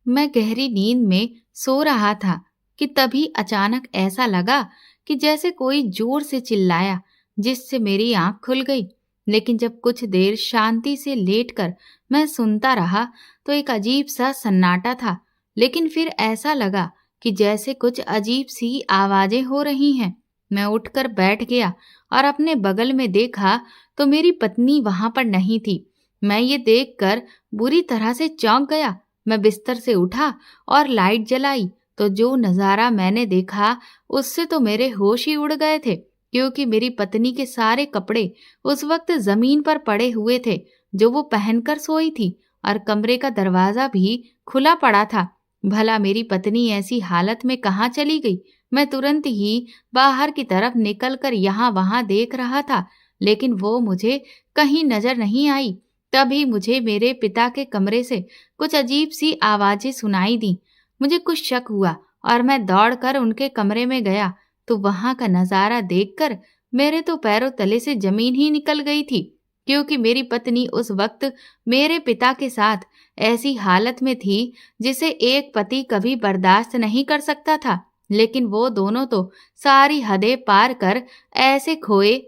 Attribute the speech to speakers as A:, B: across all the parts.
A: मैं गहरी नींद में सो रहा था कि तभी अचानक ऐसा लगा कि जैसे कोई जोर से चिल्लाया, जिससे मेरी आंख खुल गई। लेकिन जब कुछ देर शांति से लेटकर मैं सुनता रहा तो एक अजीब सा सन्नाटा था। लेकिन फिर ऐसा लगा कि जैसे कुछ अजीब सी आवाजें हो रही हैं। मैं उठकर बैठ गया और अपने बगल में देखा तो मेरी पत्नी वहां पर नहीं थी। मैं ये देखकर बुरी तरह से चौंक गया। मैं बिस्तर से उठा और लाइट जलाई तो जो नजारा मैंने देखा उससे तो मेरे होश ही उड़ गए थे, क्योंकि मेरी पत्नी के सारे कपड़े उस वक्त जमीन पर पड़े हुए थे जो वो पहनकर सोई थी, और कमरे का दरवाजा भी खुला पड़ा था। भला मेरी पत्नी ऐसी हालत में कहाँ चली गई? मैं तुरंत ही बाहर की तरफ निकलकर यहाँ वहां देख रहा था, लेकिन वो मुझे कहीं नजर नहीं आई। तभी मुझे मेरे पिता के कमरे से कुछ अजीब सी आवाजें सुनाई दी। मुझे कुछ शक हुआ और मैं दौड़कर उनके कमरे में गया तो वहां का नजारा देखकर मेरे तो पैरों तले से जमीन ही निकल गई थी, क्योंकि मेरी पत्नी उस वक्त मेरे पिता के साथ ऐसी हालत में थी जिसे एक पति कभी बर्दाश्त नहीं कर सकता था। लेकिन वो दोनों तो सारी हदें पार कर ऐसे खोए।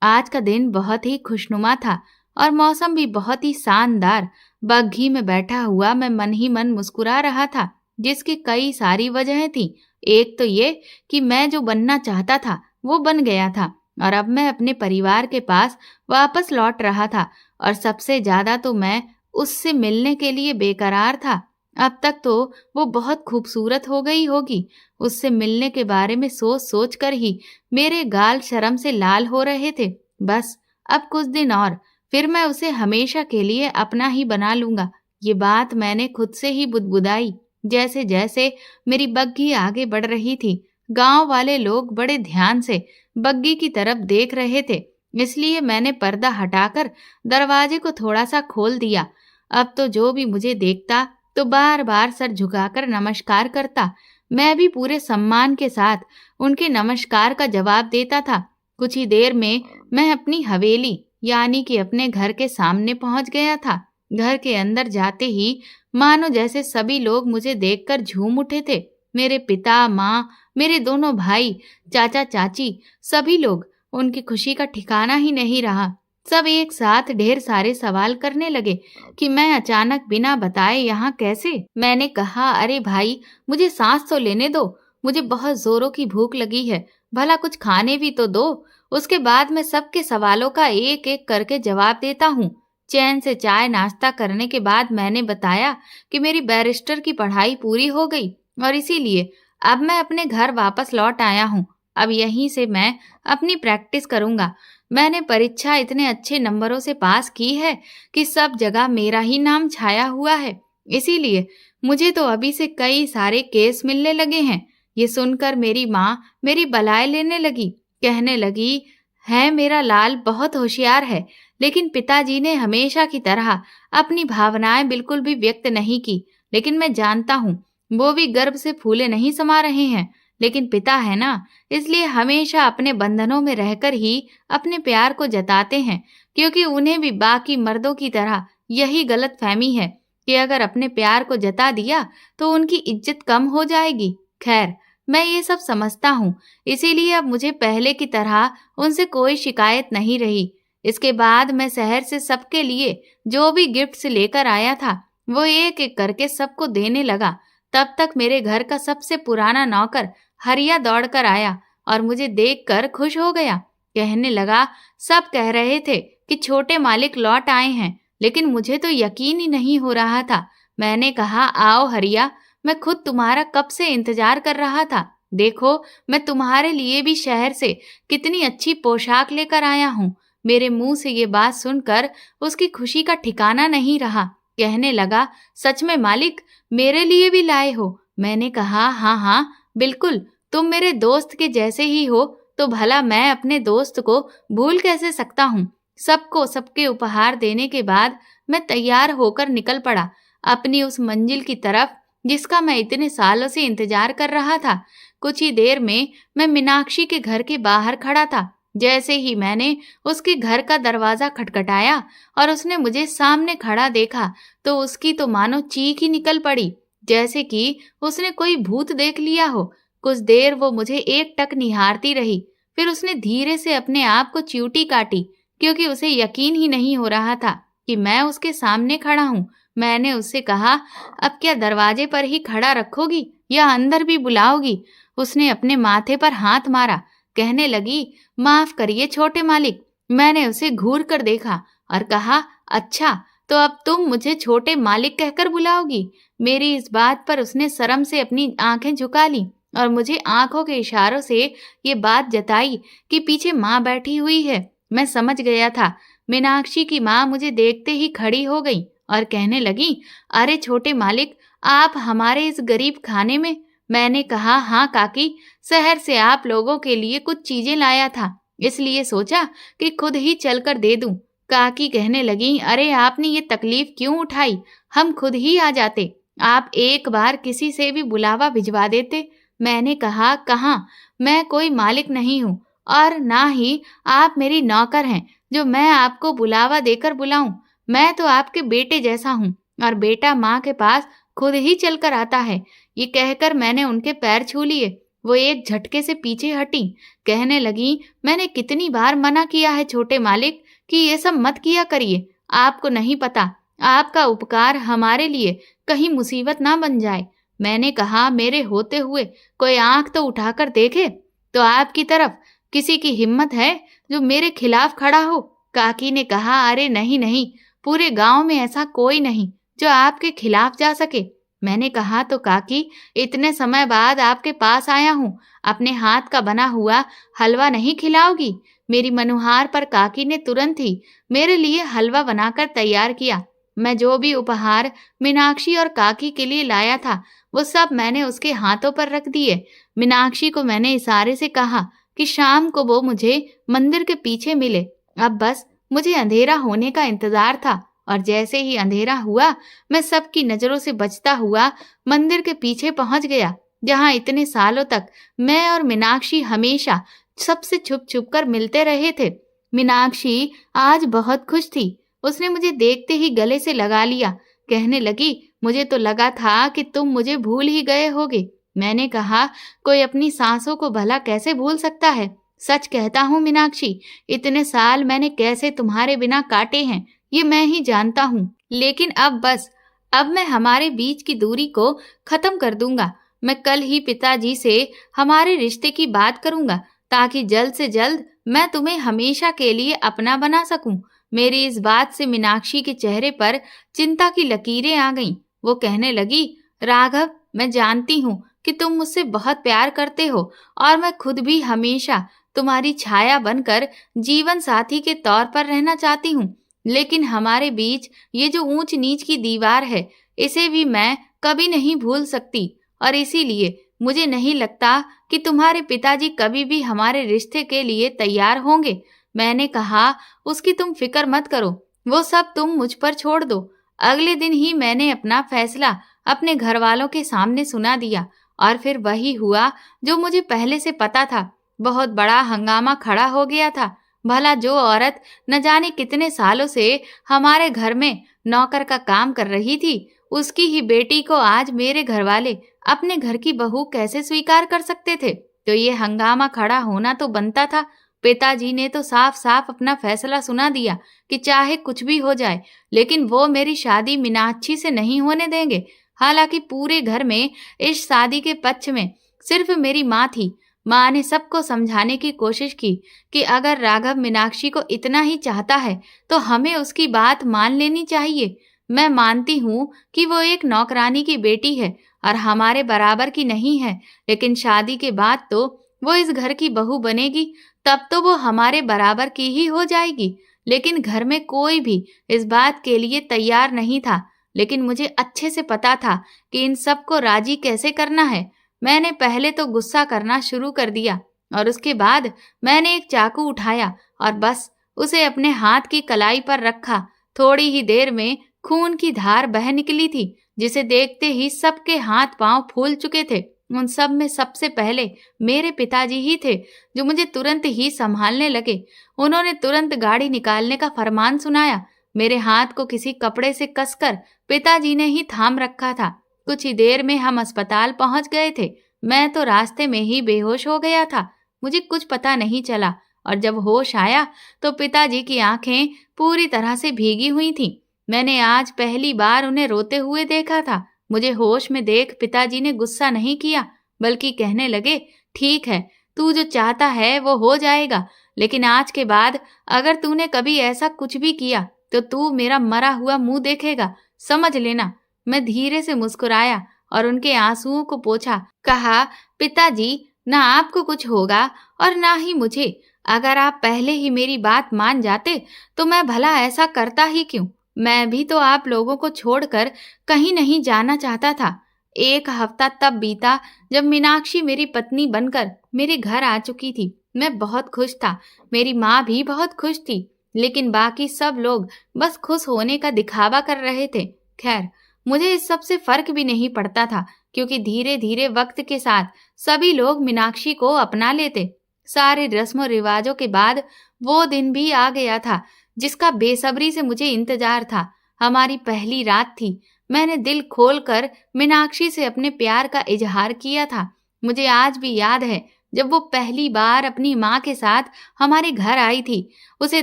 A: आज का दिन बहुत ही खुशनुमा था और मौसम भी बहुत ही शानदार। बग्घी में बैठा हुआ मैं मन ही मन मुस्कुरा रहा था, जिसकी कई सारी वजहें थी। एक तो ये कि मैं जो बनना चाहता था वो बन गया था और अब मैं अपने परिवार के पास वापस लौट रहा था, और सबसे ज्यादा तो मैं उससे मिलने के लिए बेकरार था। अब तक तो वो बहुत खूबसूरत हो गई होगी। उससे मिलने के बारे में सोच सोच कर ही मेरे गाल शर्म से लाल हो रहे थे। बस अब कुछ दिन और, फिर मैं उसे हमेशा के लिए अपना ही बना लूंगा। ये बात मैंने खुद से ही बुदबुदाई। जैसे जैसे मेरी बग्घी आगे बढ़ रही थी, गांव वाले लोग बड़े ध्यान से बग्घी की तरफ देख रहे थे, इसलिए मैंने पर्दा हटाकर दरवाजे को थोड़ा सा खोल दिया। अब तो जो भी मुझे देखता तो बार बार सर झुकाकर नमस्कार करता। मैं भी पूरे सम्मान के साथ उनके नमस्कार का जवाब देता था। कुछ ही देर में मैं अपनी हवेली यानी कि अपने घर के सामने पहुंच गया था। घर के अंदर जाते ही मानो जैसे सभी लोग मुझे देखकर झूम उठे थे। मेरे पिता, माँ, मेरे दोनों भाई, चाचा चाची, सभी लोग। उनकी खुशी का ठिकाना ही नहीं रहा। सब एक साथ ढेर सारे सवाल करने लगे कि मैं अचानक बिना बताए यहाँ कैसे। मैंने कहा, अरे भाई, मुझे सांस तो लेने दो, मुझे बहुत जोरों की भूख लगी है, भला कुछ खाने भी तो दो। उसके बाद मैं सबके सवालों का एक एक करके जवाब देता हूँ। चैन से चाय नाश्ता करने के बाद मैंने बताया कि मेरी बैरिस्टर की पढ़ाई पूरी हो गई और इसीलिए अब मैं अपने घर वापस लौट आया हूँ। अब यहीं से मैं अपनी प्रैक्टिस करूंगा। मैंने परीक्षा इतने अच्छे नंबरों से पास की है कि सब जगह मेरा ही नाम छाया हुआ है, इसीलिए मुझे तो अभी से कई सारे केस मिलने लगे हैं। ये सुनकर मेरी माँ मेरी बलाए लेने लगी, कहने लगी, है मेरा लाल बहुत होशियार है, लेकिन पिताजी ने हमेशा की तरह अपनी भावनाएं बिल्कुल भी व्यक्त नहीं की। लेकिन मैं जानता हूँ वो भी गर्भ से फूले नहीं समा रहे हैं, लेकिन पिता है ना, इसलिए हमेशा अपने बंधनों में रहकर ही अपने प्यार को जताते हैं, क्योंकि उन्हें भी बाकी मर्दों की तरह यही गलत फहमी है कि अगर अपने प्यार को जता दिया तो उनकी इज्जत कम हो जाएगी। खैर, मैं ये सब समझता हूँ, इसीलिए अब मुझे पहले की तरह उनसे कोई शिकायत नहीं रही। इसके बाद मैं शहर से सबके लिए जो भी गिफ्ट्स लेकर आया था वो एक एक करके सबको देने लगा। तब तक मेरे घर का सबसे पुराना नौकर हरिया दौड़कर आया और मुझे देखकर खुश हो गया। कहने लगा, सब कह रहे थे कि छोटे मालिक लौट आए हैं, लेकिन मुझे तो यकीन ही नहीं हो रहा था। मैंने कहा, आओ हरिया, मैं खुद तुम्हारा कब से इंतजार कर रहा था। देखो, मैं तुम्हारे लिए भी शहर से कितनी अच्छी पोशाक लेकर आया हूँ। मेरे मुंह से ये बात सुनकर उसकी खुशी का ठिकाना नहीं रहा। कहने लगा, सच में मालिक, मेरे लिए भी लाए हो? मैंने कहा, हाँ हाँ बिल्कुल, तुम मेरे दोस्त के जैसे ही हो, तो भला मैं अपने दोस्त को भूल कैसे सकता हूँ। सबको सबके उपहार देने के बाद मैं तैयार होकर निकल पड़ा अपनी उस मंजिल की तरफ जिसका मैं इतने सालों से इंतजार कर रहा था। कुछ ही देर में मैं मीनाक्षी के घर के बाहर खड़ा था। जैसे ही मैंने उसके घर का दरवाजा खटखटाया और उसने मुझे सामने खड़ा देखा तो उसकी तो मानो चीख ही निकल पड़ी। जैसे कि उसने कोई भूत देख लिया हो। कुछ देर वो मुझे एकटक निहारती रही, फिर उसने धीरे से अपने आप को चिमटी काटी, क्योंकि उसे यकीन ही नहीं हो रहा था कि मैं उसके सामने खड़ा हूँ। मैंने उससे कहा, अब क्या दरवाजे पर ही खड़ा रखोगी या अंदर भी बुलाओगी? उसने अपने माथे पर हाथ मारा, कहने लगी, माफ करिए छोटे मालिक। मैंने उसे घूर कर देखा और कहा, अच्छा, तो अब तुम मुझे छोटे मालिक कहकर बुलाओगी? मेरी इस बात पर उसने शर्म से अपनी आंखें झुका ली और मुझे आंखों के इशारों से ये बात जताई कि पीछे माँ बैठी हुई है। मैं समझ गया था। मीनाक्षी की माँ मुझे देखते ही खड़ी हो गई और कहने लगी, अरे छोटे मालिक, आप हमारे इस गरीब खाने में? मैंने कहा, हाँ काकी, शहर से आप लोगों के लिए कुछ चीजें लाया था, इसलिए सोचा कि खुद ही चलकर दे दूं। काकी कहने लगी, अरे आपने ये तकलीफ क्यों उठाई? हम खुद ही आ जाते। आप एक बार किसी से भी बुलावा भिजवा देते। मैंने कहा, कहाँ, मैं कोई मालिक नहीं हूँ और ना ही आप मेरी नौकर हैं जो मैं आपको बुलावा देकर बुलाऊं। मैं तो आपके बेटे जैसा हूँ और बेटा माँ के पास खुद ही चलकर आता है। ये कहकर मैंने उनके पैर छू लिए। वो एक झटके से पीछे हटी, कहने लगी, मैंने कितनी बार मना किया है छोटे मालिक कि ये सब मत किया करिए। आपको नहीं पता, आपका उपकार हमारे लिए कहीं मुसीबत ना बन जाए। मैंने कहा, मेरे होते हुए कोई आंख तो उठाकर देखे तो आपकी तरफ किसी की हिम्मत है जो मेरे खिलाफ खड़ा हो? काकी ने कहा, अरे नहीं नहीं, पूरे गांव में ऐसा कोई नहीं जो आपके खिलाफ जा सके। मैंने कहा, तो काकी, इतने समय बाद आपके पास आया हूँ, अपने हाथ का बना हुआ हलवा नहीं खिलाओगी? मेरी मनुहार पर काकी ने तुरंत ही मेरे लिए हलवा बनाकर तैयार किया। मैं जो भी उपहार मीनाक्षी और काकी के लिए लाया था वो सब मैंने उसके हाथों पर रख दिए। मीनाक्षी को मैंने इशारे से कहा कि शाम को वो मुझे मंदिर के पीछे मिले। अब बस मुझे अंधेरा होने का इंतजार था और जैसे ही अंधेरा हुआ मैं सबकी नजरों से बचता हुआ मंदिर के पीछे पहुंच गया, जहां इतने सालों तक मैं और मीनाक्षी हमेशा सबसे छुप छुप कर मिलते रहे थे। मीनाक्षी आज बहुत खुश थी। उसने मुझे देखते ही गले से लगा लिया, कहने लगी, मुझे तो लगा था कि तुम मुझे भूल ही गए होगे। मैंने कहा, कोई अपनी सांसों को भला कैसे भूल सकता है? सच कहता हूँ मीनाक्षी, इतने साल मैंने कैसे तुम्हारे बिना काटे हैं ये मैं ही जानता हूँ। लेकिन अब बस, अब मैं हमारे बीच की दूरी को खत्म कर दूंगा। मैं कल ही पिताजी से हमारे रिश्ते की बात करूंगा ताकि जल्द से जल्द मैं तुम्हें हमेशा के लिए अपना बना सकूं। मेरी इस बात से मीनाक्षी के चेहरे पर चिंता की लकीरें आ गईं। वो कहने लगी, राघव, मैं जानती हूँ कि तुम मुझसे बहुत प्यार करते हो और मैं खुद भी हमेशा तुम्हारी छाया बनकर जीवन साथी के तौर पर रहना चाहती हूँ। लेकिन हमारे बीच ये जो ऊंच नीच की दीवार है, इसे भी मैं कभी नहीं भूल सकती और इसीलिए मुझे नहीं लगता कि तुम्हारे पिताजी कभी भी हमारे रिश्ते के लिए तैयार होंगे। मैंने कहा, उसकी तुम फिक्र मत करो, वो सब तुम मुझ पर छोड़ दो। अगले दिन ही मैंने अपना फैसला अपने घर वालों के सामने सुना दिया और फिर वही हुआ जो मुझे पहले से पता था। बहुत बड़ा हंगामा खड़ा हो गया था। भला जो औरत न जाने कितने सालों से हमारे घर में नौकर का काम कर रही थी, उसकी ही बेटी को आज मेरे घर वाले अपने घर की बहू कैसे स्वीकार कर सकते थे? तो ये हंगामा खड़ा होना तो बनता था। पिताजी ने तो साफ साफ अपना फैसला सुना दिया कि चाहे कुछ भी हो जाए, लेकिन वो मेरी शादी मीनाक्षी से नहीं होने देंगे। हालांकि पूरे घर में इस शादी के पक्ष में सिर्फ मेरी माँ थी। माँ ने सबको समझाने की कोशिश की कि अगर राघव मीनाक्षी को इतना ही चाहता है तो हमें उसकी बात मान लेनी चाहिए। मैं मानती हूँ कि वो एक नौकरानी की बेटी है और हमारे बराबर की नहीं है, लेकिन शादी के बाद तो वो इस घर की बहू बनेगी, तब तो वो हमारे बराबर की ही हो जाएगी। लेकिन घर में कोई भी इस बात के लिए तैयार नहीं था। लेकिन मुझे अच्छे से पता था कि इन सबको राजी कैसे करना है। मैंने पहले तो गुस्सा करना शुरू कर दिया और उसके बाद मैंने एक चाकू उठाया और बस उसे अपने हाथ की कलाई पर रखा। थोड़ी ही देर में खून की धार बह निकली थी, जिसे देखते ही सबके हाथ पांव फूल चुके थे। उन सब में सबसे पहले मेरे पिताजी ही थे, जो मुझे तुरंत ही संभालने लगे। उन्होंने तुरंत गाड़ी निकालने का फरमान सुनाया। मेरे हाथ को किसी कपड़े से कसकर पिताजी ने ही थाम रखा था कुछ ही देर में हम अस्पताल पहुंच गए थे। मैं तो रास्ते में ही बेहोश हो गया था। मुझे कुछ पता नहीं चला और जब होश आया तो पिताजी की आंखें पूरी तरह से भीगी हुई थीं। मैंने आज पहली बार उन्हें रोते हुए देखा था। मुझे होश में देख पिताजी ने गुस्सा नहीं किया, बल्कि कहने लगे, ठीक है, तू जो चाहता है वो हो जाएगा, लेकिन आज के बाद अगर तूने कभी ऐसा कुछ भी किया तो तू मेरा मरा हुआ मुंह देखेगा, समझ लेना। मैं धीरे से मुस्कुराया और उनके आंसुओं को पोंछा। कहा, पिताजी, ना आपको कुछ होगा और ना ही मुझे। अगर आप पहले ही मेरी बात मान जाते तो मैं भला ऐसा करता ही क्यों। मैं भी तो आप लोगों को छोड़कर कहीं नहीं जाना चाहता था। एक हफ्ता तब बीता जब मीनाक्षी मेरी पत्नी बनकर मेरे घर आ चुकी थी। मैं बहुत खुश था, मेरी माँ भी बहुत खुश थी, लेकिन बाकी सब लोग बस खुश होने का दिखावा कर रहे थे। खैर, मुझे इस सब से फर्क भी नहीं पड़ता था, क्योंकि धीरे धीरे वक्त के साथ सभी लोग मीनाक्षी को अपना लेते। सारे रस्मों रिवाजों के बाद वो दिन भी आ गया था जिसका बेसब्री से मुझे इंतजार था। हमारी पहली रात थी। मैंने दिल खोलकर मीनाक्षी से अपने प्यार का इजहार किया था। मुझे आज भी याद है जब वो पहली बार अपनी माँ के साथ हमारे घर आई थी। उसे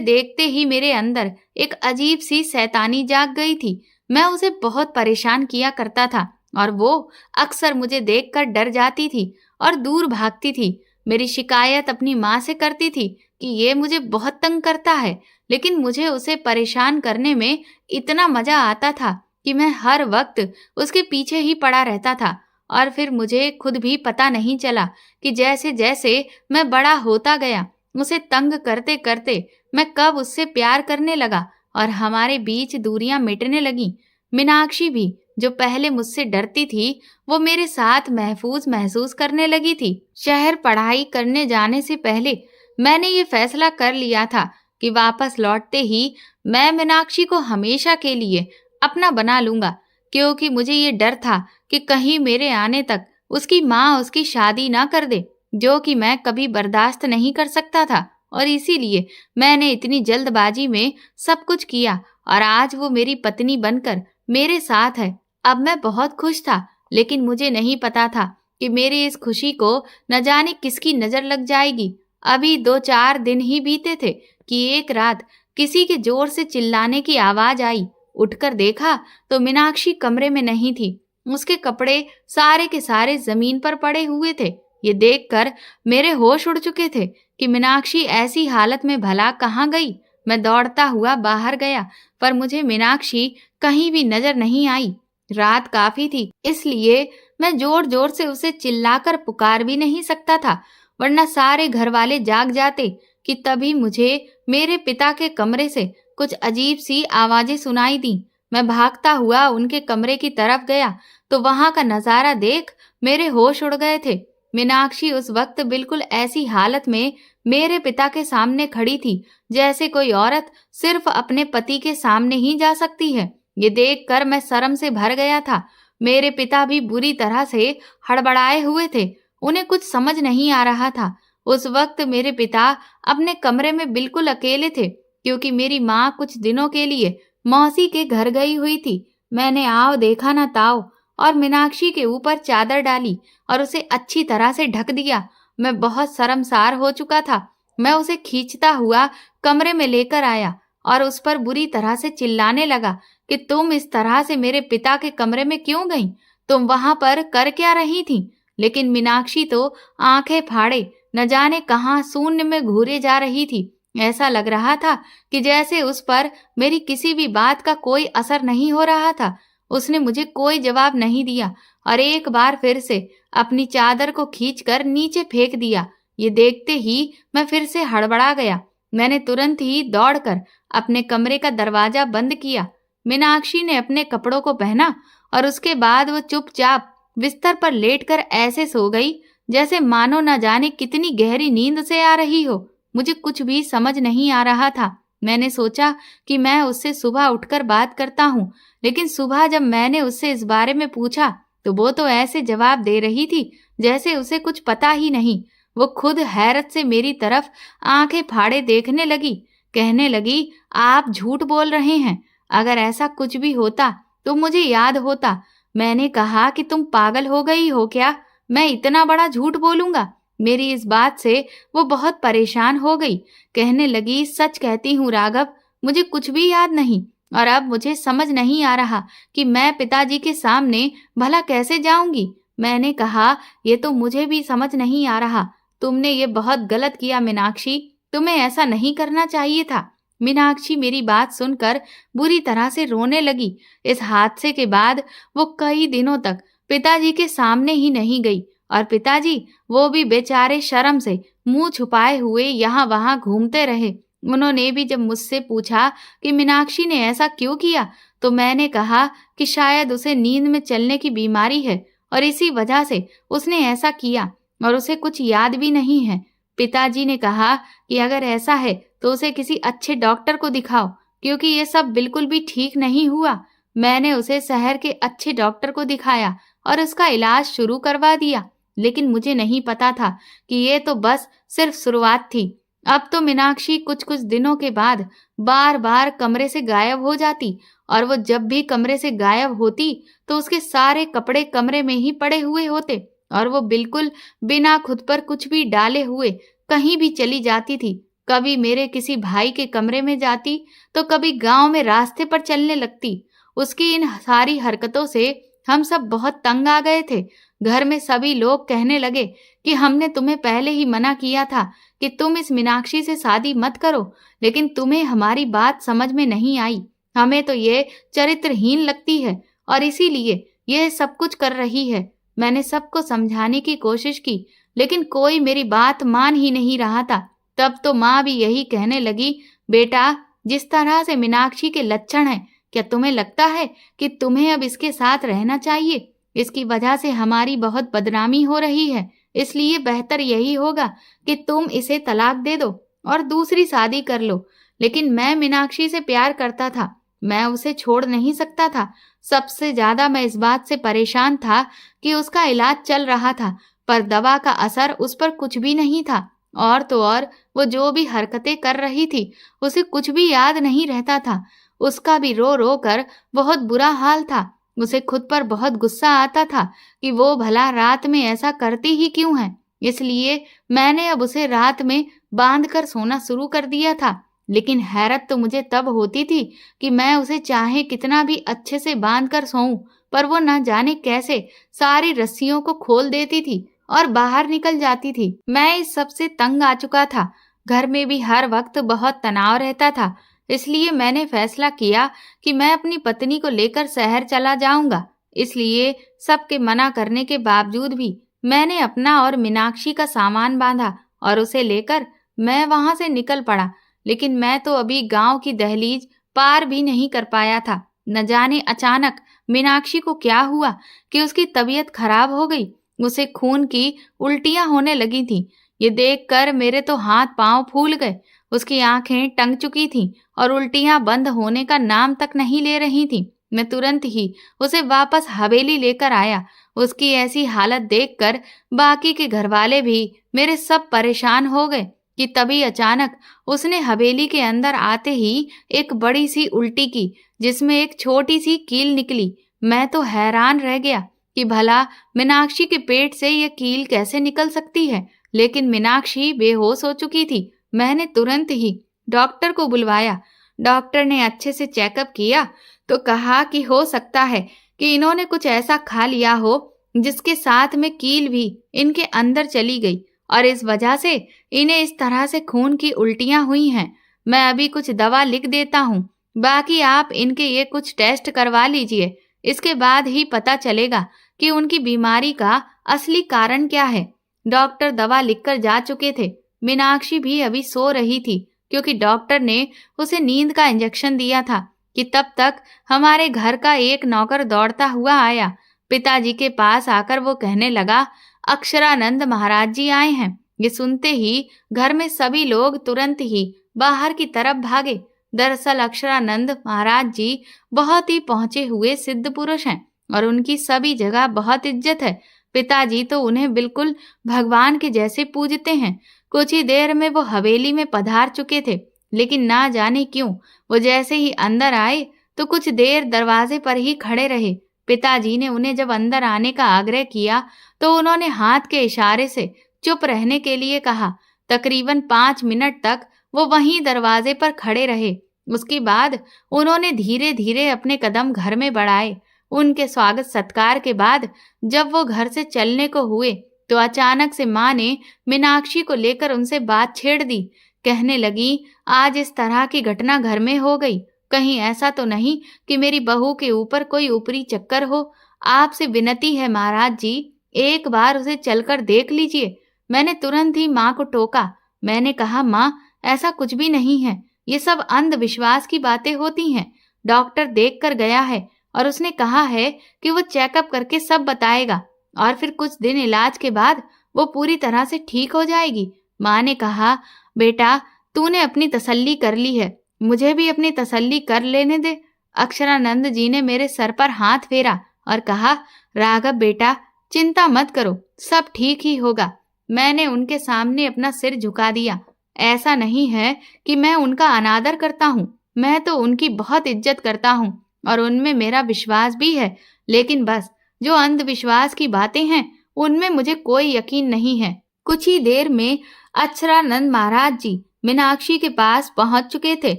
A: देखते ही मेरे अंदर एक अजीब सी शैतानी जाग गई थी। मैं उसे बहुत परेशान किया करता था और वो अक्सर मुझे देखकर डर जाती थी और दूर भागती थी। मेरी शिकायत अपनी माँ से करती थी कि ये मुझे बहुत तंग करता है, लेकिन मुझे उसे परेशान करने में इतना मजा आता था कि मैं हर वक्त उसके पीछे ही पड़ा रहता था। और फिर मुझे खुद भी पता नहीं चला कि जैसे जैसे मैं बड़ा होता गया, उसे तंग करते करते मैं कब उससे प्यार करने लगा और हमारे बीच दूरियां मिटने लगीं। मीनाक्षी भी, जो पहले मुझसे डरती थी, वो मेरे साथ महफूज महसूस करने लगी थी। शहर पढ़ाई करने जाने से पहले मैंने ये फैसला कर लिया था कि वापस लौटते ही मैं मीनाक्षी को हमेशा के लिए अपना बना लूंगा, क्योंकि मुझे ये डर था कि कहीं मेरे आने तक उसकी माँ उसकी शादी ना कर दे, जो कि मैं कभी बर्दाश्त नहीं कर सकता था। और इसीलिए मैंने इतनी जल्दबाजी में सब कुछ किया और आज वो मेरी पत्नी बनकर मेरे साथ है। अब मैं बहुत खुश था, लेकिन मुझे नहीं पता था कि मेरी इस खुशी को न जाने किसकी नजर लग जाएगी। अभी 2-4 दिन ही बीते थे कि एक रात किसी के जोर से चिल्लाने की आवाज आई। उठकर देखा तो मीनाक्षी कमरे में नहीं थी। उसके कपड़े सारे के सारे जमीन पर पड़े हुए थे। ये देखकर मेरे होश उड़ चुके थे कि मीनाक्षी ऐसी हालत में भला कहाँ गई। मैं दौड़ता हुआ बाहर गया, पर मुझे मीनाक्षी कहीं भी नजर नहीं आई। रात काफी थी, इसलिए मैं जोर जोर से उसे चिल्लाकर पुकार भी नहीं सकता था, वरना सारे घर वाले जाग जाते। कि तभी मुझे मेरे पिता के कमरे से कुछ अजीब सी आवाजें सुनाई दी। मैं भागता हुआ उनके कमरे की तरफ गया तो वहां का नजारा देख मेरे होश उड़ गए थे। मीनाक्षी उस वक्त बिल्कुल ऐसी हालत में मेरे पिता के सामने खड़ी थी जैसे कोई औरत सिर्फ अपने पति के सामने ही जा सकती है। ये देखकर मैं शर्म से भर गया था। मेरे पिता भी बुरी तरह से हड़बड़ाए हुए थे। उन्हें कुछ समझ नहीं आ रहा था। उस वक्त मेरे पिता अपने कमरे में बिल्कुल अकेले थे, क्योंकि मेरी माँ कुछ दिनों के लिए मौसी के घर गई हुई थी। मैंने आओ देखा ना ताओ और मीनाक्षी के ऊपर चादर डाली और उसे अच्छी तरह से ढक दिया। मैं बहुत शर्मसार हो चुका था। मैं उसे खींचता हुआ कमरे में लेकर आया और उस पर बुरी तरह से चिल्लाने लगा कि तुम इस तरह से मेरे पिता के कमरे में क्यों गई? तुम वहां पर कर क्या रही थी? लेकिन मीनाक्षी तो आंखें फाड़े न जाने कहां शून्य में घूरे जा रही थी। ऐसा लग रहा था कि जैसे उस पर मेरी किसी भी बात का कोई असर नहीं हो रहा था। उसने मुझे कोई जवाब नहीं दिया और एक बार फिर से अपनी चादर को खींचकर नीचे फेंक दिया। ये देखते ही मैं फिर से हड़बड़ा गया। मैंने तुरंत ही दौड़कर अपने कमरे का दरवाजा बंद किया। मीनाक्षी ने अपने कपड़ों को पहना और उसके बाद वो चुपचाप बिस्तर पर लेटकर ऐसे सो गई जैसे मानो न जाने कितनी गहरी नींद से आ रही हो। मुझे कुछ भी समझ नहीं आ रहा था। मैंने सोचा कि मैं उससे सुबह उठकर बात करता हूँ, लेकिन सुबह जब मैंने उससे इस बारे में पूछा तो वो तो ऐसे जवाब दे रही थी जैसे उसे कुछ पता ही नहीं। वो खुद हैरत से मेरी तरफ आंखें फाड़े देखने लगी। कहने लगी, आप झूठ बोल रहे हैं। अगर ऐसा कुछ भी होता तो मुझे याद होता। मैंने कहा कि तुम पागल हो गई हो क्या? मैं इतना बड़ा झूठ बोलूंगा? मेरी इस बात से वो बहुत परेशान हो गई। कहने लगी, सच कहती हूँ राघव, मुझे कुछ भी याद नहीं, और अब मुझे समझ नहीं आ रहा कि मैं पिताजी के सामने भला कैसे जाऊंगी। मैंने कहा, ये तो मुझे भी समझ नहीं आ रहा। तुमने ये बहुत गलत किया मीनाक्षी, तुम्हें ऐसा नहीं करना चाहिए था। मीनाक्षी मेरी बात सुनकर बुरी तरह से रोने लगी। इस हादसे के बाद वो कई दिनों तक पिताजी के सामने ही नहीं गई, और पिताजी वो भी बेचारे शर्म से मुंह छुपाए हुए यहाँ वहां घूमते रहे। उन्होंने भी जब मुझसे पूछा कि मीनाक्षी ने ऐसा क्यों किया, तो मैंने कहा कि शायद उसे नींद में चलने की बीमारी है और इसी वजह से उसने ऐसा किया, और उसे कुछ याद भी नहीं है। पिताजी ने कहा कि अगर ऐसा है तो उसे किसी अच्छे डॉक्टर को दिखाओ, क्योंकि ये सब बिल्कुल भी ठीक नहीं हुआ। मैंने उसे शहर के अच्छे डॉक्टर को दिखाया और उसका इलाज शुरू करवा दिया, लेकिन मुझे नहीं पता था कि ये तो बस सिर्फ शुरुआत थी। अब तो मीनाक्षी कुछ कुछ दिनों के बाद बार बार कमरे से गायब हो जाती, और वो जब भी कमरे से गायब होती तो उसके सारे कपड़े कमरे में ही पड़े हुए होते, और वो बिल्कुल बिना खुद पर कुछ भी डाले हुए कहीं भी चली जाती थी। कभी मेरे किसी भाई के कमरे में जाती, तो कभी गांव में रास्ते पर चलने लगती। उसकी इन सारी हरकतों से हम सब बहुत तंग आ गए थे। घर में सभी लोग कहने लगे कि हमने तुम्हें पहले ही मना किया था कि तुम इस मीनाक्षी से शादी मत करो, लेकिन तुम्हें हमारी बात समझ में नहीं आई। हमें तो ये चरित्रहीन लगती है और इसीलिए ये सब कुछ कर रही है। मैंने सबको समझाने की कोशिश की, लेकिन कोई मेरी बात मान ही नहीं रहा था। तब तो माँ भी यही कहने लगी, बेटा, जिस तरह से मीनाक्षी के लक्षण हैं, क्या तुम्हें लगता है कि तुम्हें अब इसके साथ रहना चाहिए? इसकी वजह से हमारी बहुत बदनामी हो रही है, इसलिए बेहतर यही होगा कि तुम इसे तलाक दे दो और दूसरी शादी कर लो। लेकिन मैं मीनाक्षी से प्यार करता था, मैं उसे छोड़ नहीं सकता था। सबसे ज्यादा मैं इस बात से परेशान था कि उसका इलाज चल रहा था, पर दवा का असर उस पर कुछ भी नहीं था। और तो और वो जो भी हरकतें कर रही थी, उसे कुछ भी याद नहीं रहता था। उसका भी रो रो कर बहुत बुरा हाल था। उसे खुद पर बहुत गुस्सा आता था कि वो भला रात में ऐसा करती ही क्यों है। इसलिए मैंने अब उसे रात में बांध कर सोना शुरू कर दिया था। लेकिन हैरत तो मुझे तब होती थी कि मैं उसे चाहे कितना भी अच्छे से बांध कर सोऊं, पर वो न जाने कैसे सारी रस्सियों को खोल देती थी और बाहर निकल जाती थी। मैं इस सब से तंग आ चुका था। घर में भी हर वक्त बहुत तनाव रहता था। इसलिए मैंने फैसला किया कि मैं अपनी पत्नी को लेकर शहर चला जाऊंगा। इसलिए सबके मना करने के बावजूद भी मैंने अपना और मीनाक्षी का सामान बांधा और उसे लेकर मैं वहां से निकल पड़ा। लेकिन मैं तो अभी गांव की दहलीज पार भी नहीं कर पाया था। न जाने अचानक मीनाक्षी को क्या हुआ कि उसकी तबीयत खराब हो गई। उसे खून की उल्टियां होने लगी थी। ये देखकर मेरे तो हाथ पांव फूल गए। उसकी आंखें टंग चुकी थीं और उल्टियां बंद होने का नाम तक नहीं ले रही थीं। मैं तुरंत ही उसे वापस हवेली लेकर आया। उसकी ऐसी हालत देखकर बाकी के घरवाले भी मेरे सब परेशान हो गए कि तभी अचानक उसने हवेली के अंदर आते ही एक बड़ी सी उल्टी की, जिसमें एक छोटी सी कील निकली। मैं तो हैरान रह गया कि भला मीनाक्षी के पेट से यह कील कैसे निकल सकती है। लेकिन मीनाक्षी बेहोश हो चुकी थी। मैंने तुरंत ही डॉक्टर को बुलवाया। डॉक्टर ने अच्छे से चेकअप किया तो कहा कि हो सकता है कि इन्होंने कुछ ऐसा खा लिया हो जिसके साथ में कील भी इनके अंदर चली गई, और इस वजह से इन्हें इस तरह से खून की उल्टियां हुई हैं। मैं अभी कुछ दवा लिख देता हूँ, बाकी आप इनके ये कुछ टेस्ट करवा लीजिए। इसके बाद ही पता चलेगा कि उनकी बीमारी का असली कारण क्या है। डॉक्टर दवा लिखकर जा चुके थे। मीनाक्षी भी अभी सो रही थी, क्योंकि डॉक्टर ने उसे नींद का इंजेक्शन दिया था कि तब तक हमारे घर का एक नौकर दौड़ता हुआ आया। पिताजी के पास आकर वो कहने लगा, अक्षरानंद महाराज जी आए हैं। ये सुनते ही घर में सभी लोग तुरंत ही बाहर की तरफ भागे। दरअसल अक्षरानंद महाराज जी बहुत ही पहुंचे हुए सिद्ध पुरुष हैं और उनकी सभी जगह बहुत इज्जत है। पिताजी तो उन्हें बिल्कुल भगवान के जैसे पूजते हैं। कुछ ही देर में वो हवेली में पधार चुके थे, लेकिन ना जाने क्यों वो जैसे ही अंदर आए तो कुछ देर दरवाजे पर ही खड़े रहे। पिताजी ने उन्हें जब अंदर आने का आग्रह किया तो उन्होंने हाथ के इशारे से चुप रहने के लिए कहा। तकरीबन 5 मिनट तक वो वहीं दरवाजे पर खड़े रहे। उसके बाद उन्होंने धीरे धीरे अपने कदम घर में बढ़ाए। उनके स्वागत सत्कार के बाद जब वो घर से चलने को हुए तो अचानक से माँ ने मीनाक्षी को लेकर उनसे बात छेड़ दी। कहने लगी, आज इस तरह की घटना घर में हो गई, कहीं ऐसा तो नहीं कि मेरी बहू के ऊपर कोई ऊपरी चक्कर हो। आपसे विनती है महाराज जी, एक बार उसे चलकर देख लीजिए। मैंने तुरंत ही माँ को टोका। मैंने कहा, माँ ऐसा कुछ भी नहीं है, ये सब अंधविश्वास की बातें होती हैं। डॉक्टर देख कर गया है और उसने कहा है कि वो चेकअप करके सब बताएगा और फिर कुछ दिन इलाज के बाद वो पूरी तरह से ठीक हो जाएगी। माँ ने कहा, बेटा तूने अपनी तसल्ली कर ली है, मुझे भी अपनी तसल्ली कर लेने दे। अक्षरानंद जी ने मेरे सर पर हाथ फेरा और कहा, राघव बेटा चिंता मत करो, सब ठीक ही होगा। मैंने उनके सामने अपना सिर झुका दिया। ऐसा नहीं है कि मैं उनका अनादर करता हूँ, मैं तो उनकी बहुत इज्जत करता हूँ और उनमें मेरा विश्वास भी है, लेकिन बस जो अंधविश्वास की बातें हैं उनमें मुझे कोई यकीन नहीं है। कुछ ही देर में अक्षरानंद महाराज जी मीनाक्षी के पास पहुंच चुके थे।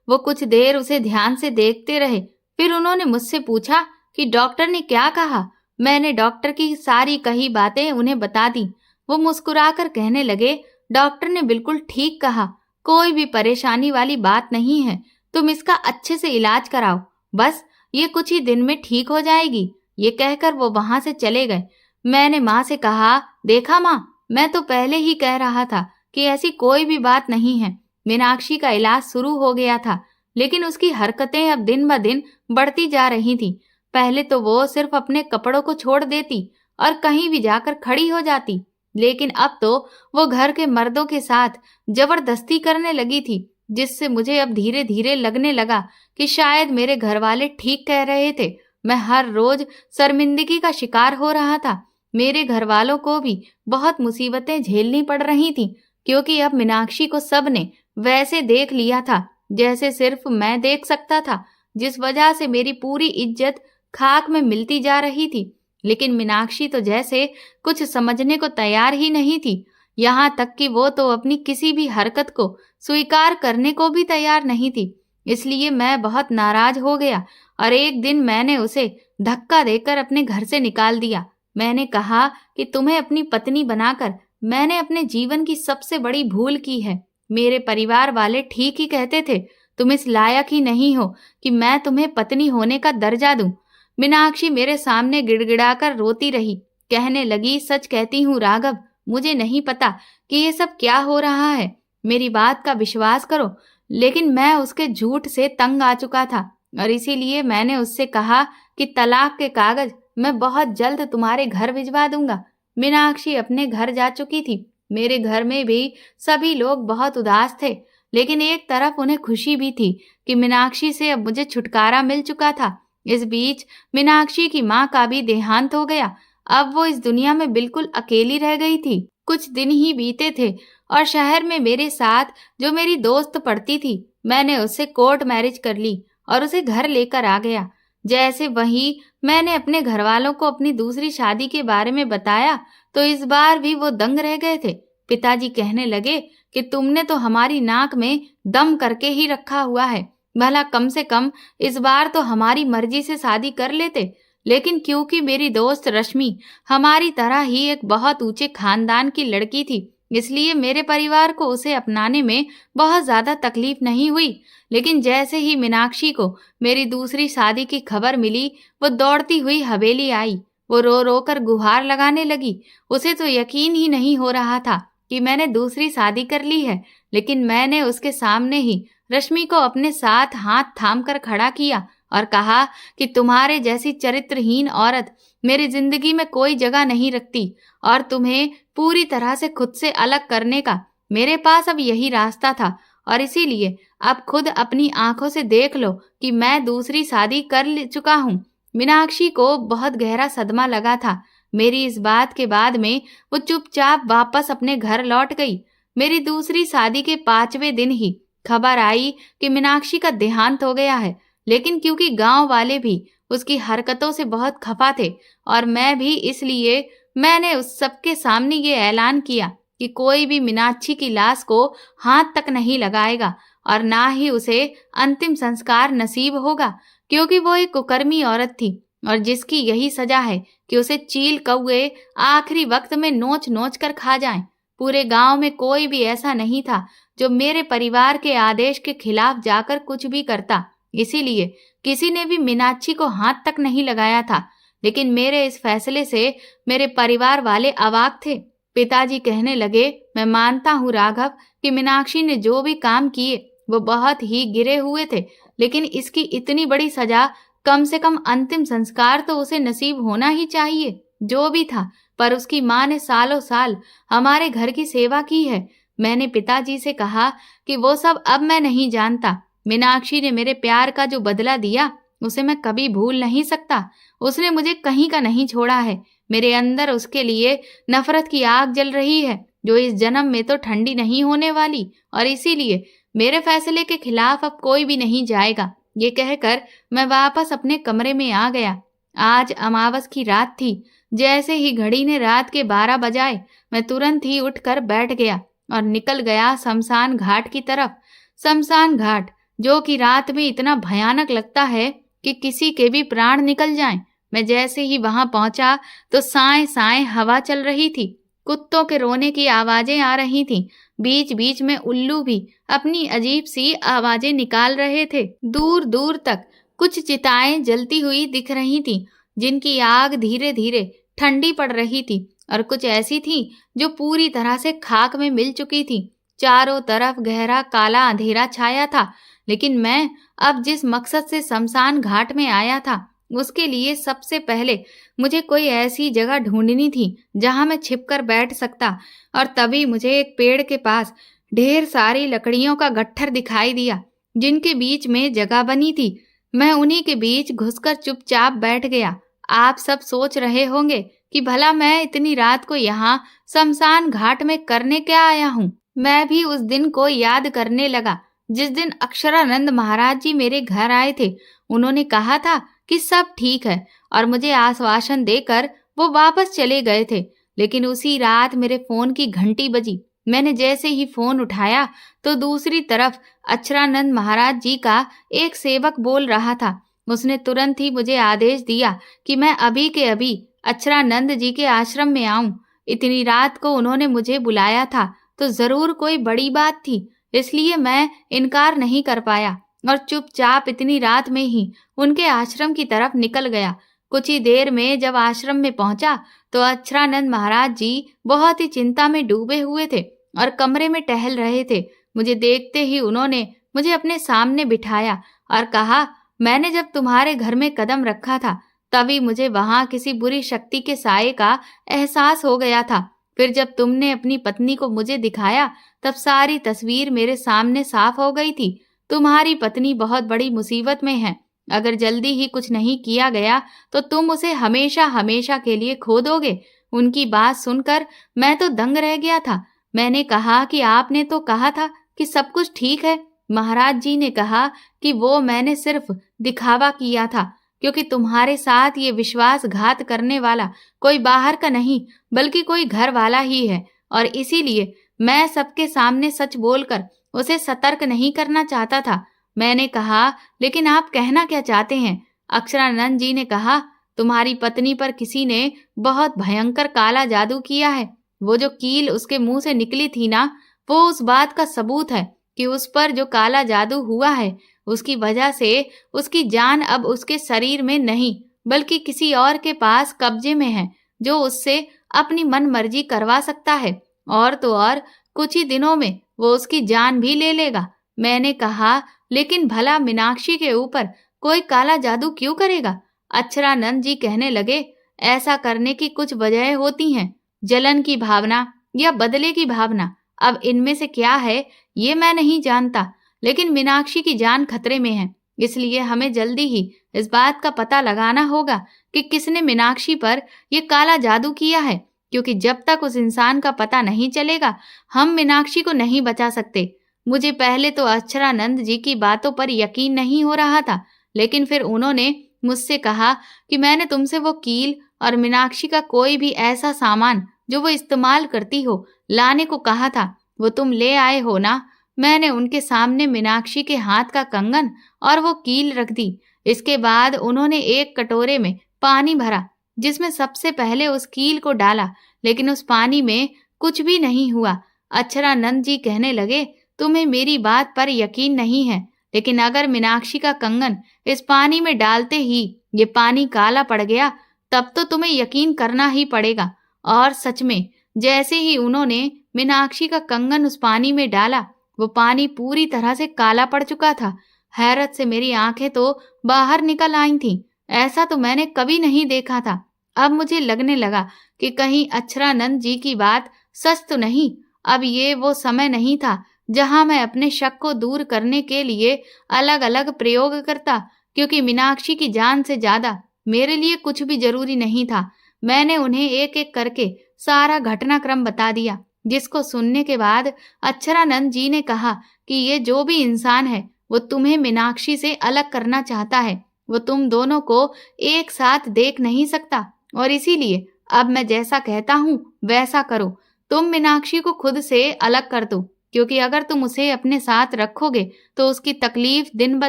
A: वो कुछ देर उसे ध्यान से देखते रहे। फिर उन्होंने मुझसे पूछा कि डॉक्टर ने क्या कहा। मैंने डॉक्टर की सारी कही बातें उन्हें बता दी। वो मुस्कुराकर कहने लगे, डॉक्टर ने बिल्कुल ठीक कहा, कोई भी परेशानी वाली बात नहीं है, तुम इसका अच्छे से इलाज कराओ, बस ये कुछ ही दिन में ठीक हो जाएगी। ये कहकर वो वहां से चले गए। मैंने माँ से कहा, देखा माँ, मैं तो पहले ही कह रहा था कि ऐसी कोई भी बात नहीं है। मीनाक्षी का इलाज शुरू हो गया था, लेकिन उसकी हरकतें अब दिन ब दिन बढ़ती जा रही थी। पहले तो वो सिर्फ अपने कपड़ों को छोड़ देती और कहीं भी जाकर खड़ी हो जाती, लेकिन अब तो वो घर के मर्दों के साथ जबरदस्ती करने लगी थी, जिससे मुझे अब धीरे धीरे लगने लगा कि शायद मेरे घर वाले ठीक कह रहे थे। मैं हर रोज शर्मिंदगी का शिकार हो रहा था। मेरे घर वालों को भी बहुत मुसीबतें झेलनी पड़ रही थी, क्योंकि अब मीनाक्षी को सबने वैसे देख लिया था जैसे सिर्फ मैं देख सकता था, जिस वजह से मेरी पूरी इज्जत खाक में मिलती जा रही थी। लेकिन मीनाक्षी तो जैसे कुछ समझने को तैयार ही नहीं थी, यहाँ तक कि वो तो अपनी किसी भी हरकत को स्वीकार करने को भी तैयार नहीं थी। इसलिए मैं बहुत नाराज हो गया और एक दिन मैंने उसे धक्का देकर अपने घर से निकाल दिया। मैंने कहा कि तुम्हें अपनी पत्नी बनाकर मैंने अपने जीवन की सबसे बड़ी भूल की है। मेरे परिवार वाले ठीक ही कहते थे, तुम इस लायक ही नहीं हो कि मैं तुम्हें पत्नी होने का दर्जा दूं। मीनाक्षी मेरे सामने गिड़गिड़ाकर रोती रही, कहने लगी, सच कहती हूँ राघव, मुझे नहीं पता कि ये सब क्या हो रहा है, मेरी बात का विश्वास करो। लेकिन मैं उसके झूठ से तंग आ चुका था और इसीलिए मैंने उससे कहा कि तलाक के कागज मैं बहुत जल्द तुम्हारे घर भिजवा दूंगा। मीनाक्षी अपने घर जा चुकी थी। मेरे घर में भी सभी लोग बहुत उदास थे, लेकिन एक तरफ उन्हें खुशी भी थी कि मीनाक्षी से अब मुझे छुटकारा मिल चुका था। इस बीच मीनाक्षी की माँ का भी देहांत हो गया। अब वो इस दुनिया में बिल्कुल अकेली रह गई थी। कुछ दिन ही बीते थे और शहर में मेरे साथ जो मेरी दोस्त पढ़ती थी, मैंने उससे कोर्ट मैरिज कर ली और उसे घर लेकर आ गया। जैसे वही मैंने अपने घर वालों को अपनी दूसरी शादी के बारे में बताया तो इस बार भी वो दंग रह गए थे। पिताजी कहने लगे कि तुमने तो हमारी नाक में दम करके ही रखा हुआ है, भला कम से कम इस बार तो हमारी मर्जी से शादी कर लेते। लेकिन क्योंकि मेरी दोस्त रश्मि हमारी तरह ही एक बहुत ऊंचे खानदान की लड़की थी, इसलिए मेरे परिवार को उसे अपनाने में बहुत ज्यादा तकलीफ नहीं हुई। लेकिन जैसे ही मीनाक्षी को मेरी दूसरी शादी की खबर मिली, वो दौड़ती हुई हवेली आई। वो रो रो कर गुहार लगाने लगी। उसे तो यकीन ही नहीं हो रहा था कि मैंने दूसरी शादी कर ली है। लेकिन मैंने उसके सामने ही रश्मि को अपने साथ हाथ थाम कर खड़ा किया और कहा कि तुम्हारे जैसी चरित्रहीन औरत मेरी जिंदगी में कोई जगह नहीं रखती और तुम्हें पूरी तरह से खुद से अलग करने का मेरे पास अब यही रास्ता था, और इसीलिए अब खुद अपनी आंखों से देख लो कि मैं दूसरी शादी कर चुका हूँ। मीनाक्षी को बहुत गहरा सदमा लगा था। मेरी इस बात के बाद में वो चुपचाप वापस अपने घर लौट गई। मेरी दूसरी शादी के 5वें दिन ही खबर आई कि मीनाक्षी का देहांत हो गया है। लेकिन क्योंकि गांव वाले भी उसकी हरकतों से बहुत खफा थे और मैं भी, इसलिए मैंने उस सबके सामने ये ऐलान किया कि कोई भी मीनाक्षी की लाश को हाथ तक नहीं लगाएगा और ना ही उसे अंतिम संस्कार नसीब होगा, क्योंकि वो एक कुकर्मी औरत थी और जिसकी यही सजा है कि उसे चील कौए आखिरी वक्त में नोच नोच कर खा जाएं। पूरे गांव में कोई भी ऐसा नहीं था जो मेरे परिवार के आदेश के खिलाफ जाकर कुछ भी करता, इसीलिए किसी ने भी मीनाक्षी को हाथ तक नहीं लगाया था। लेकिन मेरे इस फैसले से मेरे परिवार वाले अवाक थे। पिताजी कहने लगे, मैं मानता हूँ राघव कि मीनाक्षी ने जो भी काम किए वो बहुत ही गिरे हुए थे, लेकिन इसकी इतनी बड़ी सजा, कम से कम अंतिम संस्कार तो उसे नसीब होना ही चाहिए। जो भी था, पर उसकी माँ ने सालों साल हमारे घर की सेवा की है। मैंने पिताजी से कहा कि वो सब अब मैं नहीं जानता। मीनाक्षी ने मेरे प्यार का जो बदला दिया उसे मैं कभी भूल नहीं सकता। उसने मुझे कहीं का नहीं छोड़ा है। मेरे अंदर उसके लिए नफरत की आग जल रही है जो इस जन्म में तो ठंडी नहीं होने वाली, और इसीलिए मेरे फैसले के खिलाफ अब कोई भी नहीं जाएगा। ये कहकर मैं वापस अपने कमरे में आ गया। आज अमावस की रात थी। जैसे ही घड़ी ने रात के 12 बजाए, मैं तुरंत ही उठकर बैठ गया और निकल गया शमशान घाट की तरफ। शमशान घाट, जो कि रात में इतना भयानक लगता है कि किसी के भी प्राण निकल जाएं। मैं जैसे ही वहां पहुंचा तो साए साए हवा चल रही थी। कुत्तों के रोने की आवाजें आ रही थीं। बीच बीच में उल्लू भी अपनी अजीब सी आवाजें निकाल रहे थे। दूर दूर तक कुछ चिताएं जलती हुई दिख रही थीं, जिनकी आग धीरे धीरे ठंडी पड़ रही थी, और कुछ ऐसी थीं जो पूरी तरह से खाक में मिल चुकी थीं। चारों तरफ गहरा काला अंधेरा छाया था। लेकिन मैं अब जिस मकसद से शमशान घाट में आया था, उसके लिए सबसे पहले मुझे कोई ऐसी जगह ढूंढनी थी जहां मैं छिपकर बैठ सकता। और तभी मुझे एक पेड़ के पास ढेर सारी लकड़ियों का गट्ठर दिखाई दिया, जिनके बीच में जगह बनी थी। मैं उन्हीं के बीच घुसकर चुपचाप बैठ गया। आप सब सोच रहे होंगे कि भला मैं इतनी रात को यहाँ शमशान घाट में करने क्या आया हूँ। मैं भी उस दिन को याद करने लगा जिस दिन अक्षरानंद महाराज जी मेरे घर आए थे। उन्होंने कहा था कि सब ठीक है और मुझे आश्वासन देकर वो वापस चले गए थे। लेकिन उसी रात मेरे फोन की घंटी बजी। मैंने जैसे ही फोन उठाया तो दूसरी तरफ अक्षरानंद महाराज जी का एक सेवक बोल रहा था। उसने तुरंत ही मुझे आदेश दिया कि मैं अभी के अभी अक्षरानंद जी के आश्रम में आऊं। इतनी रात को उन्होंने मुझे बुलाया था तो जरूर कोई बड़ी बात थी, इसलिए मैं इनकार नहीं कर पाया और चुपचाप इतनी रात में ही उनके आश्रम की तरफ निकल गया। कुछ ही देर में जब आश्रम में पहुंचा तो अक्षरानंद महाराज जी बहुत ही चिंता में डूबे हुए थे और कमरे में टहल रहे थे। मुझे देखते ही उन्होंने मुझे अपने सामने बिठाया और कहा, मैंने जब तुम्हारे घर में कदम रखा था तभी मुझे वहां किसी बुरी शक्ति के साये का एहसास हो गया था। फिर जब तुमने अपनी पत्नी को मुझे दिखाया तब सारी तस्वीर मेरे सामने साफ हो गई थी। तुम्हारी पत्नी बहुत बड़ी मुसीबत में है। अगर जल्दी ही कुछ नहीं किया गया तो तुम उसे हमेशा हमेशा के लिए खो दोगे। उनकी बात सुनकर मैं तो दंग रह गया था। मैंने कहा कि आपने तो कहा था कि सब कुछ ठीक है। महाराज जी ने कहा कि वो मैंने सिर्फ दिखावा किया था, क्योंकि तुम्हारे साथ ये विश्वासघात करने वाला कोई बाहर का नहीं बल्कि कोई घर वाला ही है, और इसीलिए मैं सबके सामने सच बोलकर उसे सतर्क नहीं करना चाहता था। मैंने कहा, लेकिन आप कहना क्या चाहते हैं? अक्षरानंद जी ने कहा, तुम्हारी पत्नी पर किसी ने बहुत भयंकर काला जादू किया है। वो जो कील उसके मुंह से निकली थी ना, वो उस बात का सबूत है कि उस पर जो काला जादू हुआ है उसकी वजह से उसकी जान अब उसके शरीर में नहीं बल्कि किसी और के पास कब्जे में है, जो उससे अपनी मन मर्जी करवा सकता है, और तो और कुछ ही दिनों में वो उसकी जान भी ले लेगा। मैंने कहा, लेकिन भला मीनाक्षी के ऊपर कोई काला जादू क्यों करेगा? अक्षरानंद जी कहने लगे, ऐसा करने की कुछ वजह होती हैं, जलन की भावना या बदले की भावना। अब इनमें से क्या है ये मैं नहीं जानता, लेकिन मीनाक्षी की जान खतरे में है, इसलिए हमें जल्दी ही इस बात का पता लगाना होगा कि किसने मीनाक्षी पर ये काला जादू किया है, क्योंकि जब तक उस इंसान का पता नहीं चलेगा हम मीनाक्षी को नहीं बचा सकते। मुझे पहले तो अक्षरानंद जी की बातों पर यकीन नहीं हो रहा था, लेकिन फिर उन्होंने मुझसे कहा कि मैंने तुमसे वो कील और मीनाक्षी का कोई भी ऐसा सामान जो वो इस्तेमाल करती हो लाने को कहा था। वो तुम ले आए हो ना? मैंने उनके सामने मीनाक्षी के हाथ का कंगन और वो कील रख दी। इसके बाद उन्होंने एक कटोरे में पानी भरा, जिसमें सबसे पहले उस कील को डाला, लेकिन उस पानी में कुछ भी नहीं हुआ। अक्षरानंद जी कहने लगे, तुम्हें मेरी बात पर यकीन नहीं है, लेकिन अगर मीनाक्षी का कंगन इस पानी में डालते ही ये पानी काला पड़ गया, तब तो तुम्हें यकीन करना ही पड़ेगा। और सच में जैसे ही उन्होंने मीनाक्षी का कंगन उस पानी में डाला, वो पानी पूरी तरह से काला पड़ चुका था। हैरत से मेरी आंखें तो बाहर निकल आई थीं। ऐसा तो मैंने कभी नहीं देखा था। अब मुझे लगने लगा कि कहीं अक्षरानंद जी की बात सच तो नहीं। अब ये वो समय नहीं था जहां मैं अपने शक को दूर करने के लिए अलग अलग प्रयोग करता, क्योंकि मीनाक्षी की जान से ज्यादा मेरे लिए कुछ भी जरूरी नहीं था। मैंने उन्हें एक एक करके सारा घटनाक्रम बता दिया, जिसको सुनने के बाद अक्षरानंद जी ने कहा कि ये जो भी इंसान है वो तुम्हें मीनाक्षी से अलग करना चाहता है। वो तुम दोनों को एक साथ देख नहीं सकता, और इसीलिए अब मैं जैसा कहता हूँ वैसा करो। तुम मीनाक्षी को खुद से अलग कर दो, क्योंकि अगर तुम उसे अपने साथ रखोगे तो उसकी तकलीफ दिन ब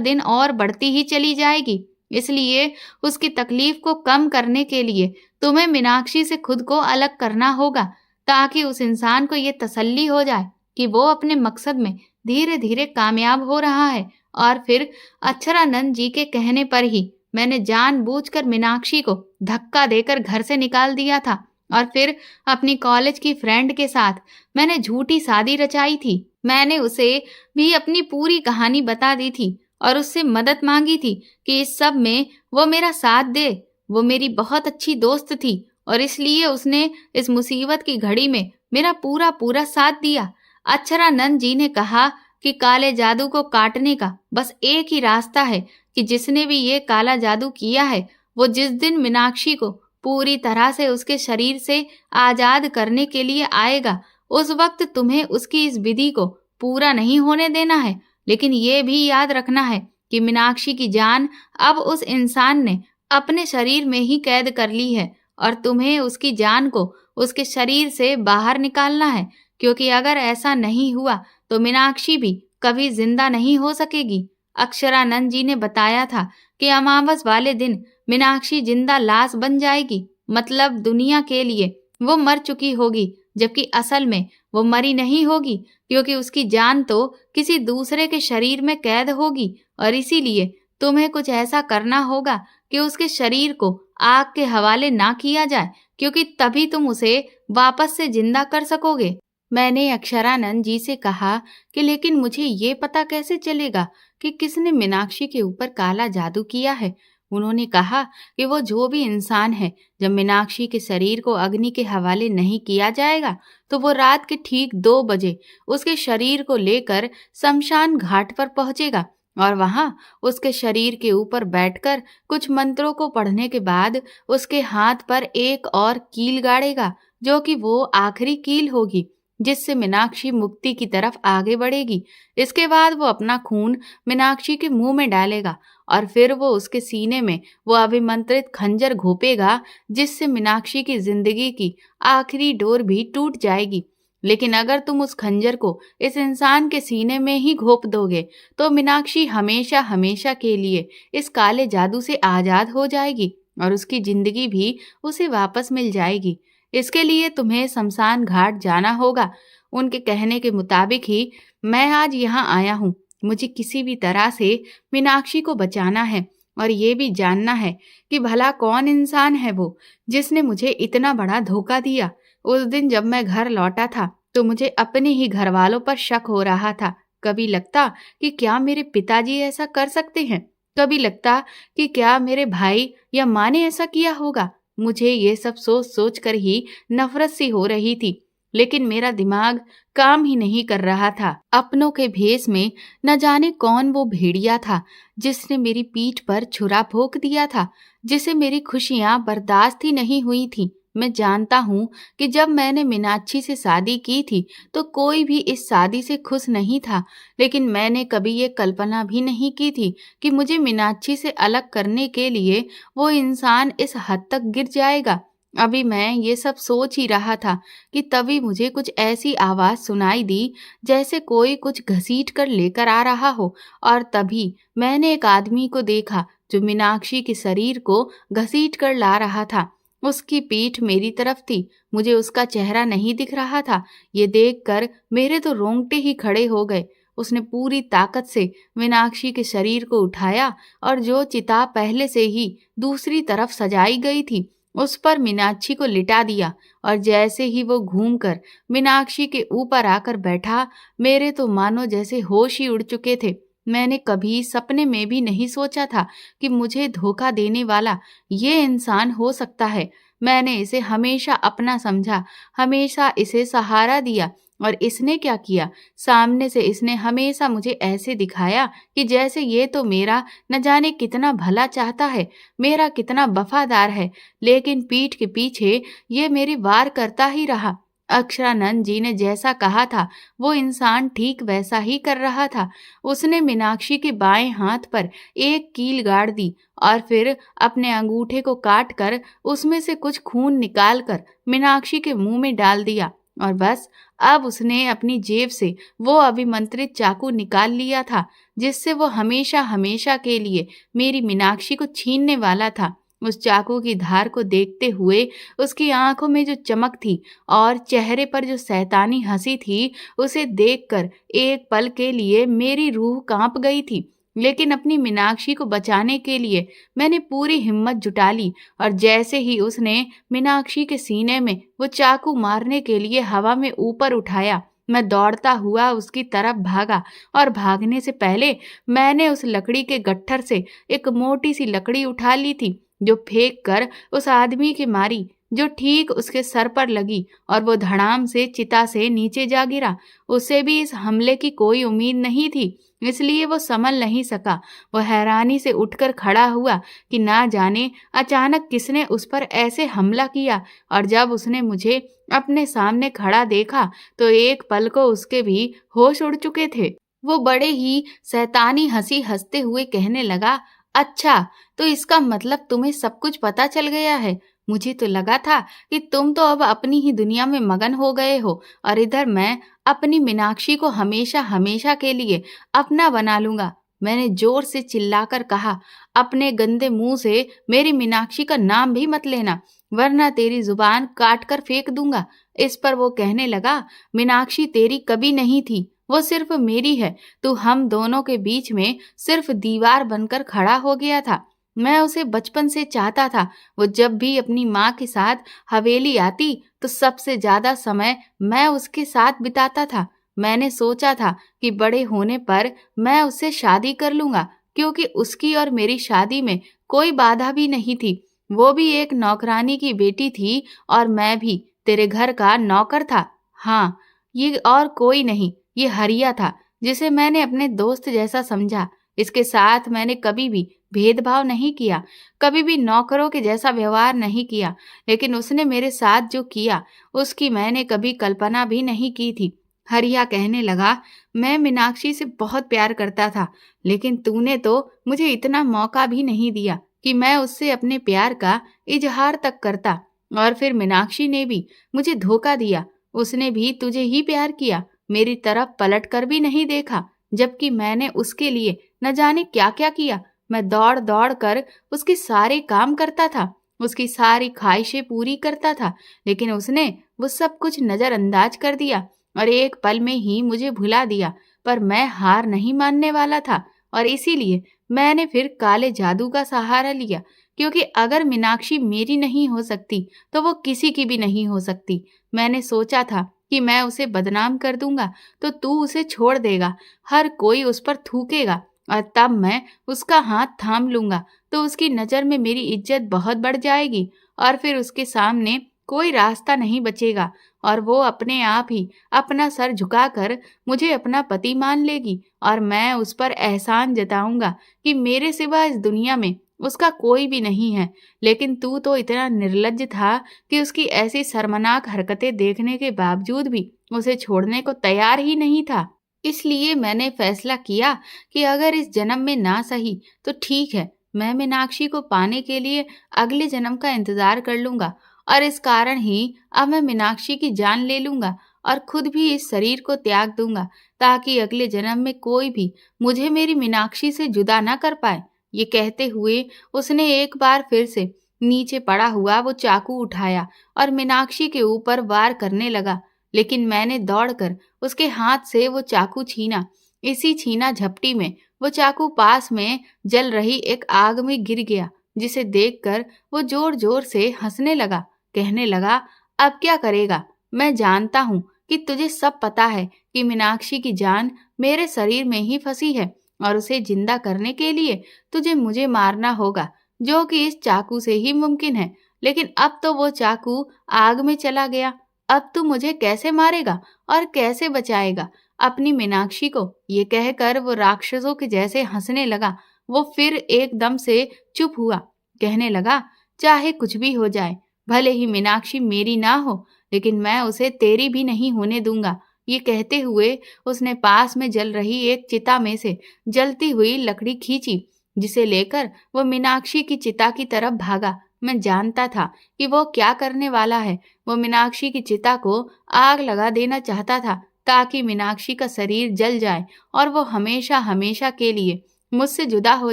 A: दिन और बढ़ती ही चली जाएगी। इसलिए उसकी तकलीफ को कम करने के लिए तुम्हें मीनाक्षी से खुद को अलग करना होगा, ताकि उस इंसान को ये तसल्ली हो जाए कि वो अपने मकसद में धीरे धीरे कामयाब हो रहा है। और फिर अक्षरानंद जी के कहने पर ही मैंने जानबूझकर मीनाक्षी को धक्का देकर घर से निकाल दिया था, और फिर अपनी कॉलेज की फ्रेंड के साथ मैंने झूठी शादी रचाई थी। मैंने उसे भी अपनी पूरी कहानी बता दी थी और उससे मदद मांगी थी कि इस सब में वो मेरा साथ दे। वो मेरी बहुत अच्छी दोस्त थी और इसलिए उसने इस मुसीबत की घड़ी में मेरा पूरा पूरा साथ दिया। अक्षरानंद जी ने कहा कि काले जादू को काटने का बस एक ही रास्ता है, कि जिसने भी ये काला जादू किया है वो जिस दिन मीनाक्षी को पूरी तरह से उसके शरीर से आजाद करने के लिए आएगा, उस वक्त तुम्हें उसकी इस विधि को पूरा नहीं होने देना है। लेकिन ये भी याद रखना है कि मीनाक्षी की जान अब उस इंसान ने अपने शरीर में ही कैद कर ली है, और तुम्हें उसकी जान को उसके शरीर से बाहर निकालना है, क्योंकि अगर ऐसा नहीं हुआ तो मीनाक्षी भी कभी जिंदा नहीं हो सकेगी। अक्षरानंद जी ने बताया था कि अमावस वाले दिन मीनाक्षी जिंदा लाश बन जाएगी, मतलब दुनिया के लिए वो मर चुकी होगी, जबकि असल में वो मरी नहीं होगी, क्योंकि उसकी जान तो किसी दूसरे के शरीर में कैद होगी। और इसीलिए तुम्हें कुछ ऐसा करना होगा कि उसके शरीर को आग के हवाले ना किया जाए, क्योंकि तभी तुम उसे वापस से जिंदा कर सकोगे। मैंने अक्षरानंद जी से कहा कि लेकिन मुझे ये पता कैसे चलेगा कि किसने मीनाक्षी के ऊपर काला जादू किया है। उन्होंने कहा कि वो जो भी इंसान है, जब मीनाक्षी के शरीर को अग्नि के हवाले नहीं किया जाएगा तो वो रात के ठीक 2 बजे उसके शरीर को लेकर शमशान घाट पर पहुंचेगा, और वहां उसके शरीर के ऊपर बैठकर कुछ मंत्रों को पढ़ने के बाद उसके हाथ पर एक और कील गाड़ेगा, जो कि वो आखिरी कील होगी जिससे मीनाक्षी मुक्ति की तरफ आगे बढ़ेगी। इसके बाद वो अपना खून मीनाक्षी के मुंह में डालेगा, और फिर वो उसके सीने में वो अभिमंत्रित खंजर घोंपेगा, जिससे मीनाक्षी की जिंदगी की आखिरी डोर भी टूट जाएगी। लेकिन अगर तुम उस खंजर को इस इंसान के सीने में ही घोंप दोगे तो मीनाक्षी हमेशा हमेशा के लिए इस काले जादू से आजाद हो जाएगी, और उसकी जिंदगी भी उसे वापस मिल जाएगी। इसके लिए तुम्हें शमशान घाट जाना होगा। उनके कहने के मुताबिक ही मैं आज यहाँ आया हूँ। मुझे किसी भी तरह से मीनाक्षी को बचाना है, और ये भी जानना है कि भला कौन इंसान है वो जिसने मुझे इतना बड़ा धोखा दिया। उस दिन जब मैं घर लौटा था तो मुझे अपने ही घर वालों पर शक हो रहा था। कभी लगता कि क्या मेरे पिताजी ऐसा कर सकते हैं, कभी लगता कि क्या मेरे भाई या माँ ने ऐसा किया होगा। मुझे ये सब सोच सोच कर ही नफरत सी हो रही थी, लेकिन मेरा दिमाग काम ही नहीं कर रहा था। अपनों के भेष में न जाने कौन वो भेड़िया था जिसने मेरी पीठ पर छुरा भोंक दिया था, जिसे मेरी खुशियां बर्दाश्त ही नहीं हुई थी। मैं जानता हूँ कि जब मैंने मीनाक्षी से शादी की थी तो कोई भी इस शादी से खुश नहीं था, लेकिन मैंने कभी ये कल्पना भी नहीं की थी कि मुझे मीनाक्षी से अलग करने के लिए वो इंसान इस हद तक गिर जाएगा। अभी मैं ये सब सोच ही रहा था कि तभी मुझे कुछ ऐसी आवाज सुनाई दी जैसे कोई कुछ घसीट कर लेकर आ रहा हो, और तभी मैंने एक आदमी को देखा जो मीनाक्षी के शरीर को घसीट कर ला रहा था। उसकी पीठ मेरी तरफ थी, मुझे उसका चेहरा नहीं दिख रहा था। ये देखकर मेरे तो रोंगटे ही खड़े हो गए। उसने पूरी ताकत से मीनाक्षी के शरीर को उठाया और जो चिता पहले से ही दूसरी तरफ सजाई गई थी उस पर मीनाक्षी को लिटा दिया, और जैसे ही वो घूमकर मीनाक्षी के ऊपर आकर बैठा, मेरे तो मानो जैसे होश ही उड़ चुके थे। मैंने कभी सपने में भी नहीं सोचा था कि मुझे धोखा देने वाला ये इंसान हो सकता है। मैंने इसे हमेशा अपना समझा, हमेशा इसे सहारा दिया, और इसने क्या किया, सामने से इसने हमेशा मुझे ऐसे दिखाया कि जैसे ये तो मेरा न जाने कितना भला चाहता है, मेरा कितना वफादार है, लेकिन पीठ के पीछे ये मेरी वार करता ही रहा। अक्षरानंद जी ने जैसा कहा था वो इंसान ठीक वैसा ही कर रहा था। उसने मीनाक्षी के बाएं हाथ पर एक कील गाड़ दी और फिर अपने अंगूठे को काट कर उसमें से कुछ खून निकाल कर मीनाक्षी के मुंह में डाल दिया, और बस अब उसने अपनी जेब से वो अभिमंत्रित चाकू निकाल लिया था जिससे वो हमेशा हमेशा के लिए मेरी मीनाक्षी को छीनने वाला था। उस चाकू की धार को देखते हुए उसकी आंखों में जो चमक थी और चेहरे पर जो शैतानी हंसी थी, उसे देखकर एक पल के लिए मेरी रूह कांप गई थी। लेकिन अपनी मीनाक्षी को बचाने के लिए मैंने पूरी हिम्मत जुटा ली, और जैसे ही उसने मीनाक्षी के सीने में वो चाकू मारने के लिए हवा में ऊपर उठाया, मैं दौड़ता हुआ उसकी तरफ भागा, और भागने से पहले मैंने उस लकड़ी के गट्ठर से एक मोटी सी लकड़ी उठा ली थी, जो फेंक कर उस आदमी के मारी, जो ठीक उसके सर पर लगी, और वो धड़ाम से चिता से नीचे जा गिरा। उसे भी इस हमले की कोई उम्मीद नहीं थी, इसलिए वो संभल नहीं सका। वो हैरानी से उठकर खड़ा हुआ कि ना जाने अचानक किसने उस पर ऐसे हमला किया, और जब उसने मुझे अपने सामने खड़ा देखा तो एक पल को उसके भी होश उड़ चुके थे। वो बड़े ही शैतानी हंसी हंसते हुए कहने लगा, अच्छा, तो इसका मतलब तुम्हें सब कुछ पता चल गया है। मुझे तो लगा था कि तुम तो अब अपनी ही दुनिया में मगन हो गए हो, और इधर मैं अपनी मीनाक्षी को हमेशा हमेशा के लिए अपना बना लूंगा। मैंने जोर से चिल्लाकर कहा, अपने गंदे मुंह से मेरी मीनाक्षी का नाम भी मत लेना, वरना तेरी जुबान काट कर फेंक दूंगा। इस पर वो कहने लगा, मीनाक्षी तेरी कभी नहीं थी, वो सिर्फ मेरी है। तू हम दोनों के बीच में सिर्फ दीवार बनकर खड़ा हो गया था। मैं उसे बचपन से चाहता था। वो जब भी अपनी माँ के साथ हवेली आती तो सबसे ज्यादा समय मैं उसके साथ बिताता था। मैंने सोचा था कि बड़े होने पर मैं उससे शादी कर लूंगा, क्योंकि उसकी और मेरी शादी में कोई बाधा भी नहीं थी। वो भी एक नौकरानी की बेटी थी और मैं भी तेरे घर का नौकर था। हाँ, ये और कोई नहीं, ये हरिया था, जिसे मैंने अपने दोस्त जैसा समझा। इसके साथ मैंने कभी भी भेदभाव नहीं किया, कभी भी नौकरों के जैसा व्यवहार नहीं किया, लेकिन उसने मेरे साथ जो किया उसकी मैंने कभी कल्पना भी नहीं की थी। हरिया कहने लगा, मैं मीनाक्षी से बहुत प्यार करता था, लेकिन तूने तो मुझे इतना मौका भी नहीं दिया कि मैं उससे अपने प्यार का इजहार तक करता। और फिर मीनाक्षी ने भी मुझे धोखा दिया, उसने भी तुझे ही प्यार किया, मेरी तरफ पलट कर भी नहीं देखा, जबकि मैंने उसके लिए न जाने क्या क्या किया। मैं दौड़ दौड़ कर उसके सारे काम करता था, उसकी सारी ख्वाहिशें पूरी करता था, लेकिन उसने वो सब कुछ नजरअंदाज कर दिया और एक पल में ही मुझे भुला दिया। पर मैं हार नहीं मानने वाला था, और इसीलिए मैंने फिर काले जादू का सहारा लिया, क्योंकि अगर मीनाक्षी मेरी नहीं हो सकती तो वो किसी की भी नहीं हो सकती। मैंने सोचा था कि मैं उसे बदनाम कर दूंगा तो तू उसे छोड़ देगा, हर कोई उस पर थूकेगा, और तब मैं उसका हाथ थाम लूंगा तो उसकी नजर में मेरी इज्जत बहुत बढ़ जाएगी, और फिर उसके सामने कोई रास्ता नहीं बचेगा, और वो अपने आप ही अपना सर झुकाकर मुझे अपना पति मान लेगी, और मैं उस पर एहसान जताऊंगा कि मेरे सिवा इस दुनिया में उसका कोई भी नहीं है, लेकिन तू तो इतना निर्लज्ज था कि उसकी ऐसी शर्मनाक हरकतें देखने के बावजूद भी उसे छोड़ने को तैयार ही नहीं था। इसलिए मैंने फैसला किया कि अगर इस जन्म में ना सही तो ठीक है, मैं मीनाक्षी को पाने के लिए अगले जन्म का इंतजार कर लूंगा, और इस कारण ही अब मैं मीनाक्षी की जान ले लूंगा और खुद भी इस शरीर को त्याग दूंगा, ताकि अगले जन्म में कोई भी मुझे मेरी मीनाक्षी से जुदा ना कर पाए। ये कहते हुए उसने एक बार फिर से नीचे पड़ा हुआ वो चाकू उठाया और मीनाक्षी के ऊपर वार करने लगा, लेकिन मैंने दौड़कर उसके हाथ से वो चाकू छीना। इसी छीना झपटी में वो चाकू पास में जल रही एक आग में गिर गया, जिसे देखकर वो जोर जोर से हंसने लगा। कहने लगा, अब क्या करेगा? मैं जानता हूँ कि तुझे सब पता है कि मीनाक्षी की जान मेरे शरीर में ही फंसी है, और उसे जिंदा करने के लिए तुझे मुझे मारना होगा, जो कि इस चाकू से ही मुमकिन है। लेकिन अब तो वो चाकू आग में चला गया। अब तू मुझे कैसे मारेगा और कैसे बचाएगा अपनी मीनाक्षी को? ये कहकर वो राक्षसों के जैसे हंसने लगा। वो फिर एकदम से चुप हुआ। कहने लगा, चाहे कुछ भी हो जाए, भले ही मीनाक्षी मेरी ना हो, लेकिन मैं उसे तेरी भी नहीं होने दूंगा। ये कहते हुए उसने पास में जल रही एक चिता में से जलती हुई लकड़ी खींची, जिसे लेकर वो मीनाक्षी की चिता की तरफ भागा। मैं जानता था कि वो क्या करने वाला है। वो मीनाक्षी की चिता को आग लगा देना चाहता था, ताकि मीनाक्षी का शरीर जल जाए और वो हमेशा हमेशा के लिए मुझसे जुदा हो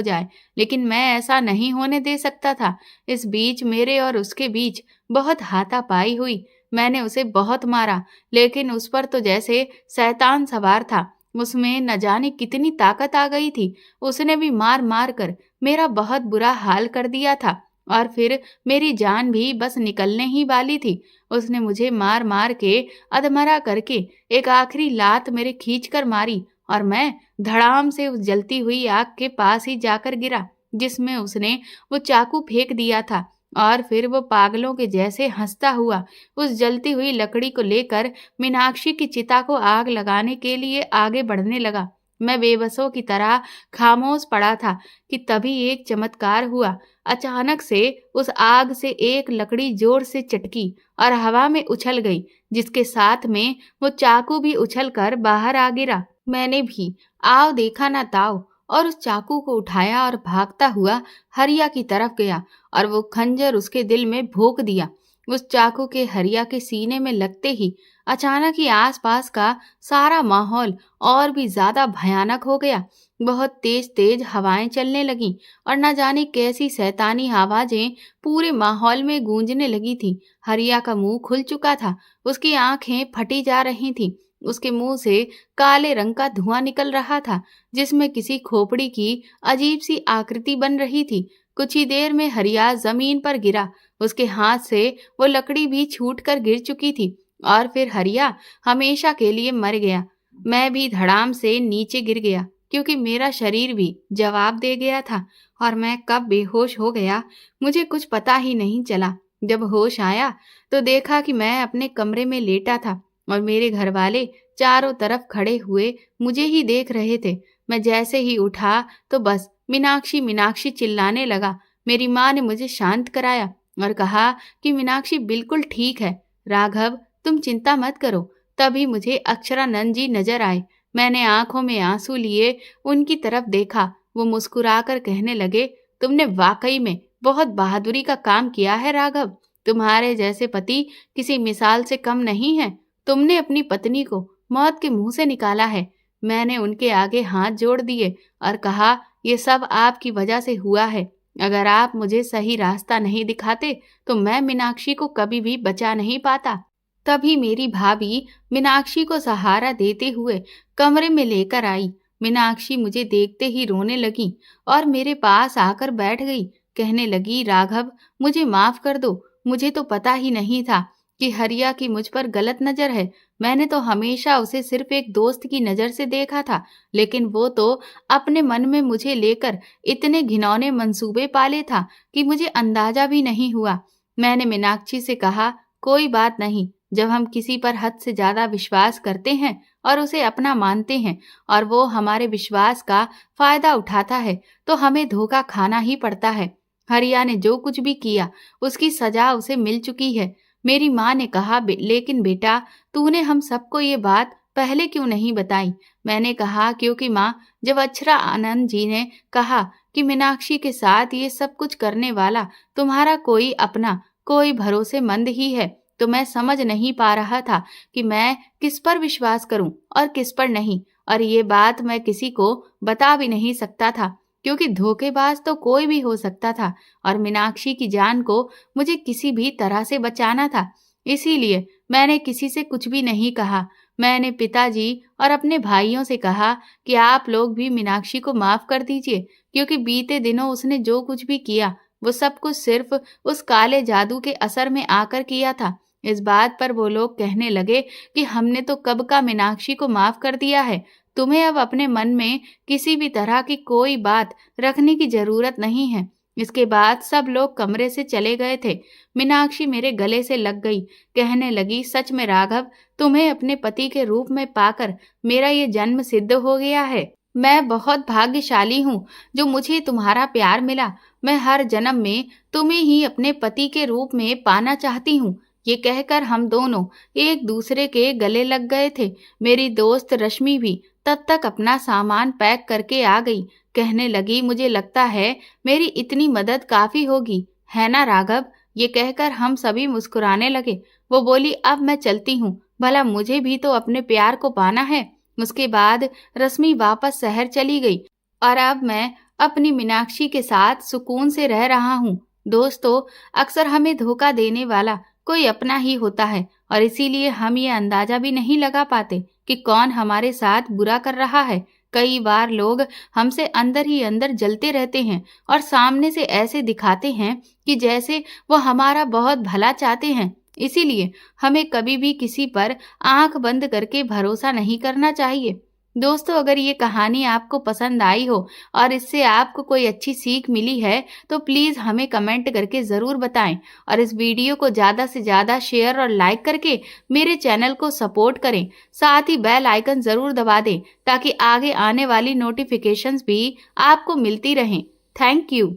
A: जाए। लेकिन मैं ऐसा नहीं होने दे सकता था। इस बीच मेरे और उसके बीच बहुत हाथापाई हुई। मैंने उसे बहुत मारा, लेकिन उस पर तो जैसे शैतान सवार था। उसमें न जाने कितनी ताकत आ गई थी। उसने भी मार मार कर मेरा बहुत बुरा हाल कर दिया था, और फिर मेरी जान भी बस निकलने ही वाली थी। उसने मुझे मार मार के अधमरा करके एक आखिरी लात मेरे खींच कर मारी, और मैं धड़ाम से उस जलती हुई आग के पास ही जाकर गिरा, जिसमें उसने वो चाकू फेंक दिया था। और फिर वो पागलों के जैसे हंसता हुआ उस जलती हुई लकड़ी को लेकर मीनाक्षी की चिता को आग लगाने के लिए आगे बढ़ने लगा। मैं बेबसों की तरह खामोश पड़ा था कि तभी एक चमत्कार हुआ। अचानक से उस आग से एक लकड़ी जोर से चटकी और हवा में उछल गई, जिसके साथ में वो चाकू भी उछलकर बाहर आ गिरा। मैंने भी आव देखा ना ताव, और उस चाकू को उठाया और भागता हुआ हरिया की तरफ गया, और वो खंजर उसके दिल में भोंक दिया। उस चाकू के हरिया के सीने में लगते ही अचानक ही आसपास का सारा माहौल और भी ज्यादा भयानक हो गया। बहुत तेज तेज हवाएं चलने लगीं, और न जाने कैसी शैतानी आवाजें पूरे माहौल में गूंजने लगी थी। हरिया का मुंह खुल चुका था, उसकी आंखें फटी जा रही थीं। उसके मुंह से काले रंग का धुआं निकल रहा था, जिसमें किसी खोपड़ी की अजीब सी आकृति बन रही थी। कुछ ही देर में हरिया जमीन पर गिरा। उसके हाथ से वो लकड़ी भी छूट कर गिर चुकी थी, और फिर हरिया हमेशा के लिए मर गया। मैं भी धड़ाम से नीचे गिर गया, क्योंकि मेरा शरीर भी जवाब दे गया था, और मैं कब बेहोश हो गया मुझे कुछ पता ही नहीं चला। जब होश आया तो देखा कि मैं अपने कमरे में लेटा था, और मेरे घर वाले चारों तरफ खड़े हुए मुझे ही देख रहे थे। मैं जैसे ही उठा तो बस मीनाक्षी मीनाक्षी चिल्लाने लगा। मेरी माँ ने मुझे शांत कराया और कहा कि मीनाक्षी बिल्कुल ठीक है। राघव, तुम चिंता मत करो। तभी मुझे अक्षरानंद जी नजर आए। मैंने आंखों में आंसू लिए उनकी तरफ देखा। वो मुस्कुराकर कहने लगे, तुमने वाकई में बहुत बहादुरी का काम किया है राघव। तुम्हारे जैसे पति किसी मिसाल से कम नहीं है। तुमने अपनी पत्नी को मौत के मुंह से निकाला है। मैंने उनके आगे हाथ जोड़ दिए और कहा, ये सब आपकी वजह से हुआ है। अगर आप मुझे सही रास्ता नहीं दिखाते तो मैं मीनाक्षी को कभी भी बचा नहीं पाता। तभी मेरी भाभी मीनाक्षी को सहारा देते हुए कमरे में लेकर आई। मीनाक्षी मुझे देखते ही रोने लगी और मेरे पास आकर बैठ गई। कहने लगी, राघव, मुझे माफ कर दो। मुझे तो पता ही नहीं था कि हरिया की मुझ पर गलत नजर है। मैंने तो हमेशा उसे सिर्फ एक दोस्त की नजर से देखा था, लेकिन वो तो अपने मन में मुझे लेकर इतने घिनौने मंसूबे पाले था कि मुझे अंदाजा भी नहीं हुआ। मैंने मीनाक्षी से कहा, कोई बात नहीं। जब हम किसी पर हद से ज्यादा विश्वास करते हैं और उसे अपना मानते हैं, और वो हमारे विश्वास का फायदा उठाता है, तो हमें धोखा खाना ही पड़ता है। हरिया ने जो कुछ भी किया उसकी सजा उसे मिल चुकी है। मेरी माँ ने कहा, लेकिन बेटा, तूने हम सबको ये बात पहले क्यों नहीं बताई?" मैंने कहा, क्योंकि माँ, जब अक्षरा आनंद जी ने कहा कि मीनाक्षी के साथ ये सब कुछ करने वाला तुम्हारा कोई अपना, कोई भरोसेमंद ही है, तो मैं समझ नहीं पा रहा था कि मैं किस पर विश्वास करूं और किस पर नहीं। और ये बात मैं किसी को बता भी नहीं सकता था, क्योंकि धोखेबाज तो कोई भी हो सकता था और मीनाक्षी की जान को मुझे किसी भी तरह से बचाना था। इसीलिए मैंने किसी से कुछ भी नहीं कहा। मैंने पिताजी और अपने भाइयों से कहा कि आप लोग भी मीनाक्षी को माफ कर दीजिए, क्योंकि बीते दिनों उसने जो कुछ भी किया वो सब कुछ सिर्फ उस काले जादू के असर में आकर किया था। इस बात पर वो लोग कहने लगे कि हमने तो कब का मीनाक्षी को माफ कर दिया है, तुम्हें अब अपने मन में किसी भी तरह की कोई बात रखने की जरूरत नहीं है। इसके बाद सब लोग कमरे से चले गए थे। मीनाक्षी मेरे गले से लग गई, कहने लगी, सच में राघव, तुम्हें अपने पति के रूप में पाकर मेरा ये जन्म सिद्ध हो गया है। मैं बहुत भाग्यशाली हूँ जो मुझे तुम्हारा प्यार मिला। मैं हर जन्म में तुम्हें ही अपने पति के रूप में पाना चाहती हूँ। ये कहकर हम दोनों एक दूसरे के गले लग गए थे। मेरी दोस्त रश्मि भी तब तक अपना सामान पैक करके आ गई। कहने लगी, मुझे लगता है मेरी इतनी मदद काफी होगी, है ना राघव? ये कहकर हम सभी मुस्कुराने लगे। वो बोली, अब मैं चलती हूँ, भला मुझे भी तो अपने प्यार को पाना है। उसके बाद रश्मि वापस शहर चली गई और अब मैं अपनी मीनाक्षी के साथ सुकून से रह रहा हूँ। दोस्तों, अक्सर हमें धोखा देने वाला कोई अपना ही होता है और इसीलिए हम ये अंदाजा भी नहीं लगा पाते कि कौन हमारे साथ बुरा कर रहा है। कई बार लोग हमसे अंदर ही अंदर जलते रहते हैं और सामने से ऐसे दिखाते हैं कि जैसे वो हमारा बहुत भला चाहते हैं। इसीलिए हमें कभी भी किसी पर आंख बंद करके भरोसा नहीं करना चाहिए। दोस्तों, अगर ये कहानी आपको पसंद आई हो और इससे आपको कोई अच्छी सीख मिली है तो प्लीज़ हमें कमेंट करके ज़रूर बताएं और इस वीडियो को ज़्यादा से ज़्यादा शेयर और लाइक करके मेरे चैनल को सपोर्ट करें। साथ ही बेल आइकन ज़रूर दबा दें ताकि आगे आने वाली नोटिफिकेशंस भी आपको मिलती रहें। Thank you.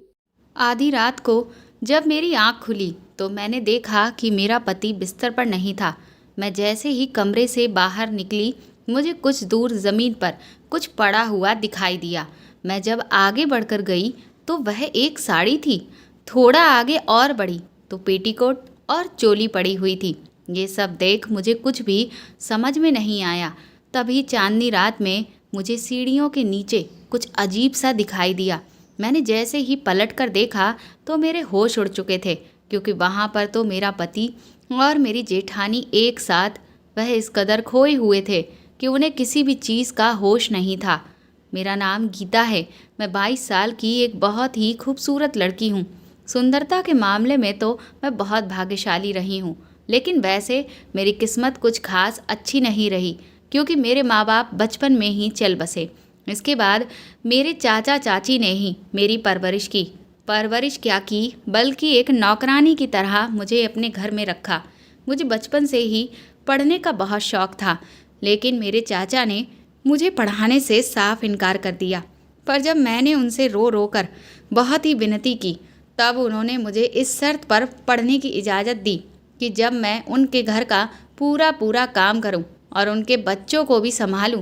A: आधी रात को जब मेरी आँख खुली तो मैंने देखा कि मेरा पति बिस्तर पर नहीं था। मैं जैसे ही कमरे से बाहर निकली, मुझे कुछ दूर ज़मीन पर कुछ पड़ा हुआ दिखाई दिया। मैं जब आगे बढ़कर गई तो वह एक साड़ी थी। थोड़ा आगे और बढ़ी तो पेटीकोट और चोली पड़ी हुई थी। ये सब देख मुझे कुछ भी समझ में नहीं आया। तभी चांदनी रात में मुझे सीढ़ियों के नीचे कुछ अजीब सा दिखाई दिया। मैंने जैसे ही पलट कर देखा तो मेरे होश उड़ चुके थे, क्योंकि वहाँ पर तो मेरा पति और मेरी जेठानी एक साथ वह इस कदर खोए हुए थे कि उन्हें किसी भी चीज़ का होश नहीं था। मेरा नाम गीता है। मैं 22 साल की एक बहुत ही खूबसूरत लड़की हूँ। सुंदरता के मामले में तो मैं बहुत भाग्यशाली रही हूँ, लेकिन वैसे मेरी किस्मत कुछ खास अच्छी नहीं रही, क्योंकि मेरे माँ बाप बचपन में ही चल बसे। इसके बाद मेरे चाचा चाची ने ही मेरी परवरिश की। परवरिश क्या की, बल्कि एक नौकरानी की तरह मुझे अपने घर में रखा। मुझे बचपन से ही पढ़ने का बहुत शौक़ था, लेकिन मेरे चाचा ने मुझे पढ़ाने से साफ इनकार कर दिया। पर जब मैंने उनसे रो रो कर बहुत ही विनती की, तब उन्होंने मुझे इस शर्त पर पढ़ने की इजाज़त दी कि जब मैं उनके घर का पूरा पूरा काम करूं और उनके बच्चों को भी संभालूं,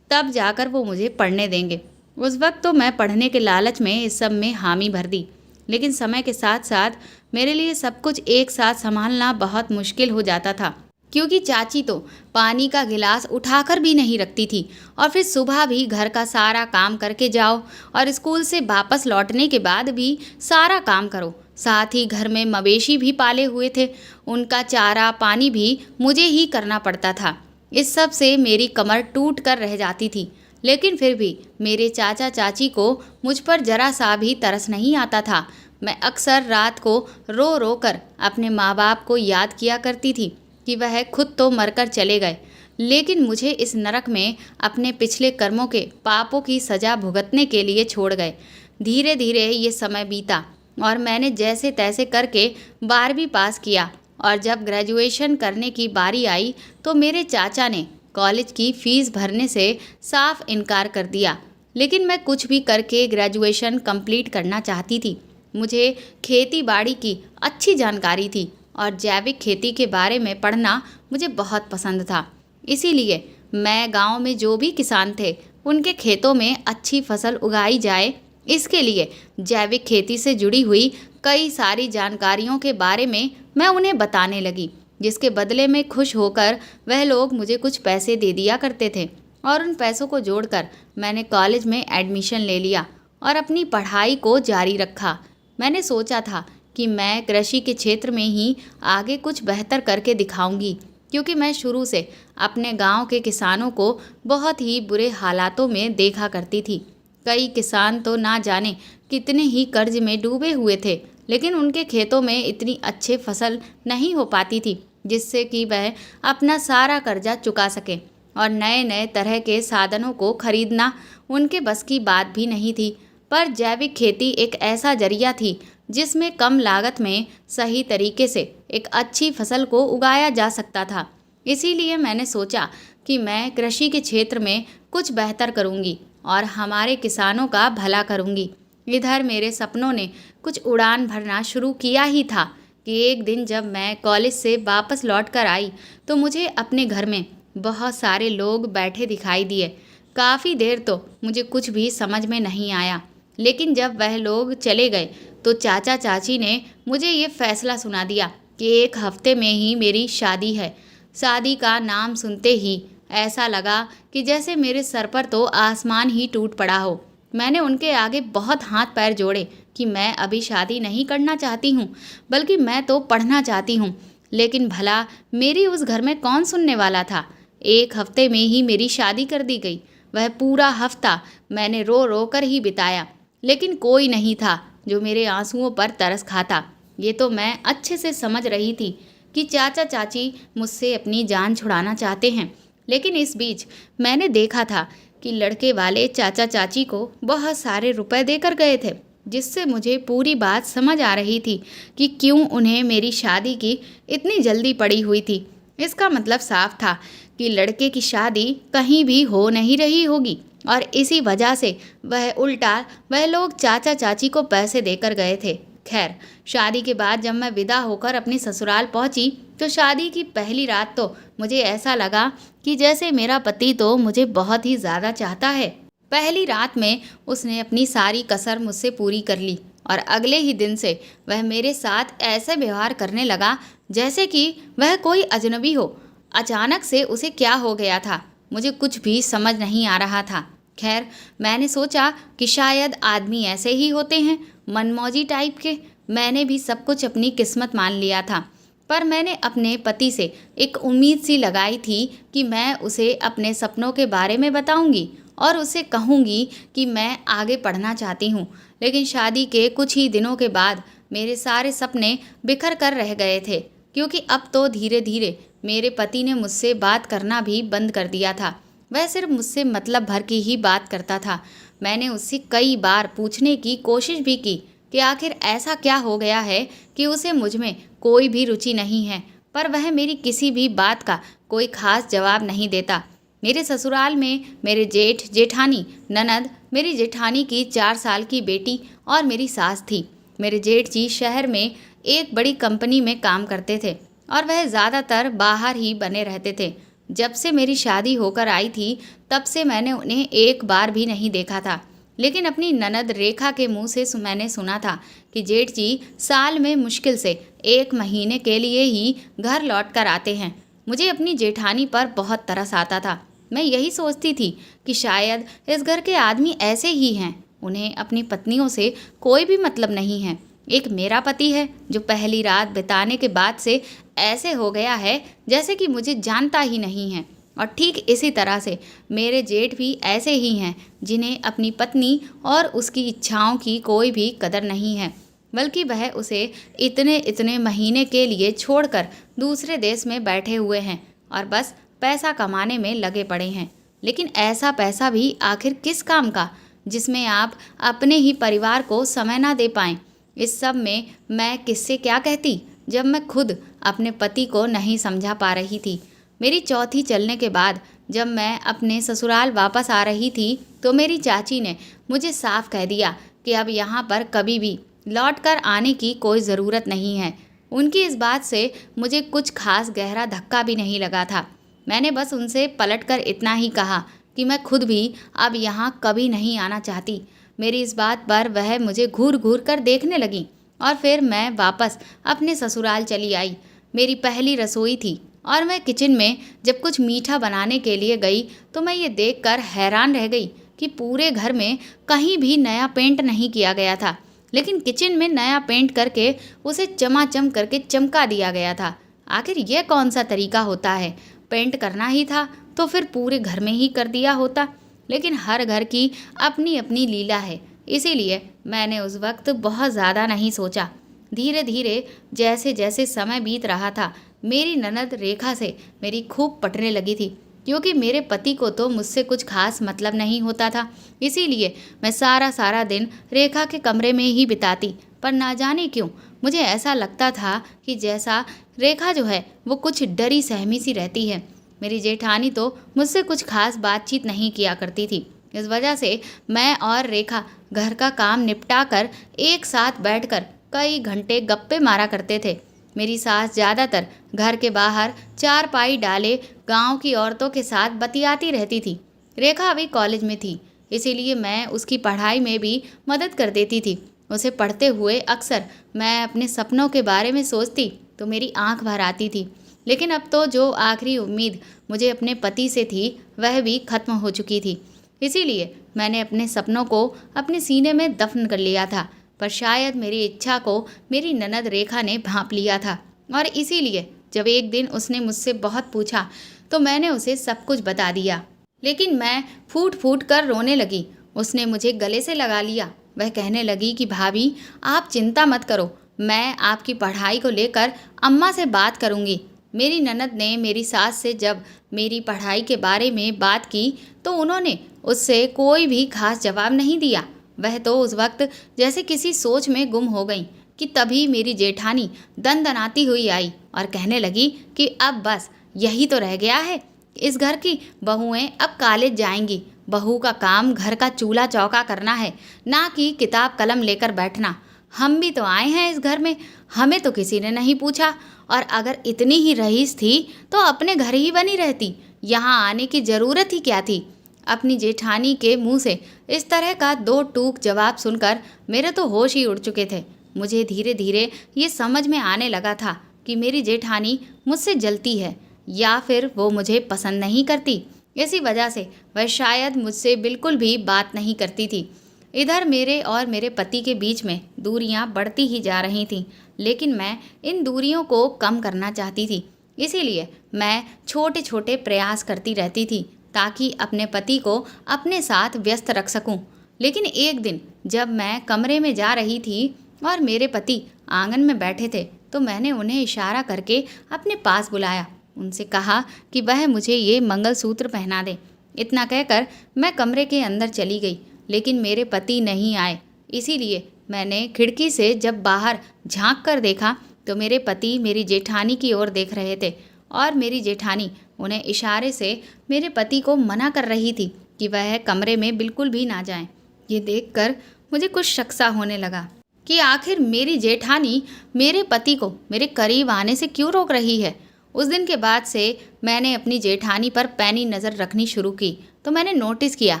A: तब जाकर वो मुझे पढ़ने देंगे। उस वक्त तो मैं पढ़ने के लालच में इस सब में हामी भर दी, लेकिन समय के साथ साथ मेरे लिए सब कुछ एक साथ संभालना बहुत मुश्किल हो जाता था, क्योंकि चाची तो पानी का गिलास उठाकर भी नहीं रखती थी और फिर सुबह भी घर का सारा काम करके जाओ और स्कूल से वापस लौटने के बाद भी सारा काम करो। साथ ही घर में मवेशी भी पाले हुए थे, उनका चारा पानी भी मुझे ही करना पड़ता था। इस सब से मेरी कमर टूट कर रह जाती थी, लेकिन फिर भी मेरे चाचा चाची को मुझ पर जरा सा भी तरस नहीं आता था। मैं अक्सर रात को रो रो कर अपने माँ बाप को याद किया करती थी कि वह खुद तो मरकर चले गए, लेकिन मुझे इस नरक में अपने पिछले कर्मों के पापों की सज़ा भुगतने के लिए छोड़ गए। धीरे धीरे ये समय बीता और मैंने जैसे तैसे करके 12वीं पास किया और जब ग्रेजुएशन करने की बारी आई तो मेरे चाचा ने कॉलेज की फ़ीस भरने से साफ इनकार कर दिया। लेकिन मैं कुछ भी करके ग्रेजुएशन कंप्लीट करना चाहती थी। मुझे खेती बाड़ी की अच्छी जानकारी थी और जैविक खेती के बारे में पढ़ना मुझे बहुत पसंद था। इसीलिए मैं गांव में जो भी किसान थे उनके खेतों में अच्छी फसल उगाई जाए, इसके लिए जैविक खेती से जुड़ी हुई कई सारी जानकारियों के बारे में मैं उन्हें बताने लगी, जिसके बदले में खुश होकर वह लोग मुझे कुछ पैसे दे दिया करते थे। और उन पैसों को जोड़कर मैंने कॉलेज में एडमिशन ले लिया और अपनी पढ़ाई को जारी रखा। मैंने सोचा था कि मैं कृषि के क्षेत्र में ही आगे कुछ बेहतर करके दिखाऊंगी, क्योंकि मैं शुरू से अपने गांव के किसानों को बहुत ही बुरे हालातों में देखा करती थी। कई किसान तो ना जाने कितने ही कर्ज में डूबे हुए थे, लेकिन उनके खेतों में इतनी अच्छी फसल नहीं हो पाती थी जिससे कि वह अपना सारा कर्जा चुका सके, और नए नए तरह के साधनों को खरीदना उनके बस की बात भी नहीं थी। पर जैविक खेती एक ऐसा जरिया थी जिसमें कम लागत में सही तरीके से एक अच्छी फसल को उगाया जा सकता था। इसीलिए मैंने सोचा कि मैं कृषि के क्षेत्र में कुछ बेहतर करूंगी और हमारे किसानों का भला करूंगी। इधर मेरे सपनों ने कुछ उड़ान भरना शुरू किया ही था कि एक दिन जब मैं कॉलेज से वापस लौट कर आई तो मुझे अपने घर में बहुत सारे लोग बैठे दिखाई दिए। काफ़ी देर तो मुझे कुछ भी समझ में नहीं आया, लेकिन जब वह लोग चले गए तो चाचा चाची ने मुझे ये फैसला सुना दिया कि एक हफ्ते में ही मेरी शादी है। शादी का नाम सुनते ही ऐसा लगा कि जैसे मेरे सर पर तो आसमान ही टूट पड़ा हो। मैंने उनके आगे बहुत हाथ पैर जोड़े कि मैं अभी शादी नहीं करना चाहती हूँ, बल्कि मैं तो पढ़ना चाहती हूँ। लेकिन भला मेरी उस घर में कौन सुनने वाला था। एक हफ्ते में ही मेरी शादी कर दी गई। वह पूरा हफ्ता मैंने रो रो कर ही बिताया, लेकिन कोई नहीं था जो मेरे आंसुओं पर तरस खाता। ये तो मैं अच्छे से समझ रही थी कि चाचा चाची मुझसे अपनी जान छुड़ाना चाहते हैं, लेकिन इस बीच मैंने देखा था कि लड़के वाले चाचा चाची को बहुत सारे रुपए देकर गए थे, जिससे मुझे पूरी बात समझ आ रही थी कि क्यों उन्हें मेरी शादी की इतनी जल्दी पड़ी हुई थी। इसका मतलब साफ था कि लड़के की शादी कहीं भी हो नहीं रही होगी, और इसी वजह से वह लोग चाचा चाची को पैसे देकर गए थे। खैर, शादी के बाद जब मैं विदा होकर अपनी ससुराल पहुंची तो शादी की पहली रात तो मुझे ऐसा लगा कि जैसे मेरा पति तो मुझे बहुत ही ज़्यादा चाहता है। पहली रात में उसने अपनी सारी कसर मुझसे पूरी कर ली और अगले ही दिन से वह मेरे साथ ऐसे व्यवहार करने लगा जैसे कि वह कोई अजनबी हो। अचानक से उसे क्या हो गया था, मुझे कुछ भी समझ नहीं आ रहा था। खैर, मैंने सोचा कि शायद आदमी ऐसे ही होते हैं, मनमौजी टाइप के। मैंने भी सब कुछ अपनी किस्मत मान लिया था, पर मैंने अपने पति से एक उम्मीद सी लगाई थी कि मैं उसे अपने सपनों के बारे में बताऊंगी और उसे कहूंगी कि मैं आगे पढ़ना चाहती हूँ। लेकिन शादी के कुछ ही दिनों के बाद मेरे सारे सपने बिखर कर रह गए थे, क्योंकि अब तो धीरे धीरे मेरे पति ने मुझसे बात करना भी बंद कर दिया था। वह सिर्फ मुझसे मतलब भर की ही बात करता था। मैंने उससे कई बार पूछने की कोशिश भी की कि आखिर ऐसा क्या हो गया है कि उसे मुझ में कोई भी रुचि नहीं है, पर वह मेरी किसी भी बात का कोई खास जवाब नहीं देता। मेरे ससुराल में मेरे जेठ जेठानी, ननद, मेरी जेठानी की 4 साल की बेटी और मेरी सास थी। मेरे जेठ जी शहर में एक बड़ी कंपनी में काम करते थे और वह ज़्यादातर बाहर ही बने रहते थे। जब से मेरी शादी होकर आई थी तब से मैंने उन्हें एक बार भी नहीं देखा था, लेकिन अपनी ननद रेखा के मुंह से मैंने सुना था कि जेठ जी साल में मुश्किल से 1 महीने के लिए ही घर लौट कर आते हैं। मुझे अपनी जेठानी पर बहुत तरस आता था। मैं यही सोचती थी कि शायद इस घर के आदमी ऐसे ही हैं, उन्हें अपनी पत्नियों से कोई भी मतलब नहीं है। एक मेरा पति है जो पहली रात बिताने के बाद से ऐसे हो गया है जैसे कि मुझे जानता ही नहीं है, और ठीक इसी तरह से मेरे जेठ भी ऐसे ही हैं जिन्हें अपनी पत्नी और उसकी इच्छाओं की कोई भी कदर नहीं है, बल्कि वह उसे इतने इतने महीने के लिए छोड़कर दूसरे देश में बैठे हुए हैं और बस पैसा कमाने में लगे पड़े हैं। लेकिन ऐसा पैसा भी आखिर किस काम का, जिसमें आप अपने ही परिवार को समय ना दे पाएं। इस सब में मैं किससे क्या कहती जब मैं खुद अपने पति को नहीं समझा पा रही थी। मेरी चौथी चलने के बाद जब मैं अपने ससुराल वापस आ रही थी तो मेरी चाची ने मुझे साफ कह दिया कि अब यहाँ पर कभी भी लौट कर आने की कोई ज़रूरत नहीं है। उनकी इस बात से मुझे कुछ खास गहरा धक्का भी नहीं लगा था। मैंने बस उनसे पलटकर इतना ही कहा कि मैं खुद भी अब यहाँ कभी नहीं आना चाहती। मेरी इस बात पर वह मुझे घूर घूर कर देखने लगी और फिर मैं वापस अपने ससुराल चली आई। मेरी पहली रसोई थी और मैं किचन में जब कुछ मीठा बनाने के लिए गई तो मैं ये देखकर हैरान रह गई कि पूरे घर में कहीं भी नया पेंट नहीं किया गया था, लेकिन किचन में नया पेंट करके उसे चमाचम करके चमका दिया गया था। आखिर यह कौन सा तरीका होता है? पेंट करना ही था तो फिर पूरे घर में ही कर दिया होता। लेकिन हर घर की अपनी अपनी लीला है, इसीलिए मैंने उस वक्त बहुत ज़्यादा नहीं सोचा। धीरे धीरे जैसे जैसे समय बीत रहा था, मेरी ननद रेखा से मेरी खूब पटने लगी थी, क्योंकि मेरे पति को तो मुझसे कुछ खास मतलब नहीं होता था। इसीलिए मैं सारा सारा दिन रेखा के कमरे में ही बिताती। पर ना जाने क्यों मुझे ऐसा लगता था कि जैसा रेखा जो है वो कुछ डरी सहमी सी रहती है। मेरी जेठानी तो मुझसे कुछ खास बातचीत नहीं किया करती थी। इस वजह से मैं और रेखा घर का काम निपटा कर एक साथ बैठकर कई घंटे गप्पे मारा करते थे। मेरी सास ज़्यादातर घर के बाहर चारपाई डाले गांव की औरतों के साथ बतियाती रहती थी। रेखा अभी कॉलेज में थी, इसीलिए मैं उसकी पढ़ाई में भी मदद कर देती थी। उसे पढ़ते हुए अक्सर मैं अपने सपनों के बारे में सोचती तो मेरी आंख भर आती थी। लेकिन अब तो जो आखिरी उम्मीद मुझे अपने पति से थी वह भी खत्म हो चुकी थी। इसीलिए मैंने अपने सपनों को अपने सीने में दफन कर लिया था। पर शायद मेरी इच्छा को मेरी ननद रेखा ने भांप लिया था और इसीलिए जब एक दिन उसने मुझसे बहुत पूछा तो मैंने उसे सब कुछ बता दिया। लेकिन मैं फूट फूट कर रोने लगी। उसने मुझे गले से लगा लिया। वह कहने लगी कि भाभी, आप चिंता मत करो, मैं आपकी पढ़ाई को लेकर अम्मा से बात करूंगी। मेरी ननद ने मेरी सास से जब मेरी पढ़ाई के बारे में बात की तो उन्होंने उससे कोई भी खास जवाब नहीं दिया। वह तो उस वक्त जैसे किसी सोच में गुम हो गई कि तभी मेरी जेठानी दनदनाती हुई आई और कहने लगी कि अब बस यही तो रह गया है, इस घर की बहुएं अब कॉलेज जाएंगी। बहू का काम घर का चूल्हा चौका करना है, ना कि किताब कलम लेकर बैठना। हम भी तो आए हैं इस घर में, हमें तो किसी ने नहीं पूछा। और अगर इतनी ही रईस थी तो अपने घर ही बनी रहती, यहाँ आने की ज़रूरत ही क्या थी। अपनी जेठानी के मुंह से इस तरह का दो टूक जवाब सुनकर मेरे तो होश ही उड़ चुके थे। मुझे धीरे धीरे ये समझ में आने लगा था कि मेरी जेठानी मुझसे जलती है या फिर वो मुझे पसंद नहीं करती। इसी वजह से वह शायद मुझसे बिल्कुल भी बात नहीं करती थी। इधर मेरे और मेरे पति के बीच में दूरियां बढ़ती ही जा रही थीं, लेकिन मैं इन दूरियों को कम करना चाहती थी। इसीलिए मैं छोटे छोटे प्रयास करती रहती थी ताकि अपने पति को अपने साथ व्यस्त रख सकूं। लेकिन एक दिन जब मैं कमरे में जा रही थी और मेरे पति आंगन में बैठे थे तो मैंने उन्हें इशारा करके अपने पास बुलाया। उनसे कहा कि वह मुझे ये मंगलसूत्र पहना दें। इतना कहकर मैं कमरे के अंदर चली गई, लेकिन मेरे पति नहीं आए। इसीलिए मैंने खिड़की से जब बाहर झांक कर देखा तो मेरे पति मेरी जेठानी की ओर देख रहे थे और मेरी जेठानी उन्हें इशारे से मेरे पति को मना कर रही थी कि वह कमरे में बिल्कुल भी ना जाएं। ये देखकर मुझे कुछ शक सा होने लगा कि आखिर मेरी जेठानी मेरे पति को मेरे करीब आने से क्यों रोक रही है। उस दिन के बाद से मैंने अपनी जेठानी पर पैनी नज़र रखनी शुरू की तो मैंने नोटिस किया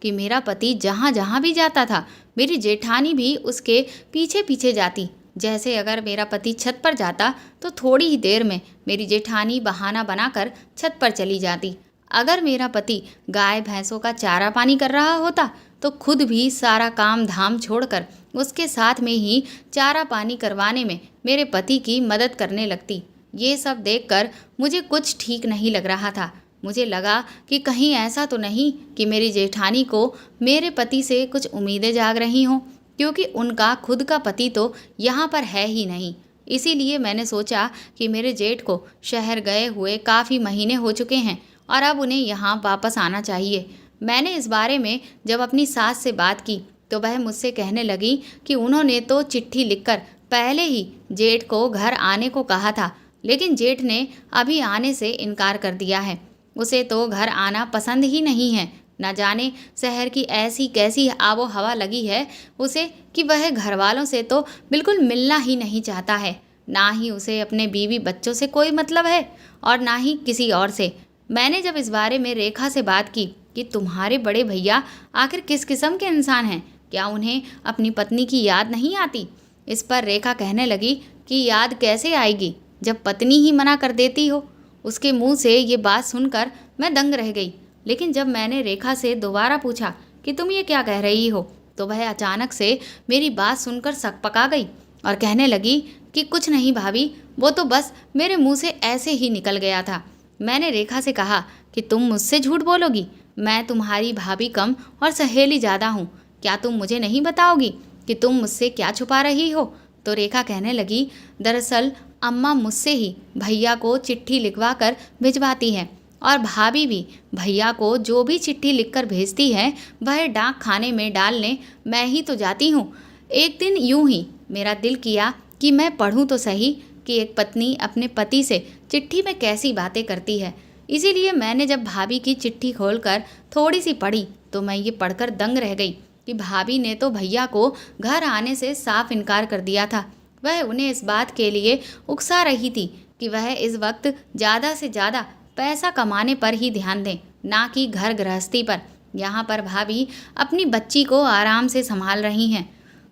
A: कि मेरा पति जहाँ जहाँ भी जाता था मेरी जेठानी भी उसके पीछे पीछे जाती। जैसे अगर मेरा पति छत पर जाता तो थोड़ी ही देर में मेरी जेठानी बहाना बनाकर छत पर चली जाती। अगर मेरा पति गाय भैंसों का चारा पानी कर रहा होता तो खुद भी सारा काम धाम छोड़कर उसके साथ में ही चारा पानी करवाने में मेरे पति की मदद करने लगती। ये सब देखकर मुझे कुछ ठीक नहीं लग रहा था। मुझे लगा कि कहीं ऐसा तो नहीं कि मेरी जेठानी को मेरे पति से कुछ उम्मीदें जाग रही हों, क्योंकि उनका खुद का पति तो यहाँ पर है ही नहीं। इसीलिए मैंने सोचा कि मेरे जेठ को शहर गए हुए काफ़ी महीने हो चुके हैं और अब उन्हें यहाँ वापस आना चाहिए। मैंने इस बारे में जब अपनी सास से बात की तो वह मुझसे कहने लगी कि उन्होंने तो चिट्ठी लिखकर पहले ही जेठ को घर आने को कहा था, लेकिन जेठ ने अभी आने से इनकार कर दिया है। उसे तो घर आना पसंद ही नहीं है। न जाने शहर की ऐसी कैसी आबो हवा लगी है उसे कि वह घर वालों से तो बिल्कुल मिलना ही नहीं चाहता है। ना ही उसे अपने बीवी बच्चों से कोई मतलब है और ना ही किसी और से। मैंने जब इस बारे में रेखा से बात की कि तुम्हारे बड़े भैया आखिर किस किस्म के इंसान हैं, क्या उन्हें अपनी पत्नी की याद नहीं आती? इस पर रेखा कहने लगी कि याद कैसे आएगी जब पत्नी ही मना कर देती हो। उसके मुंह से ये बात सुनकर मैं दंग रह गई। लेकिन जब मैंने रेखा से दोबारा पूछा कि तुम ये क्या कह रही हो, तो वह अचानक से मेरी बात सुनकर सकपका गई और कहने लगी कि कुछ नहीं भाभी, वो तो बस मेरे मुंह से ऐसे ही निकल गया था। मैंने रेखा से कहा कि तुम मुझसे झूठ बोलोगी? मैं तुम्हारी भाभी कम और सहेली ज़्यादा हूँ। क्या तुम मुझे नहीं बताओगी कि तुम मुझसे क्या छुपा रही हो? तो रेखा कहने लगी, दरअसल अम्मा मुझसे ही भैया को चिट्ठी लिखवा कर भिजवाती हैं और भाभी भी भैया को जो भी चिट्ठी लिखकर भेजती है वह डाक खाने में डालने मैं ही तो जाती हूँ। एक दिन यूं ही मेरा दिल किया कि मैं पढ़ूं तो सही कि एक पत्नी अपने पति से चिट्ठी में कैसी बातें करती है। इसीलिए मैंने जब भाभी की चिट्ठी खोलकर थोड़ी सी पढ़ी तो मैं ये पढ़कर दंग रह गई कि भाभी ने तो भैया को घर आने से साफ इनकार कर दिया था। वह उन्हें इस बात के लिए उकसा रही थी कि वह इस वक्त ज़्यादा से ज़्यादा पैसा कमाने पर ही ध्यान दें, ना कि घर गृहस्थी पर। यहाँ पर भाभी अपनी बच्ची को आराम से संभाल रही हैं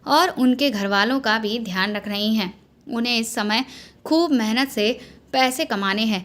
A: और उनके घर वालों का भी ध्यान रख रही हैं। उन्हें इस समय खूब मेहनत से पैसे कमाने हैं।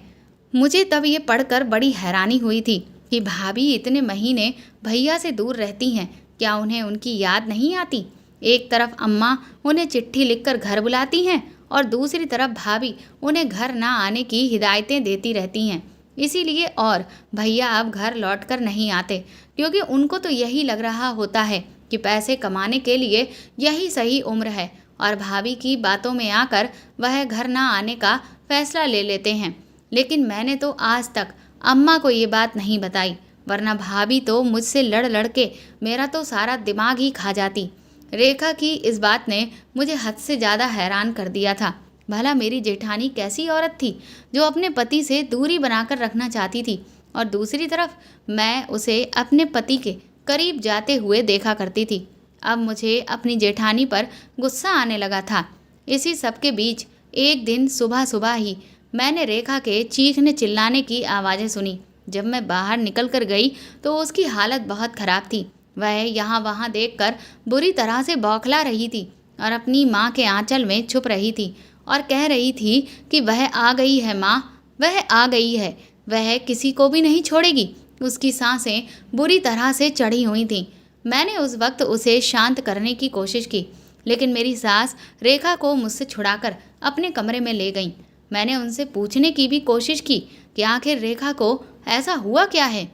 A: मुझे तब ये पढ़कर बड़ी हैरानी हुई थी कि भाभी इतने महीने भैया से दूर रहती हैं, क्या उन्हें उनकी याद नहीं आती? एक तरफ अम्मा उन्हें चिट्ठी लिखकर घर बुलाती हैं और दूसरी तरफ भाभी उन्हें घर ना आने की हिदायतें देती रहती हैं। इसीलिए और भैया अब घर लौटकर नहीं आते क्योंकि उनको तो यही लग रहा होता है कि पैसे कमाने के लिए यही सही उम्र है और भाभी की बातों में आकर वह घर ना आने का फैसला ले लेते हैं। लेकिन मैंने तो आज तक अम्मा को ये बात नहीं बताई, वरना भाभी तो मुझसे लड़ लड़ के मेरा तो सारा दिमाग ही खा जाती। रेखा की इस बात ने मुझे हद से ज़्यादा हैरान कर दिया था। भला मेरी जेठानी कैसी औरत थी जो अपने पति से दूरी बनाकर रखना चाहती थी और दूसरी तरफ मैं उसे अपने पति के करीब जाते हुए देखा करती थी। अब मुझे अपनी जेठानी पर गुस्सा आने लगा था। इसी सब के बीच एक दिन सुबह सुबह ही मैंने रेखा के चीखने चिल्लाने की आवाज़ें सुनी। जब मैं बाहर निकल कर गई तो उसकी हालत बहुत ख़राब थी। वह यहाँ वहाँ देखकर बुरी तरह से बौखला रही थी और अपनी माँ के आंचल में छुप रही थी और कह रही थी कि वह आ गई है माँ, वह आ गई है, वह किसी को भी नहीं छोड़ेगी। उसकी सांसें बुरी तरह से चढ़ी हुई थीं। मैंने उस वक्त उसे शांत करने की कोशिश की, लेकिन मेरी सास रेखा को मुझसे छुड़ाकर अपने कमरे में ले गईं। मैंने उनसे पूछने की भी कोशिश की कि आखिर रेखा को ऐसा हुआ क्या है,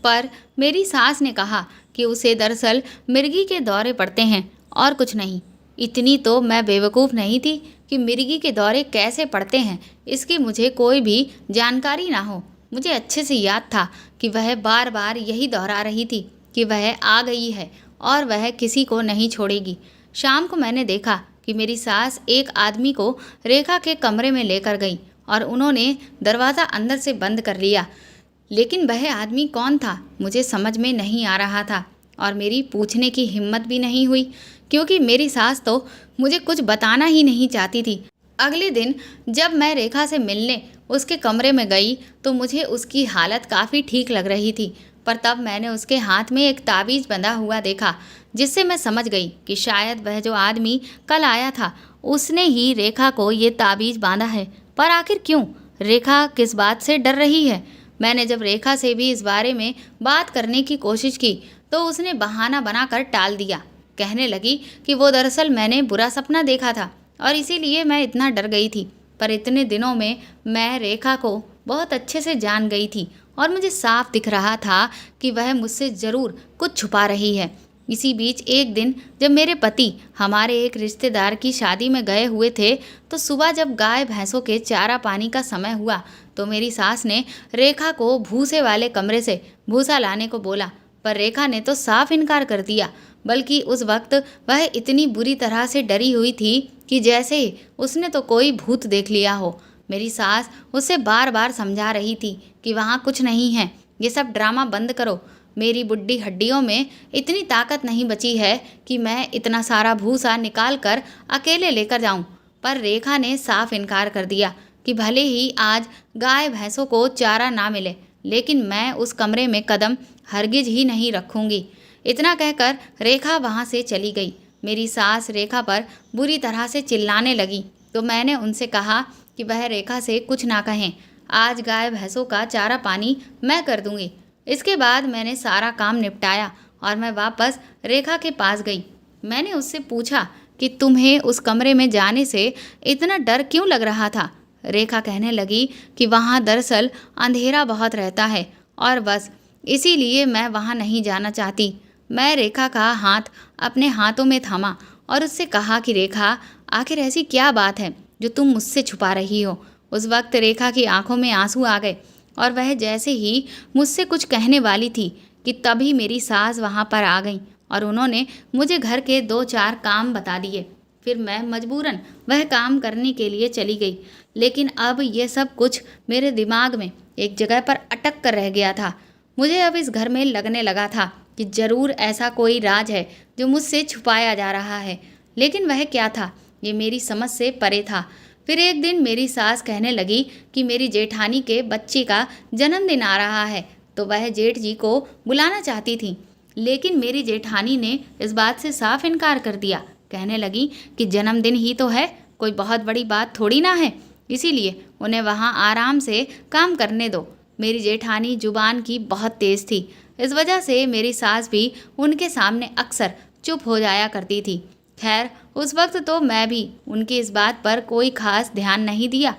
A: पर मेरी सास ने कहा कि उसे दरअसल मिर्गी के दौरे पड़ते हैं और कुछ नहीं। इतनी तो मैं बेवकूफ़ नहीं थी कि मिर्गी के दौरे कैसे पड़ते हैं इसकी मुझे कोई भी जानकारी ना हो। मुझे अच्छे से याद था कि वह बार बार यही दोहरा रही थी कि वह आ गई है और वह किसी को नहीं छोड़ेगी। शाम को मैंने देखा कि मेरी सास एक आदमी को रेखा के कमरे में लेकर गई और उन्होंने दरवाज़ा अंदर से बंद कर लिया। लेकिन वह आदमी कौन था मुझे समझ में नहीं आ रहा था और मेरी पूछने की हिम्मत भी नहीं हुई क्योंकि मेरी सास तो मुझे कुछ बताना ही नहीं चाहती थी। अगले दिन जब मैं रेखा से मिलने उसके कमरे में गई तो मुझे उसकी हालत काफ़ी ठीक लग रही थी, पर तब मैंने उसके हाथ में एक ताबीज़ बंधा हुआ देखा जिससे मैं समझ गई कि शायद वह जो आदमी कल आया था उसने ही रेखा को ये ताबीज़ बांधा है। पर आखिर क्यों? रेखा किस बात से डर रही है? मैंने जब रेखा से भी इस बारे में बात करने की कोशिश की तो उसने बहाना बनाकर टाल दिया। कहने लगी कि वो दरअसल मैंने बुरा सपना देखा था और इसीलिए मैं इतना डर गई थी। पर इतने दिनों में मैं रेखा को बहुत अच्छे से जान गई थी और मुझे साफ दिख रहा था कि वह मुझसे ज़रूर कुछ छुपा रही है। इसी बीच एक दिन जब मेरे पति हमारे एक रिश्तेदार की शादी में गए हुए थे तो सुबह जब गाय भैंसों के चारा पानी का समय हुआ तो मेरी सास ने रेखा को भूसे वाले कमरे से भूसा लाने को बोला, पर रेखा ने तो साफ इनकार कर दिया। बल्कि उस वक्त वह इतनी बुरी तरह से डरी हुई थी कि जैसे उसने तो कोई भूत देख लिया हो। मेरी सास उसे बार बार समझा रही थी कि वहाँ कुछ नहीं है, ये सब ड्रामा बंद करो। मेरी बुड्ढी हड्डियों में इतनी ताकत नहीं बची है कि मैं इतना सारा भूसा निकाल कर अकेले लेकर जाऊं। पर रेखा ने साफ इनकार कर दिया कि भले ही आज गाय भैंसों को चारा ना मिले, लेकिन मैं उस कमरे में कदम हरगिज ही नहीं रखूंगी। इतना कहकर रेखा वहां से चली गई। मेरी सास रेखा पर बुरी तरह से चिल्लाने लगी, तो मैंने उनसे कहा कि वह रेखा से कुछ ना कहें। आज गाय भैंसों का चारा पानी मैं कर दूंगी। इसके बाद मैंने सारा काम निपटाया और मैं वापस रेखा के पास गई। मैंने उससे पूछा कि तुम्हें उस कमरे में जाने से इतना डर क्यों लग रहा था। रेखा कहने लगी कि वहाँ दरअसल अंधेरा बहुत रहता है और बस इसीलिए मैं वहाँ नहीं जाना चाहती। मैं रेखा का हाथ अपने हाथों में थामा और उससे कहा कि रेखा, आखिर ऐसी क्या बात है जो तुम मुझसे छुपा रही हो। उस वक्त रेखा की आंखों में आंसू आ गए और वह जैसे ही मुझसे कुछ कहने वाली थी कि तभी मेरी सास वहाँ पर आ गई और उन्होंने मुझे घर के 2-4 काम बता दिए। फिर मैं मजबूरन वह काम करने के लिए चली गई। लेकिन अब ये सब कुछ मेरे दिमाग में एक जगह पर अटक कर रह गया था। मुझे अब इस घर में लगने लगा था कि जरूर ऐसा कोई राज है जो मुझसे छुपाया जा रहा है, लेकिन वह क्या था ये मेरी समझ से परे था। फिर एक दिन मेरी सास कहने लगी कि मेरी जेठानी के बच्चे का जन्मदिन आ रहा है, तो वह जेठ जी को बुलाना चाहती थी। लेकिन मेरी जेठानी ने इस बात से साफ इनकार कर दिया। कहने लगी कि जन्मदिन ही तो है, कोई बहुत बड़ी बात थोड़ी ना है, इसीलिए उन्हें वहाँ आराम से काम करने दो। मेरी जेठानी जुबान की बहुत तेज़ थी। इस वजह से मेरी सास भी उनके सामने अक्सर चुप हो जाया करती थी। खैर, उस वक्त तो मैं भी उनकी इस बात पर कोई खास ध्यान नहीं दिया,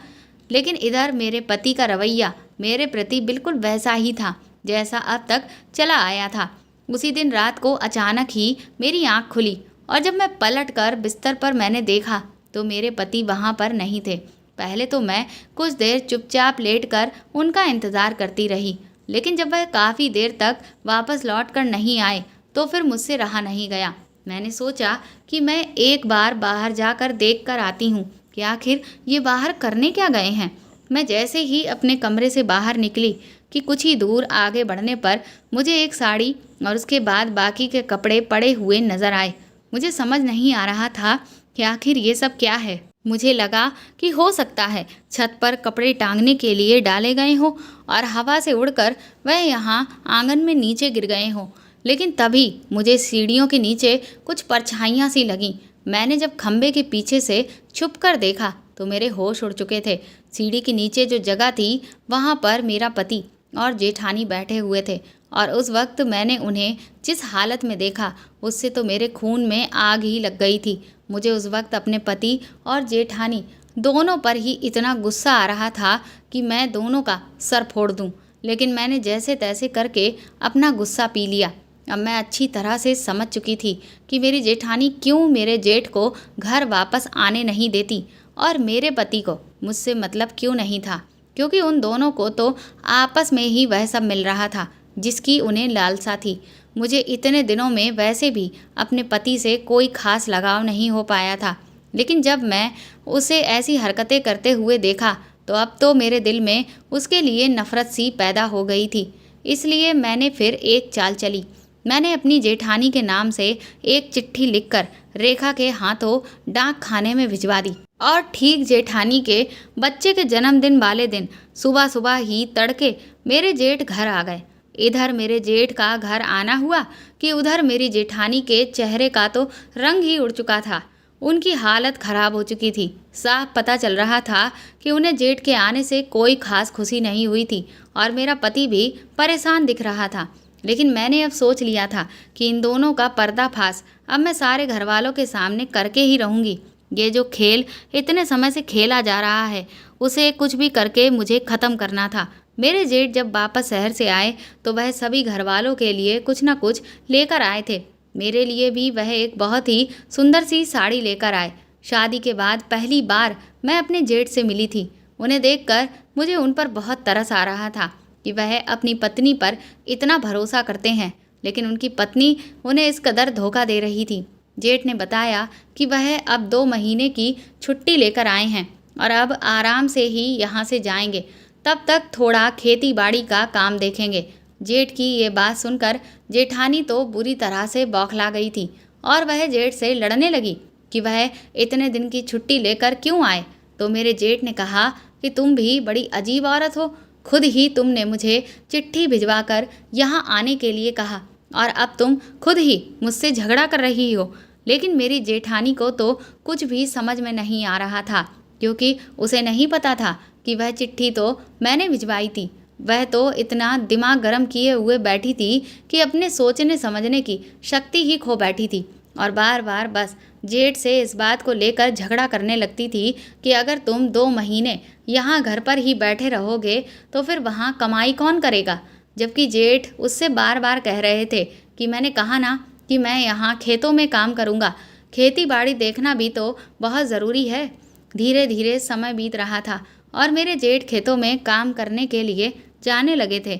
A: लेकिन इधर मेरे पति का रवैया मेरे प्रति बिल्कुल वैसा ही था जैसा अब तक चला आया था। उसी दिन रात को अचानक ही मेरी आंख खुली और जब मैं पलट कर बिस्तर पर मैंने देखा तो मेरे पति वहाँ पर नहीं थे। पहले तो मैं कुछ देर चुपचाप लेटकर उनका इंतज़ार करती रही, लेकिन जब वह काफ़ी देर तक वापस लौट कर नहीं आए तो फिर मुझसे रहा नहीं गया। मैंने सोचा कि मैं एक बार बाहर जाकर देख कर आती हूँ कि आखिर ये बाहर करने क्या गए हैं। मैं जैसे ही अपने कमरे से बाहर निकली कि कुछ ही दूर आगे बढ़ने पर मुझे एक साड़ी और उसके बाद बाकी के कपड़े पड़े हुए नज़र आए। मुझे समझ नहीं आ रहा था कि आखिर ये सब क्या है। मुझे लगा कि हो सकता है छत पर कपड़े टांगने के लिए डाले गए हों और हवा से उड़कर वह यहाँ आंगन में नीचे गिर गए हों। लेकिन तभी मुझे सीढ़ियों के नीचे कुछ परछाइयाँ सी लगीं। मैंने जब खंबे के पीछे से छुप कर देखा तो मेरे होश उड़ चुके थे। सीढ़ी के नीचे जो जगह थी वहाँ पर मेरा पति और जेठानी बैठे हुए थे और उस वक्त मैंने उन्हें जिस हालत में देखा उससे तो मेरे खून में आग ही लग गई थी। मुझे उस वक्त अपने पति और जेठानी दोनों पर ही इतना गुस्सा आ रहा था कि मैं दोनों का सर फोड़ दूं, लेकिन मैंने जैसे तैसे करके अपना गुस्सा पी लिया। अब मैं अच्छी तरह से समझ चुकी थी कि मेरी जेठानी क्यों मेरे जेठ को घर वापस आने नहीं देती और मेरे पति को मुझसे मतलब क्यों नहीं था, क्योंकि उन दोनों को तो आपस में ही वह सब मिल रहा था जिसकी उन्हें लालसा थी। मुझे इतने दिनों में वैसे भी अपने पति से कोई खास लगाव नहीं हो पाया था, लेकिन जब मैं उसे ऐसी हरकतें करते हुए देखा तो अब तो मेरे दिल में उसके लिए नफ़रत सी पैदा हो गई थी। इसलिए मैंने फिर एक चाल चली। मैंने अपनी जेठानी के नाम से एक चिट्ठी लिखकर रेखा के हाथों डाक खाने में भिजवा दी और ठीक जेठानी के बच्चे के जन्मदिन वाले दिन सुबह सुबह ही तड़के मेरे जेठ घर आ गए। इधर मेरे जेठ का घर आना हुआ कि उधर मेरी जेठानी के चेहरे का तो रंग ही उड़ चुका था। उनकी हालत खराब हो चुकी थी। साफ पता चल रहा था कि उन्हें जेठ के आने से कोई खास खुशी नहीं हुई थी और मेरा पति भी परेशान दिख रहा था। लेकिन मैंने अब सोच लिया था कि इन दोनों का पर्दाफाश अब मैं सारे घर वालों के सामने करके ही रहूँगी। ये जो खेल इतने समय से खेला जा रहा है उसे कुछ भी करके मुझे ख़त्म करना था। मेरे जेठ जब वापस शहर से आए तो वह सभी घर वालों के लिए कुछ न कुछ लेकर आए थे। मेरे लिए भी वह एक बहुत ही सुंदर सी साड़ी लेकर आए। शादी के बाद पहली बार मैं अपने जेठ से मिली थी। उन्हें देखकर मुझे उन पर बहुत तरस आ रहा था कि वह अपनी पत्नी पर इतना भरोसा करते हैं, लेकिन उनकी पत्नी उन्हें इस कदर धोखा दे रही थी। जेठ ने बताया कि वह अब 2 महीने की छुट्टी लेकर आए हैं और अब आराम से ही यहाँ से जाएंगे। तब तक थोड़ा खेती बाड़ी का काम देखेंगे। जेठ की ये बात सुनकर जेठानी तो बुरी तरह से बौखला गई थी और वह जेठ से लड़ने लगी कि वह इतने दिन की छुट्टी लेकर क्यों आए। तो मेरे जेठ ने कहा कि तुम भी बड़ी अजीब औरत हो, खुद ही तुमने मुझे चिट्ठी भिजवाकर यहाँ आने के लिए कहा और अब तुम खुद ही मुझसे झगड़ा कर रही हो। लेकिन मेरी जेठानी को तो कुछ भी समझ में नहीं आ रहा था, क्योंकि उसे नहीं पता था कि वह चिट्ठी तो मैंने भिजवाई थी। वह तो इतना दिमाग गर्म किए हुए बैठी थी कि अपने सोचने समझने की शक्ति ही खो बैठी थी और बार बार बस जेठ से इस बात को लेकर झगड़ा करने लगती थी कि अगर तुम 2 महीने यहाँ घर पर ही बैठे रहोगे तो फिर वहाँ कमाई कौन करेगा। जबकि जेठ उससे बार बार कह रहे थे कि मैंने कहा ना कि मैं यहाँ खेतों में काम करूँगा, खेती बाड़ी देखना भी तो बहुत ज़रूरी है। धीरे धीरे समय बीत रहा था और मेरे जेठ खेतों में काम करने के लिए जाने लगे थे।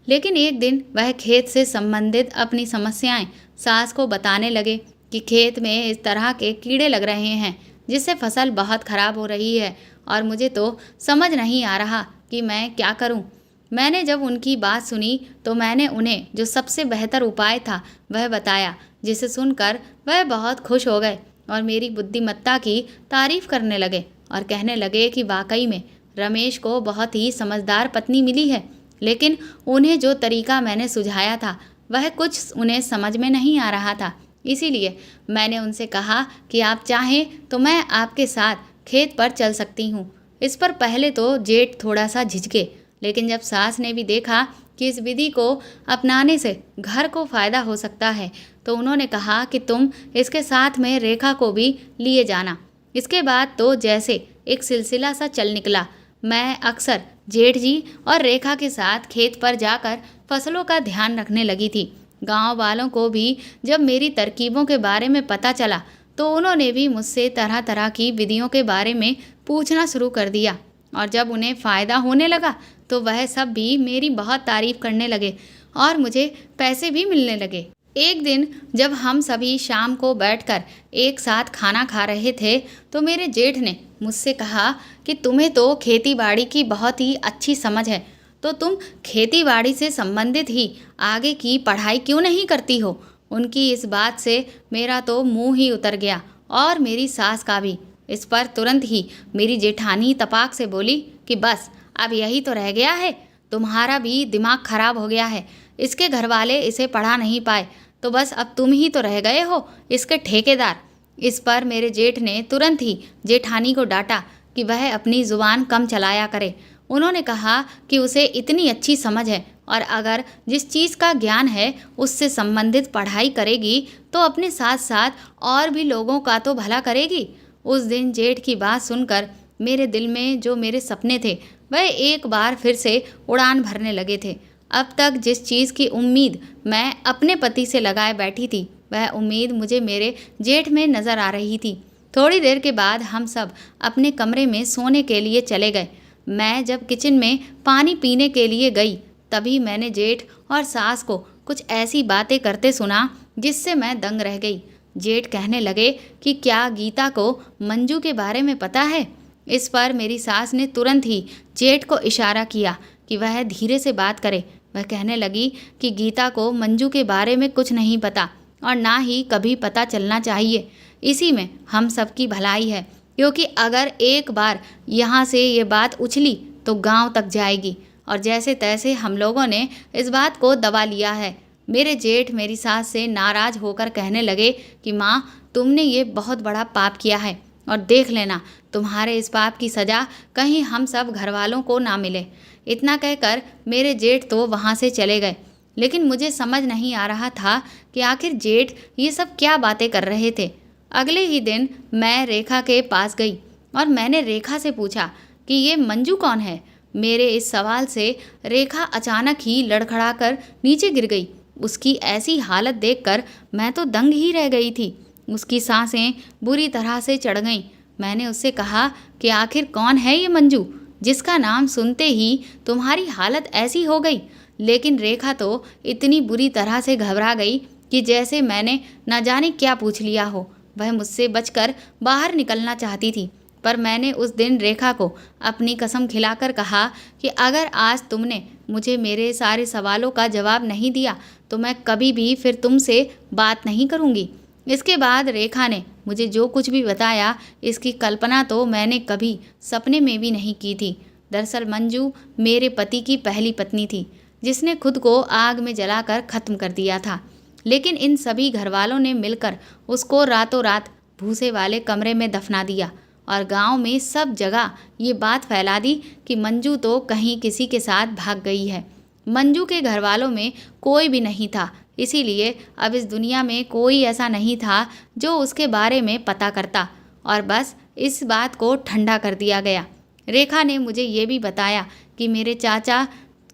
A: लेकिन एक दिन वह खेत से संबंधित अपनी समस्याएं सास को बताने लगे कि खेत में इस तरह के कीड़े लग रहे हैं जिससे फसल बहुत ख़राब हो रही है और मुझे तो समझ नहीं आ रहा कि मैं क्या करूं। मैंने जब उनकी बात सुनी तो मैंने उन्हें जो सबसे बेहतर उपाय था वह बताया, जिसे सुनकर वह बहुत खुश हो गए और मेरी बुद्धिमत्ता की तारीफ करने लगे और कहने लगे कि वाकई में रमेश को बहुत ही समझदार पत्नी मिली है। लेकिन उन्हें जो तरीका मैंने सुझाया था वह कुछ उन्हें समझ में नहीं आ रहा था। इसीलिए मैंने उनसे कहा कि आप चाहें तो मैं आपके साथ खेत पर चल सकती हूँ। इस पर पहले तो जेठ थोड़ा सा झिझके, लेकिन जब सास ने भी देखा कि इस विधि को अपनाने से घर को फ़ायदा हो सकता है तो उन्होंने कहा कि तुम इसके साथ में रेखा को भी लिए जाना। इसके बाद तो जैसे एक सिलसिला सा चल निकला। मैं अक्सर जेठ जी और रेखा के साथ खेत पर जाकर फसलों का ध्यान रखने लगी थी। गांव वालों को भी जब मेरी तरकीबों के बारे में पता चला तो उन्होंने भी मुझसे तरह तरह की विधियों के बारे में पूछना शुरू कर दिया और जब उन्हें फ़ायदा होने लगा तो वह सब भी मेरी बहुत तारीफ करने लगे और मुझे पैसे भी मिलने लगे। एक दिन जब हम सभी शाम को बैठकर एक साथ खाना खा रहे थे तो मेरे जेठ ने मुझसे कहा कि तुम्हें तो खेती बाड़ी की बहुत ही अच्छी समझ है, तो तुम खेती बाड़ी से संबंधित ही आगे की पढ़ाई क्यों नहीं करती हो। उनकी इस बात से मेरा तो मुंह ही उतर गया और मेरी सास का भी। इस पर तुरंत ही मेरी जेठानी तपाक से बोली कि बस अब यही तो रह गया है, तुम्हारा भी दिमाग खराब हो गया है। इसके घर वाले इसे पढ़ा नहीं पाए तो बस अब तुम ही तो रह गए हो इसके ठेकेदार। इस पर मेरे जेठ ने तुरंत ही जेठानी को डांटा कि वह अपनी ज़ुबान कम चलाया करे। उन्होंने कहा कि उसे इतनी अच्छी समझ है और अगर जिस चीज़ का ज्ञान है उससे संबंधित पढ़ाई करेगी तो अपने साथ साथ और भी लोगों का तो भला करेगी। उस दिन जेठ की बात सुनकर मेरे दिल में जो मेरे सपने थे वह एक बार फिर से उड़ान भरने लगे थे। अब तक जिस चीज़ की उम्मीद मैं अपने पति से लगाए बैठी थी वह उम्मीद मुझे मेरे जेठ में नज़र आ रही थी। थोड़ी देर के बाद हम सब अपने कमरे में सोने के लिए चले गए। मैं जब किचन में पानी पीने के लिए गई तभी मैंने जेठ और सास को कुछ ऐसी बातें करते सुना जिससे मैं दंग रह गई। जेठ कहने लगे कि क्या गीता को मंजू के बारे में पता है। इस पर मेरी सास ने तुरंत ही जेठ को इशारा किया कि वह धीरे से बात करे। वह कहने लगी कि गीता को मंजू के बारे में कुछ नहीं पता और ना ही कभी पता चलना चाहिए। इसी में हम सबकी भलाई है, क्योंकि अगर एक बार यहाँ से ये बात उछली तो गांव तक जाएगी और जैसे तैसे हम लोगों ने इस बात को दबा लिया है। मेरे जेठ मेरी सास से नाराज़ होकर कहने लगे कि माँ, तुमने ये बहुत बड़ा पाप किया है और देख लेना तुम्हारे इस पाप की सज़ा कहीं हम सब घर वालों को ना मिले। इतना कहकर मेरे जेठ तो वहाँ से चले गए, लेकिन मुझे समझ नहीं आ रहा था कि आखिर जेठ ये सब क्या बातें कर रहे थे। अगले ही दिन मैं रेखा के पास गई और मैंने रेखा से पूछा कि ये मंजू कौन है। मेरे इस सवाल से रेखा अचानक ही लड़खड़ाकर नीचे गिर गई। उसकी ऐसी हालत देखकर मैं तो दंग ही रह गई थी। उसकी सांसें बुरी तरह से चढ़ गईं। मैंने उससे कहा कि आखिर कौन है ये मंजू जिसका नाम सुनते ही तुम्हारी हालत ऐसी हो गई। लेकिन रेखा तो इतनी बुरी तरह से घबरा गई कि जैसे मैंने न जाने क्या पूछ लिया हो। वह मुझसे बचकर बाहर निकलना चाहती थी, पर मैंने उस दिन रेखा को अपनी कसम खिलाकर कहा कि अगर आज तुमने मुझे मेरे सारे सवालों का जवाब नहीं दिया तो मैं कभी भी फिर तुमसे बात नहीं करूँगी। इसके बाद रेखा ने मुझे जो कुछ भी बताया, इसकी कल्पना तो मैंने कभी सपने में भी नहीं की थी। दरअसल मंजू मेरे पति की पहली पत्नी थी, जिसने खुद को आग में जलाकर ख़त्म कर दिया था। लेकिन इन सभी घरवालों ने मिलकर उसको रातों रात भूसे वाले कमरे में दफना दिया और गांव में सब जगह ये बात फैला दी कि मंजू तो कहीं किसी के साथ भाग गई है। मंजू के घरवालों में कोई भी नहीं था, इसीलिए अब इस दुनिया में कोई ऐसा नहीं था जो उसके बारे में पता करता, और बस इस बात को ठंडा कर दिया गया। रेखा ने मुझे ये भी बताया कि मेरे चाचा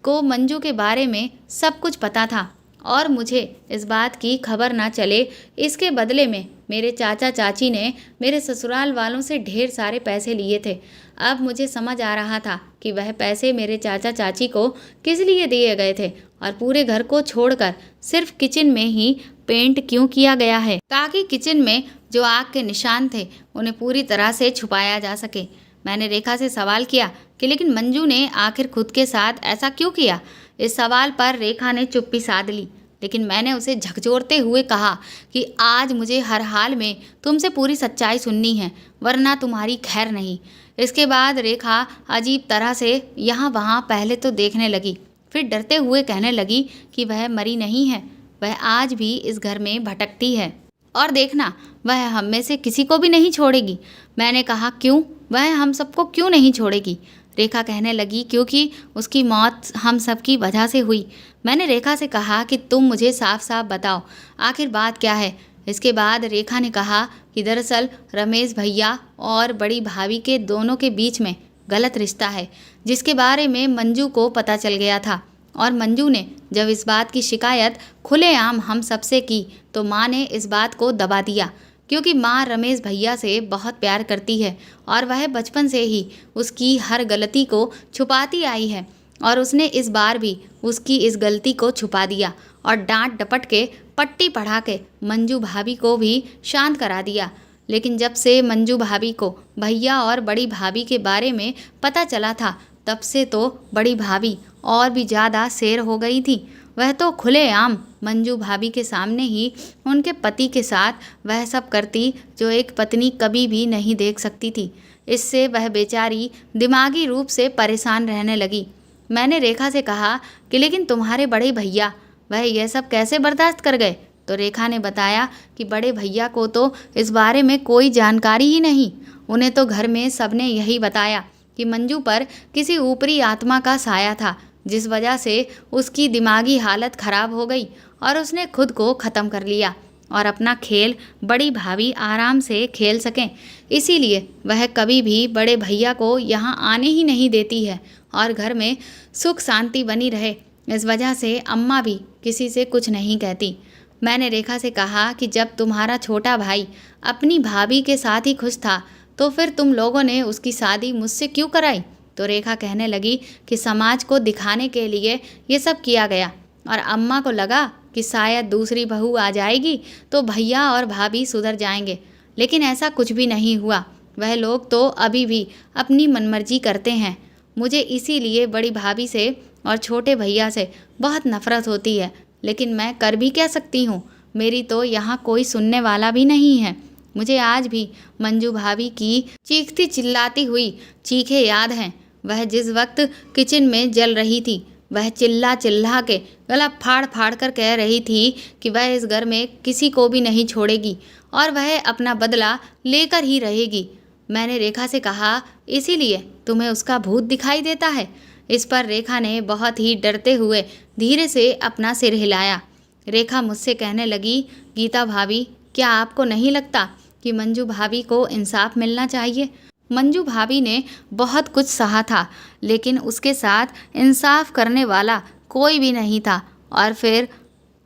A: को मंजू के बारे में सब कुछ पता था और मुझे इस बात की खबर ना चले, इसके बदले में मेरे चाचा चाची ने मेरे ससुराल वालों से ढेर सारे पैसे लिए थे। अब मुझे समझ आ रहा था कि वह पैसे मेरे चाचा चाची को किस लिए दिए गए थे और पूरे घर को छोड़कर सिर्फ किचन में ही पेंट क्यों किया गया है, ताकि किचन में जो आग के निशान थे उन्हें पूरी तरह से छुपाया जा सके। मैंने रेखा से सवाल किया कि लेकिन मंजू ने आखिर खुद के साथ ऐसा क्यों किया। इस सवाल पर रेखा ने चुप्पी साध ली, लेकिन मैंने उसे झकझोरते हुए कहा कि आज मुझे हर हाल में तुमसे पूरी सच्चाई सुननी है, वरना तुम्हारी खैर नहीं। इसके बाद रेखा अजीब तरह से यहाँ वहाँ पहले तो देखने लगी, फिर डरते हुए कहने लगी कि वह मरी नहीं है, वह आज भी इस घर में भटकती है और देखना वह हम में से किसी को भी नहीं छोड़ेगी। मैंने कहा क्यों, वह हम सबको क्यों नहीं छोड़ेगी। रेखा कहने लगी क्योंकि उसकी मौत हम सब की वजह से हुई। मैंने रेखा से कहा कि तुम मुझे साफ साफ बताओ आखिर बात क्या है। इसके बाद रेखा ने कहा कि दरअसल रमेश भैया और बड़ी भाभी के दोनों के बीच में गलत रिश्ता है, जिसके बारे में मंजू को पता चल गया था। और मंजू ने जब इस बात की शिकायत खुलेआम हम सबसे की तो माँ ने इस बात को दबा दिया, क्योंकि माँ रमेश भैया से बहुत प्यार करती है और वह बचपन से ही उसकी हर गलती को छुपाती आई है। और उसने इस बार भी उसकी इस गलती को छुपा दिया और डांट डपट के पट्टी पढ़ा के मंजू भाभी को भी शांत करा दिया। लेकिन जब से मंजू भाभी को भैया और बड़ी भाभी के बारे में पता चला था, तब से तो बड़ी भाभी और भी ज़्यादा शेर हो गई थी। वह तो खुलेआम मंजू भाभी के सामने ही उनके पति के साथ वह सब करती जो एक पत्नी कभी भी नहीं देख सकती थी। इससे वह बेचारी दिमागी रूप से परेशान रहने लगी। मैंने रेखा से कहा कि लेकिन तुम्हारे बड़े भैया वह यह सब कैसे बर्दाश्त कर गए। तो रेखा ने बताया कि बड़े भैया को तो इस बारे में कोई जानकारी ही नहीं। उन्हें तो घर में सबने यही बताया कि मंजू पर किसी ऊपरी आत्मा का साया था, जिस वजह से उसकी दिमागी हालत खराब हो गई और उसने खुद को ख़त्म कर लिया और अपना खेल बड़ी भाभी आराम से खेल सकें। इसीलिए वह कभी भी बड़े भैया को यहाँ आने ही नहीं देती है और घर में सुख शांति बनी रहे, इस वजह से अम्मा भी किसी से कुछ नहीं कहती। मैंने रेखा से कहा कि जब तुम्हारा छोटा भाई अपनी भाभी के साथ ही खुश था तो फिर तुम लोगों ने उसकी शादी मुझसे क्यों कराई। तो रेखा कहने लगी कि समाज को दिखाने के लिए ये सब किया गया और अम्मा को लगा कि शायद दूसरी बहू आ जाएगी तो भैया और भाभी सुधर जाएंगे, लेकिन ऐसा कुछ भी नहीं हुआ। वह लोग तो अभी भी अपनी मनमर्जी करते हैं। मुझे इसीलिए बड़ी भाभी से और छोटे भैया से बहुत नफरत होती है, लेकिन मैं कर भी क्या सकती हूँ, मेरी तो यहाँ कोई सुनने वाला भी नहीं है। मुझे आज भी मंजू भाभी की चीखती चिल्लाती हुई चीखें याद हैं। वह जिस वक्त किचन में जल रही थी, वह चिल्ला चिल्ला के गला फाड़ फाड़ कर कह रही थी कि वह इस घर में किसी को भी नहीं छोड़ेगी और वह अपना बदला लेकर ही रहेगी। मैंने रेखा से कहा इसीलिए तुम्हें उसका भूत दिखाई देता है। इस पर रेखा ने बहुत ही डरते हुए धीरे से अपना सिर हिलाया। रेखा मुझसे कहने लगी, गीता भाभी, क्या आपको नहीं लगता कि मंजू भाभी को इंसाफ मिलना चाहिए। मंजू भाभी ने बहुत कुछ सहा था, लेकिन उसके साथ इंसाफ करने वाला कोई भी नहीं था और फिर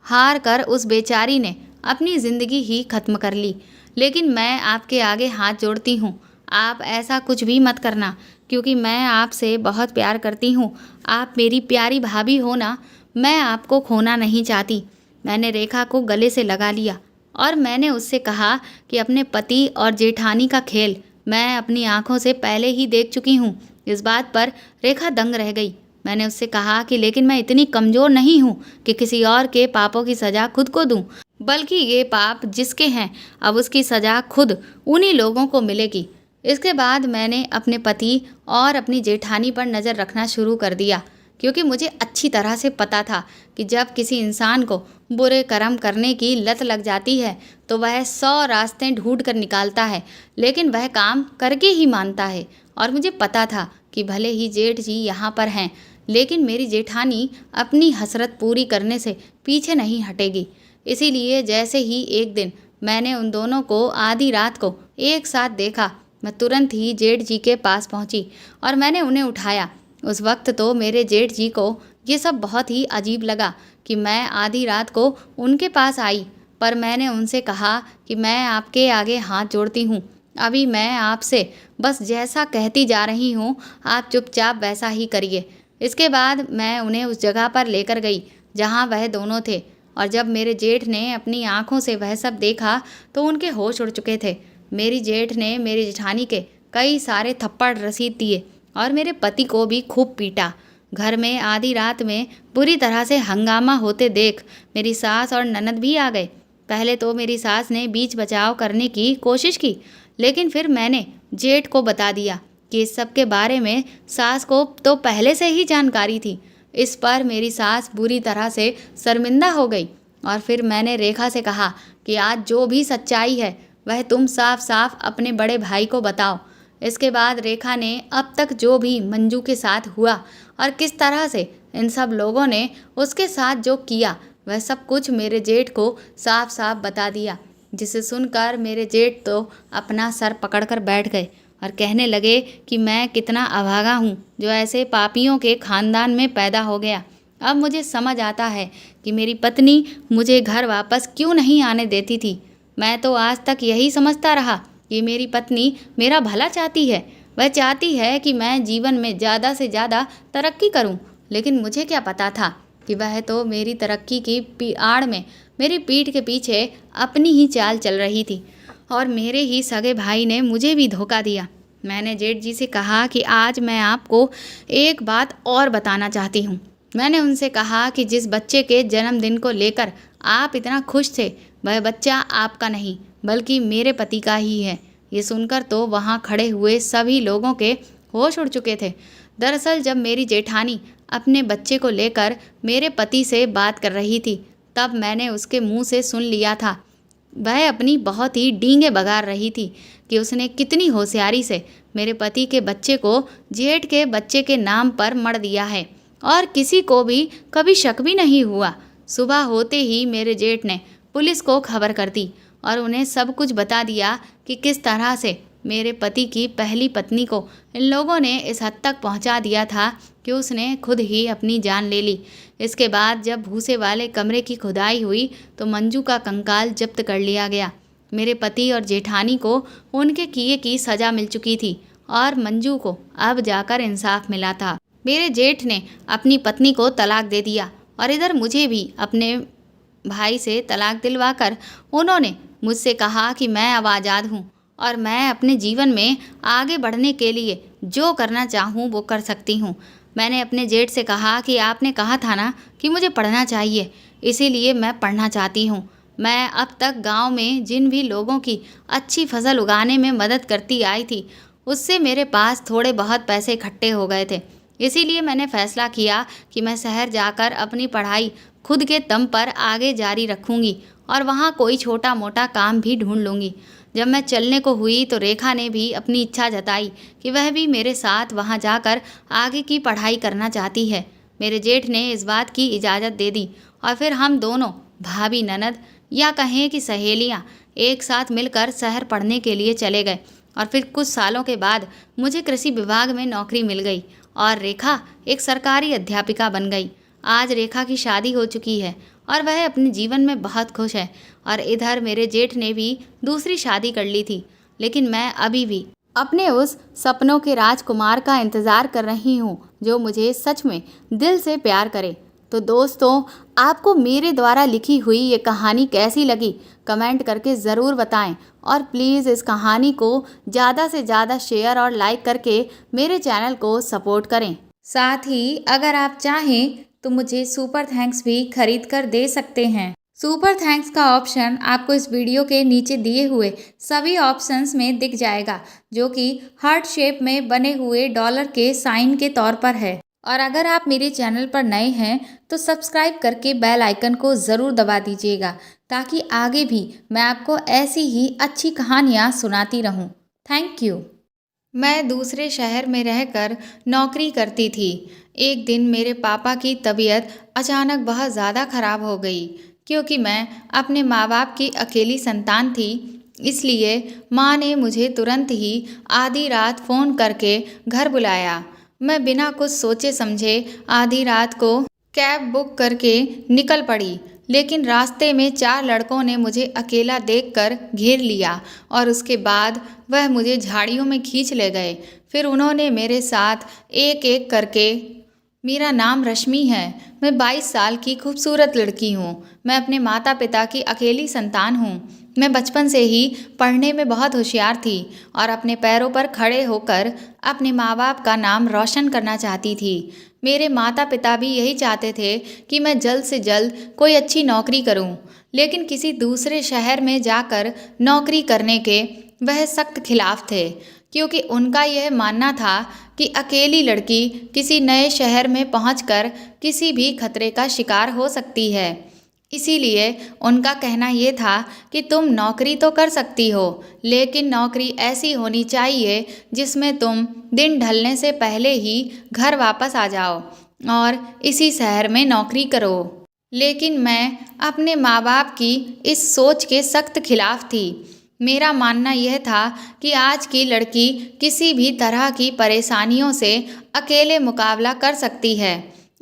A: हार कर उस बेचारी ने अपनी ज़िंदगी ही ख़त्म कर ली। लेकिन मैं आपके आगे हाथ जोड़ती हूँ, आप ऐसा कुछ भी मत करना, क्योंकि मैं आपसे बहुत प्यार करती हूँ। आप मेरी प्यारी भाभी हो ना, मैं आपको खोना नहीं चाहती। मैंने रेखा को गले से लगा लिया और मैंने उससे कहा कि अपने पति और जेठानी का खेल मैं अपनी आंखों से पहले ही देख चुकी हूँ। इस बात पर रेखा दंग रह गई। मैंने उससे कहा कि लेकिन मैं इतनी कमज़ोर नहीं हूँ कि किसी और के पापों की सज़ा खुद को दूँ, बल्कि ये पाप जिसके हैं अब उसकी सज़ा खुद उन्हीं लोगों को मिलेगी। इसके बाद मैंने अपने पति और अपनी जेठानी पर नज़र रखना शुरू कर दिया, क्योंकि मुझे अच्छी तरह से पता था कि जब किसी इंसान को बुरे कर्म करने की लत लग जाती है तो वह 100 रास्ते ढूंढ कर निकालता है, लेकिन वह काम करके ही मानता है। और मुझे पता था कि भले ही जेठ जी यहाँ पर हैं, लेकिन मेरी जेठानी अपनी हसरत पूरी करने से पीछे नहीं हटेगी। इसीलिए जैसे ही एक दिन मैंने उन दोनों को आधी रात को एक साथ देखा, मैं तुरंत ही जेठ जी के पास पहुंची और मैंने उन्हें उठाया। उस वक्त तो मेरे जेठ जी को ये सब बहुत ही अजीब लगा कि मैं आधी रात को उनके पास आई, पर मैंने उनसे कहा कि मैं आपके आगे हाथ जोड़ती हूँ। अभी मैं आपसे बस जैसा कहती जा रही हूँ आप चुपचाप वैसा ही करिए। इसके बाद मैं उन्हें उस जगह पर लेकर गई जहाँ वह दोनों थे, और जब मेरे जेठ ने अपनी आंखों से वह सब देखा तो उनके होश उड़ चुके थे। मेरी जेठ ने मेरी जेठानी के कई सारे थप्पड़ रसीद दिए और मेरे पति को भी खूब पीटा। घर में आधी रात में बुरी तरह से हंगामा होते देख मेरी सास और ननद भी आ गए। पहले तो मेरी सास ने बीच बचाव करने की कोशिश की, लेकिन फिर मैंने जेठ को बता दिया कि इस सब के बारे में सास को तो पहले से ही जानकारी थी। इस पर मेरी सास बुरी तरह से शर्मिंदा हो गई और फिर मैंने रेखा से कहा कि आज जो भी सच्चाई है वह तुम साफ साफ अपने बड़े भाई को बताओ। इसके बाद रेखा ने अब तक जो भी मंजू के साथ हुआ और किस तरह से इन सब लोगों ने उसके साथ जो किया वह सब कुछ मेरे जेठ को साफ साफ बता दिया, जिसे सुनकर मेरे जेठ तो अपना सर पकड़कर बैठ गए और कहने लगे कि मैं कितना अभागा हूँ जो ऐसे पापियों के खानदान में पैदा हो गया। अब मुझे समझ आता है कि मेरी पत्नी मुझे घर वापस क्यों नहीं आने देती थी। मैं तो आज तक यही समझता रहा कि मेरी पत्नी मेरा भला चाहती है, वह चाहती है कि मैं जीवन में ज़्यादा से ज़्यादा तरक्की करूं। लेकिन मुझे क्या पता था कि वह तो मेरी तरक्की की आड़ में मेरी पीठ के पीछे अपनी ही चाल चल रही थी, और मेरे ही सगे भाई ने मुझे भी धोखा दिया। मैंने जेठ जी से कहा कि आज मैं आपको एक बात और बताना चाहती हूँ। मैंने उनसे कहा कि जिस बच्चे के जन्मदिन को लेकर आप इतना खुश थे वह बच्चा आपका नहीं बल्कि मेरे पति का ही है। ये सुनकर तो वहाँ खड़े हुए सभी लोगों के होश उड़ चुके थे। दरअसल जब मेरी जेठानी अपने बच्चे को लेकर मेरे पति से बात कर रही थी तब मैंने उसके मुंह से सुन लिया था। वह अपनी बहुत ही डींगे बगार रही थी कि उसने कितनी होशियारी से मेरे पति के बच्चे को जेठ के बच्चे के नाम पर मढ़ दिया है, और किसी को भी कभी शक भी नहीं हुआ। सुबह होते ही मेरे जेठ ने पुलिस को खबर कर दी और उन्हें सब कुछ बता दिया कि किस तरह से मेरे पति की पहली पत्नी को इन लोगों ने इस हद तक पहुंचा दिया था कि उसने खुद ही अपनी जान ले ली। इसके बाद जब भूसे वाले कमरे की खुदाई हुई तो मंजू का कंकाल जब्त कर लिया गया। मेरे पति और जेठानी को उनके किए की सज़ा मिल चुकी थी और मंजू को अब जाकर इंसाफ मिला था। मेरे जेठ ने अपनी पत्नी को तलाक दे दिया और इधर मुझे भी अपने भाई से तलाक दिलवाकर उन्होंने मुझसे कहा कि मैं अब आज़ाद हूँ और मैं अपने जीवन में आगे बढ़ने के लिए जो करना चाहूँ वो कर सकती हूँ। मैंने अपने जेठ से कहा कि आपने कहा था ना कि मुझे पढ़ना चाहिए, इसीलिए मैं पढ़ना चाहती हूँ। मैं अब तक गांव में जिन भी लोगों की अच्छी फसल उगाने में मदद करती आई थी उससे मेरे पास थोड़े बहुत पैसे इकट्ठे हो गए थे। इसीलिए मैंने फैसला किया कि मैं शहर जाकर अपनी पढ़ाई खुद के दम पर आगे जारी रखूँगी और वहाँ कोई छोटा मोटा काम भी ढूंढ लूँगी। जब मैं चलने को हुई तो रेखा ने भी अपनी इच्छा जताई कि वह भी मेरे साथ वहाँ जाकर आगे की पढ़ाई करना चाहती है। मेरे जेठ ने इस बात की इजाज़त दे दी और फिर हम दोनों भाभी ननद या कहें कि सहेलियाँ एक साथ मिलकर शहर पढ़ने के लिए चले गए। और फिर कुछ सालों के बाद मुझे कृषि विभाग में नौकरी मिल गई और रेखा एक सरकारी अध्यापिका बन गई। आज रेखा की शादी हो चुकी है और वह अपने जीवन में बहुत खुश है। और इधर मेरे जेठ ने भी दूसरी शादी कर ली थी, लेकिन मैं अभी भी अपने उस सपनों के राजकुमार का इंतज़ार कर रही हूँ जो मुझे सच में दिल से प्यार करे। तो दोस्तों, आपको मेरे द्वारा लिखी हुई ये कहानी कैसी लगी कमेंट करके ज़रूर बताएं और प्लीज़ इस कहानी को ज़्यादा से ज़्यादा शेयर और लाइक करके मेरे चैनल को सपोर्ट करें। साथ ही अगर आप चाहें तो मुझे सुपर थैंक्स भी खरीद कर दे सकते हैं। सुपर थैंक्स का ऑप्शन आपको इस वीडियो के नीचे दिए हुए सभी ऑप्शंस में दिख जाएगा, जो कि हार्ट शेप में बने हुए डॉलर के साइन के तौर पर है। और अगर आप मेरे चैनल पर नए हैं तो सब्सक्राइब करके बेल आइकन को ज़रूर दबा दीजिएगा, ताकि आगे भी मैं आपको ऐसी ही अच्छी कहानियाँ सुनाती रहूँ। Thank you. मैं दूसरे शहर में रहकर नौकरी करती थी। एक दिन मेरे पापा की तबीयत अचानक बहुत ज़्यादा खराब हो गई। क्योंकि मैं अपने माँ बाप की अकेली संतान थी, इसलिए माँ ने मुझे तुरंत ही आधी रात फ़ोन करके घर बुलाया। मैं बिना कुछ सोचे समझे आधी रात को कैब बुक करके निकल पड़ी, लेकिन रास्ते में 4 लड़कों ने मुझे अकेला देखकर घेर लिया और उसके बाद वह मुझे झाड़ियों में खींच ले गए। फिर उन्होंने मेरे साथ एक एक करके मेरा नाम रश्मि है। मैं 22 साल की खूबसूरत लड़की हूँ। मैं अपने माता पिता की अकेली संतान हूँ। मैं बचपन से ही पढ़ने में बहुत होशियार थी और अपने पैरों पर खड़े होकर अपने माँ बाप का नाम रोशन करना चाहती थी। मेरे माता पिता भी यही चाहते थे कि मैं जल्द से जल्द कोई अच्छी नौकरी करूं, लेकिन किसी दूसरे शहर में जाकर नौकरी करने के वह सख्त खिलाफ थे, क्योंकि उनका यह मानना था कि अकेली लड़की किसी नए शहर में पहुंचकर किसी भी खतरे का शिकार हो सकती है। इसीलिए उनका कहना ये था कि तुम नौकरी तो कर सकती हो, लेकिन नौकरी ऐसी होनी चाहिए जिसमें तुम दिन ढलने से पहले ही घर वापस आ जाओ और इसी शहर में नौकरी करो। लेकिन मैं अपने माँ बाप की इस सोच के सख्त खिलाफ थी। मेरा मानना यह था कि आज की लड़की किसी भी तरह की परेशानियों से अकेले मुकाबला कर सकती है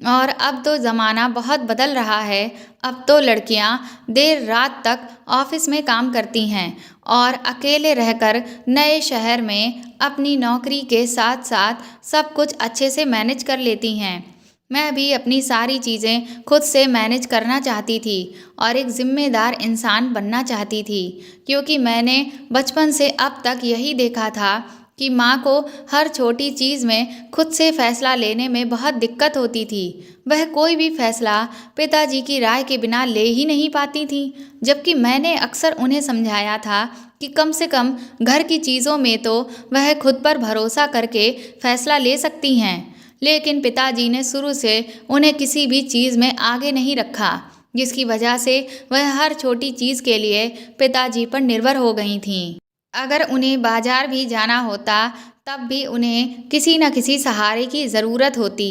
A: और अब तो ज़माना बहुत बदल रहा है। अब तो लड़कियां देर रात तक ऑफिस में काम करती हैं और अकेले रहकर नए शहर में अपनी नौकरी के साथ साथ सब कुछ अच्छे से मैनेज कर लेती हैं। मैं भी अपनी सारी चीज़ें खुद से मैनेज करना चाहती थी और एक ज़िम्मेदार इंसान बनना चाहती थी, क्योंकि मैंने बचपन से अब तक यही देखा था कि माँ को हर छोटी चीज़ में खुद से फ़ैसला लेने में बहुत दिक्कत होती थी। वह कोई भी फ़ैसला पिताजी की राय के बिना ले ही नहीं पाती थी, जबकि मैंने अक्सर उन्हें समझाया था कि कम से कम घर की चीज़ों में तो वह खुद पर भरोसा करके फ़ैसला ले सकती हैं। लेकिन पिताजी ने शुरू से उन्हें किसी भी चीज़ में आगे नहीं रखा, जिसकी वजह से वह हर छोटी चीज़ के लिए पिताजी पर निर्भर हो गई थीं। अगर उन्हें बाजार भी जाना होता तब भी उन्हें किसी न किसी सहारे की ज़रूरत होती।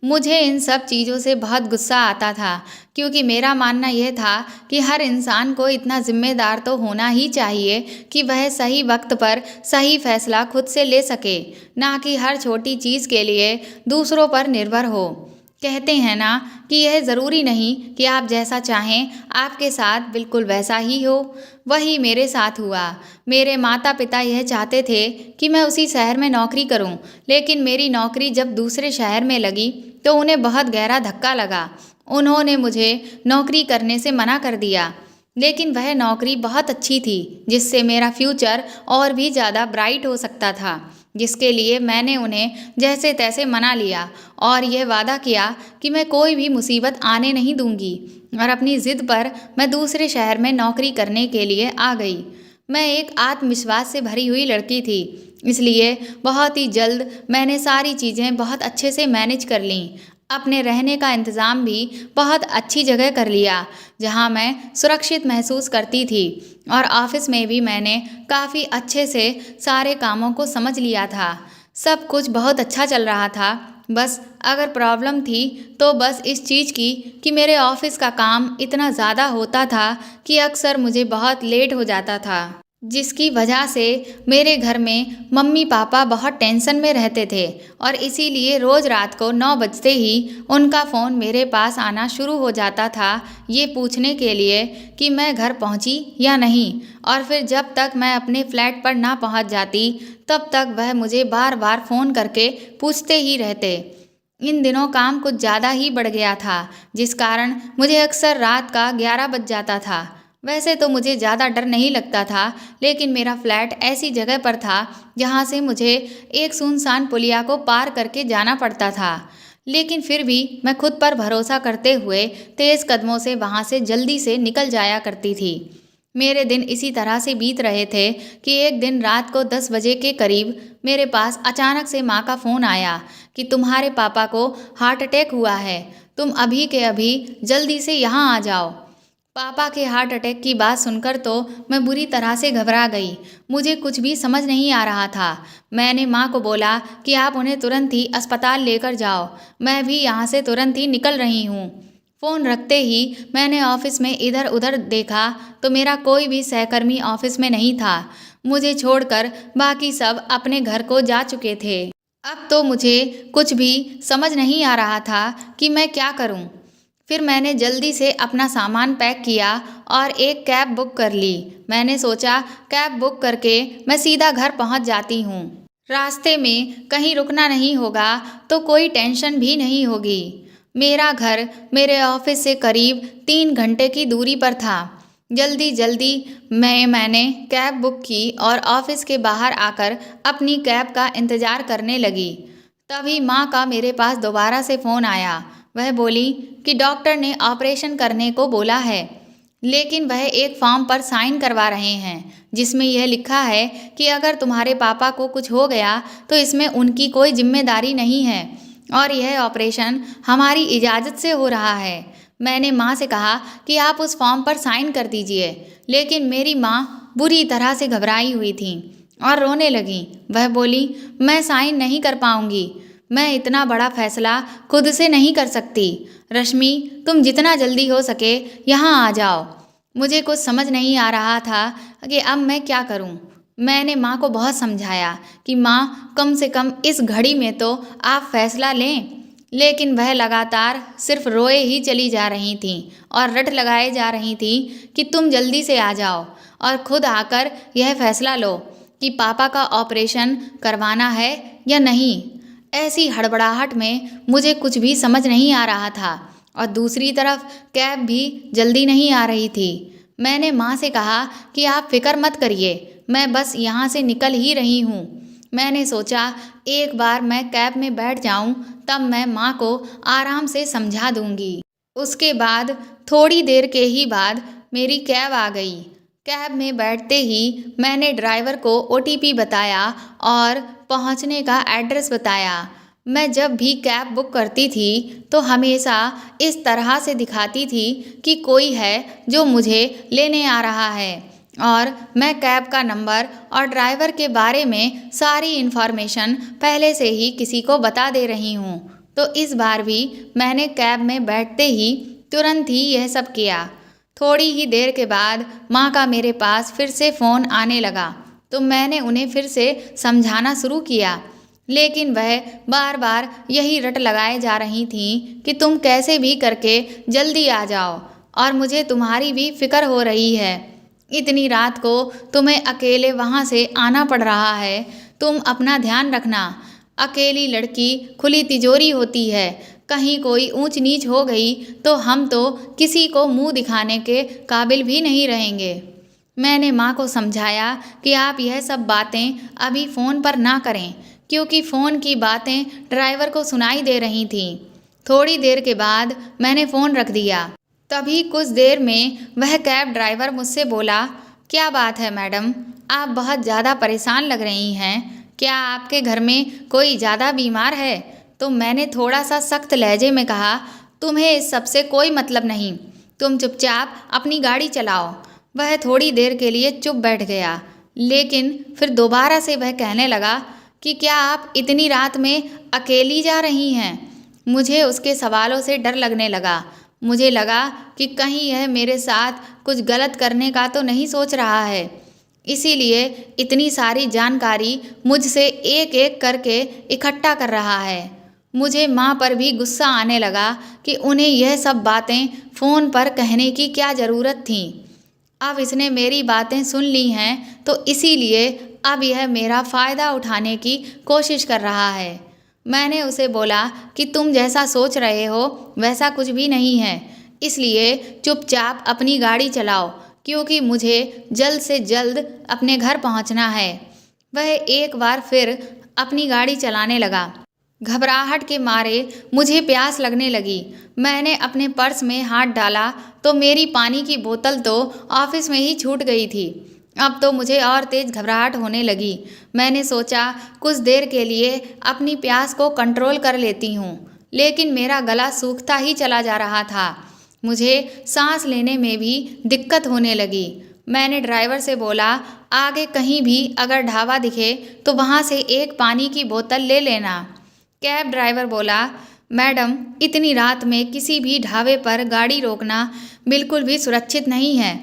A: मुझे इन सब चीज़ों से बहुत गुस्सा आता था, क्योंकि मेरा मानना यह था कि हर इंसान को इतना ज़िम्मेदार तो होना ही चाहिए कि वह सही वक्त पर सही फैसला खुद से ले सके, ना कि हर छोटी चीज़ के लिए दूसरों पर निर्भर हो। कहते हैं ना कि यह ज़रूरी नहीं कि आप जैसा चाहें आपके साथ बिल्कुल वैसा ही हो। वही मेरे साथ हुआ। मेरे माता पिता यह चाहते थे कि मैं उसी शहर में नौकरी करूं, लेकिन मेरी नौकरी जब दूसरे शहर में लगी तो उन्हें बहुत गहरा धक्का लगा। उन्होंने मुझे नौकरी करने से मना कर दिया, लेकिन वह नौकरी बहुत अच्छी थी जिससे मेरा फ्यूचर और भी ज़्यादा ब्राइट हो सकता था, जिसके लिए मैंने उन्हें जैसे तैसे मना लिया और यह वादा किया कि मैं कोई भी मुसीबत आने नहीं दूंगी। और अपनी ज़िद पर मैं दूसरे शहर में नौकरी करने के लिए आ गई। मैं एक आत्मविश्वास से भरी हुई लड़की थी, इसलिए बहुत ही जल्द मैंने सारी चीज़ें बहुत अच्छे से मैनेज कर लीं। अपने रहने का इंतज़ाम भी बहुत अच्छी जगह कर लिया, जहां मैं सुरक्षित महसूस करती थी, और ऑफिस में भी मैंने काफ़ी अच्छे से सारे कामों को समझ लिया था। सब कुछ बहुत अच्छा चल रहा था। बस अगर प्रॉब्लम थी तो बस इस चीज़ की कि मेरे ऑफिस का काम इतना ज़्यादा होता था कि अक्सर मुझे बहुत लेट हो जाता था, जिसकी वजह से मेरे घर में मम्मी पापा बहुत टेंशन में रहते थे और इसीलिए रोज़ रात को 9 बजते ही उनका फ़ोन मेरे पास आना शुरू हो जाता था, ये पूछने के लिए कि मैं घर पहुंची या नहीं। और फिर जब तक मैं अपने फ्लैट पर ना पहुंच जाती तब तक वह मुझे बार बार फ़ोन करके पूछते ही रहते। इन दिनों काम कुछ ज़्यादा ही बढ़ गया था, जिस कारण मुझे अक्सर रात का 11 बज जाता था। वैसे तो मुझे ज़्यादा डर नहीं लगता था, लेकिन मेरा फ्लैट ऐसी जगह पर था जहाँ से मुझे एक सुनसान पुलिया को पार करके जाना पड़ता था। लेकिन फिर भी मैं खुद पर भरोसा करते हुए तेज़ कदमों से वहाँ से जल्दी से निकल जाया करती थी। मेरे दिन इसी तरह से बीत रहे थे कि एक दिन रात को 10 बजे के करीब मेरे पास अचानक से माँ का फ़ोन आया कि तुम्हारे पापा को हार्ट अटैक हुआ है, तुम अभी के अभी जल्दी से यहाँ आ जाओ। पापा के हार्ट अटैक की बात सुनकर तो मैं बुरी तरह से घबरा गई। मुझे कुछ भी समझ नहीं आ रहा था। मैंने माँ को बोला कि आप उन्हें तुरंत ही अस्पताल लेकर जाओ, मैं भी यहाँ से तुरंत ही निकल रही हूँ। फ़ोन रखते ही मैंने ऑफिस में इधर उधर देखा तो मेरा कोई भी सहकर्मी ऑफिस में नहीं था। मुझे छोड़कर बाकी सब अपने घर को जा चुके थे। अब तो मुझे कुछ भी समझ नहीं आ रहा था कि मैं क्या करूं। फिर मैंने जल्दी से अपना सामान पैक किया और एक कैब बुक कर ली। मैंने सोचा कैब बुक करके मैं सीधा घर पहुंच जाती हूँ। रास्ते में कहीं रुकना नहीं होगा तो कोई टेंशन भी नहीं होगी। मेरा घर मेरे ऑफिस से करीब 3 घंटे की दूरी पर था। जल्दी जल्दी मैंने कैब बुक की और ऑफिस के बाहर आकर अपनी कैब का इंतज़ार करने लगी। तभी माँ का मेरे पास दोबारा से फ़ोन आया। वह बोली कि डॉक्टर ने ऑपरेशन करने को बोला है, लेकिन वह एक फॉर्म पर साइन करवा रहे हैं जिसमें यह लिखा है कि अगर तुम्हारे पापा को कुछ हो गया तो इसमें उनकी कोई जिम्मेदारी नहीं है और यह ऑपरेशन हमारी इजाज़त से हो रहा है। मैंने माँ से कहा कि आप उस फॉर्म पर साइन कर दीजिए, लेकिन मेरी माँ बुरी तरह से घबराई हुई थी और रोने लगी। वह बोली, मैं साइन नहीं कर पाऊंगी, मैं इतना बड़ा फैसला खुद से नहीं कर सकती। रश्मि, तुम जितना जल्दी हो सके यहाँ आ जाओ। मुझे कुछ समझ नहीं आ रहा था कि अब मैं क्या करूँ। मैंने माँ को बहुत समझाया कि माँ, कम से कम इस घड़ी में तो आप फैसला लें, लेकिन वह लगातार सिर्फ रोए ही चली जा रही थी और रट लगाए जा रही थी कि तुम जल्दी से आ जाओ और खुद आकर यह फैसला लो कि पापा का ऑपरेशन करवाना है या नहीं। ऐसी हड़बड़ाहट में मुझे कुछ भी समझ नहीं आ रहा था और दूसरी तरफ कैब भी जल्दी नहीं आ रही थी। मैंने माँ से कहा कि आप फिक्र मत करिए, मैं बस यहाँ से निकल ही रही हूँ। मैंने सोचा एक बार मैं कैब में बैठ जाऊँ, तब मैं माँ को आराम से समझा दूँगी। उसके बाद थोड़ी देर के ही बाद मेरी कैब आ गई। कैब में बैठते ही मैंने ड्राइवर को ओटीपी बताया और पहुंचने का एड्रेस बताया। मैं जब भी कैब बुक करती थी तो हमेशा इस तरह से दिखाती थी कि कोई है जो मुझे लेने आ रहा है और मैं कैब का नंबर और ड्राइवर के बारे में सारी इन्फॉर्मेशन पहले से ही किसी को बता दे रही हूँ। तो इस बार भी मैंने कैब में बैठते ही तुरंत ही यह सब किया। थोड़ी ही देर के बाद माँ का मेरे पास फिर से फ़ोन आने लगा तो मैंने उन्हें फिर से समझाना शुरू किया, लेकिन वह बार बार यही रट लगाए जा रही थीं कि तुम कैसे भी करके जल्दी आ जाओ और मुझे तुम्हारी भी फिक्र हो रही है। इतनी रात को तुम्हें अकेले वहाँ से आना पड़ रहा है, तुम अपना ध्यान रखना। अकेली लड़की खुली तिजोरी होती है, कहीं कोई ऊंच नीच हो गई तो हम तो किसी को मुंह दिखाने के काबिल भी नहीं रहेंगे। मैंने माँ को समझाया कि आप यह सब बातें अभी फ़ोन पर ना करें, क्योंकि फ़ोन की बातें ड्राइवर को सुनाई दे रही थीं। थोड़ी देर के बाद मैंने फ़ोन रख दिया। तभी कुछ देर में वह कैब ड्राइवर मुझसे बोला, क्या बात है मैडम, आप बहुत ज़्यादा परेशान लग रही हैं, क्या आपके घर में कोई ज़्यादा बीमार है? तो मैंने थोड़ा सा सख्त लहजे में कहा, तुम्हें इस सब से कोई मतलब नहीं, तुम चुपचाप अपनी गाड़ी चलाओ। वह थोड़ी देर के लिए चुप बैठ गया, लेकिन फिर दोबारा से वह कहने लगा कि क्या आप इतनी रात में अकेली जा रही हैं? मुझे उसके सवालों से डर लगने लगा। मुझे लगा कि कहीं यह मेरे साथ कुछ गलत करने का तो नहीं सोच रहा है, इसीलिए इतनी सारी जानकारी मुझसे एक एक करके इकट्ठा कर रहा है। मुझे माँ पर भी गुस्सा आने लगा कि उन्हें यह सब बातें फ़ोन पर कहने की क्या ज़रूरत थी। अब इसने मेरी बातें सुन ली हैं तो इसीलिए अब यह मेरा फ़ायदा उठाने की कोशिश कर रहा है। मैंने उसे बोला कि तुम जैसा सोच रहे हो वैसा कुछ भी नहीं है, इसलिए चुपचाप अपनी गाड़ी चलाओ, क्योंकि मुझे जल्द से जल्द अपने घर पहुंचना है। वह एक बार फिर अपनी गाड़ी चलाने लगा। घबराहट के मारे मुझे प्यास लगने लगी। मैंने अपने पर्स में हाथ डाला तो मेरी पानी की बोतल तो ऑफिस में ही छूट गई थी। अब तो मुझे और तेज घबराहट होने लगी। मैंने सोचा कुछ देर के लिए अपनी प्यास को कंट्रोल कर लेती हूँ, लेकिन मेरा गला सूखता ही चला जा रहा था। मुझे सांस लेने में भी दिक्कत होने लगी। मैंने ड्राइवर से बोला, आगे कहीं भी अगर ढाबा दिखे तो वहाँ से एक पानी की बोतल ले लेना। कैब ड्राइवर बोला, मैडम, इतनी रात में किसी भी ढाबे पर गाड़ी रोकना बिल्कुल भी सुरक्षित नहीं है।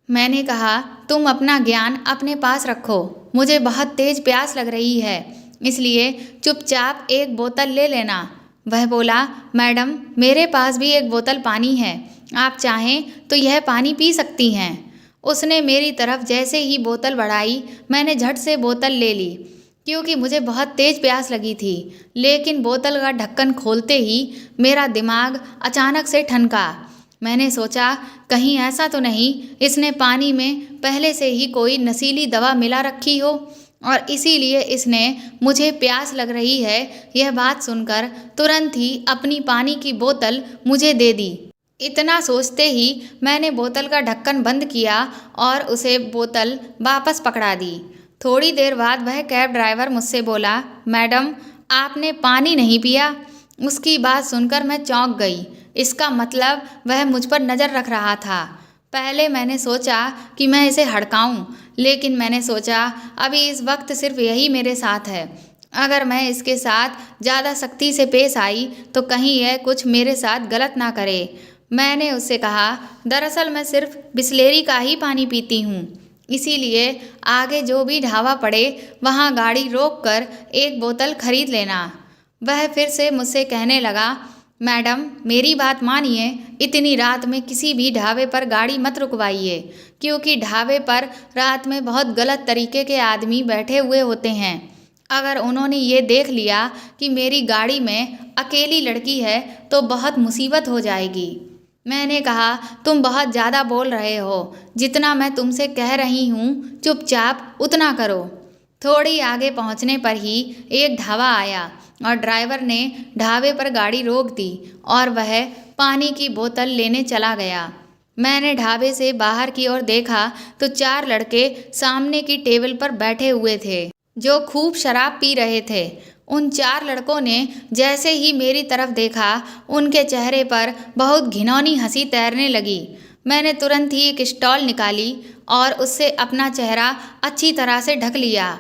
A: मैंने कहा, तुम अपना ज्ञान अपने पास रखो, मुझे बहुत तेज प्यास लग रही है, इसलिए चुपचाप एक बोतल ले लेना। वह बोला, मैडम, मेरे पास भी एक बोतल पानी है, आप चाहें तो यह पानी पी सकती हैं। उसने मेरी तरफ जैसे ही बोतल बढ़ाई, मैंने झट से बोतल ले ली, क्योंकि मुझे बहुत तेज प्यास लगी थी। लेकिन बोतल का ढक्कन खोलते ही मेरा दिमाग अचानक से ठनका। मैंने सोचा, कहीं ऐसा तो नहीं इसने पानी में पहले से ही कोई नशीली दवा मिला रखी हो और इसीलिए इसने मुझे प्यास लग रही है यह बात सुनकर तुरंत ही अपनी पानी की बोतल मुझे दे दी। इतना सोचते ही मैंने बोतल का ढक्कन बंद किया और उसे बोतल वापस पकड़ा दी। थोड़ी देर बाद वह कैब ड्राइवर मुझसे बोला, मैडम, आपने पानी नहीं पिया। उसकी बात सुनकर मैं चौंक गई। इसका मतलब वह मुझ पर नज़र रख रहा था। पहले मैंने सोचा कि मैं इसे हड़काऊं, लेकिन मैंने सोचा अभी इस वक्त सिर्फ यही मेरे साथ है। अगर मैं इसके साथ ज़्यादा सख्ती से पेश आई तो कहीं यह कुछ मेरे साथ गलत ना करे। मैंने उससे कहा, दरअसल मैं सिर्फ बिसलेरी का ही पानी पीती हूँ, इसीलिए आगे जो भी ढाबा पड़े वहाँ गाड़ी रोक कर एक बोतल खरीद लेना। वह फिर से मुझसे कहने लगा, मैडम, मेरी बात मानिए, इतनी रात में किसी भी ढाबे पर गाड़ी मत रुकवाइए, क्योंकि ढाबे पर रात में बहुत गलत तरीके के आदमी बैठे हुए होते हैं। अगर उन्होंने ये देख लिया कि मेरी गाड़ी में अकेली लड़की है तो बहुत मुसीबत हो जाएगी। मैंने कहा, तुम बहुत ज़्यादा बोल रहे हो, जितना मैं तुमसे कह रही हूँ चुपचाप उतना करो। थोड़ी आगे पहुँचने पर ही एक ढाबा आया और ड्राइवर ने ढाबे पर गाड़ी रोक दी और वह पानी की बोतल लेने चला गया। मैंने ढाबे से बाहर की ओर देखा तो 4 लड़के सामने की टेबल पर बैठे हुए थे जो खूब शराब पी रहे थे। उन 4 लड़कों ने जैसे ही मेरी तरफ देखा, उनके चेहरे पर बहुत घिनौनी हंसी तैरने लगी। मैंने तुरंत ही एक स्टॉल निकाली और उससे अपना चेहरा अच्छी तरह से ढक लिया।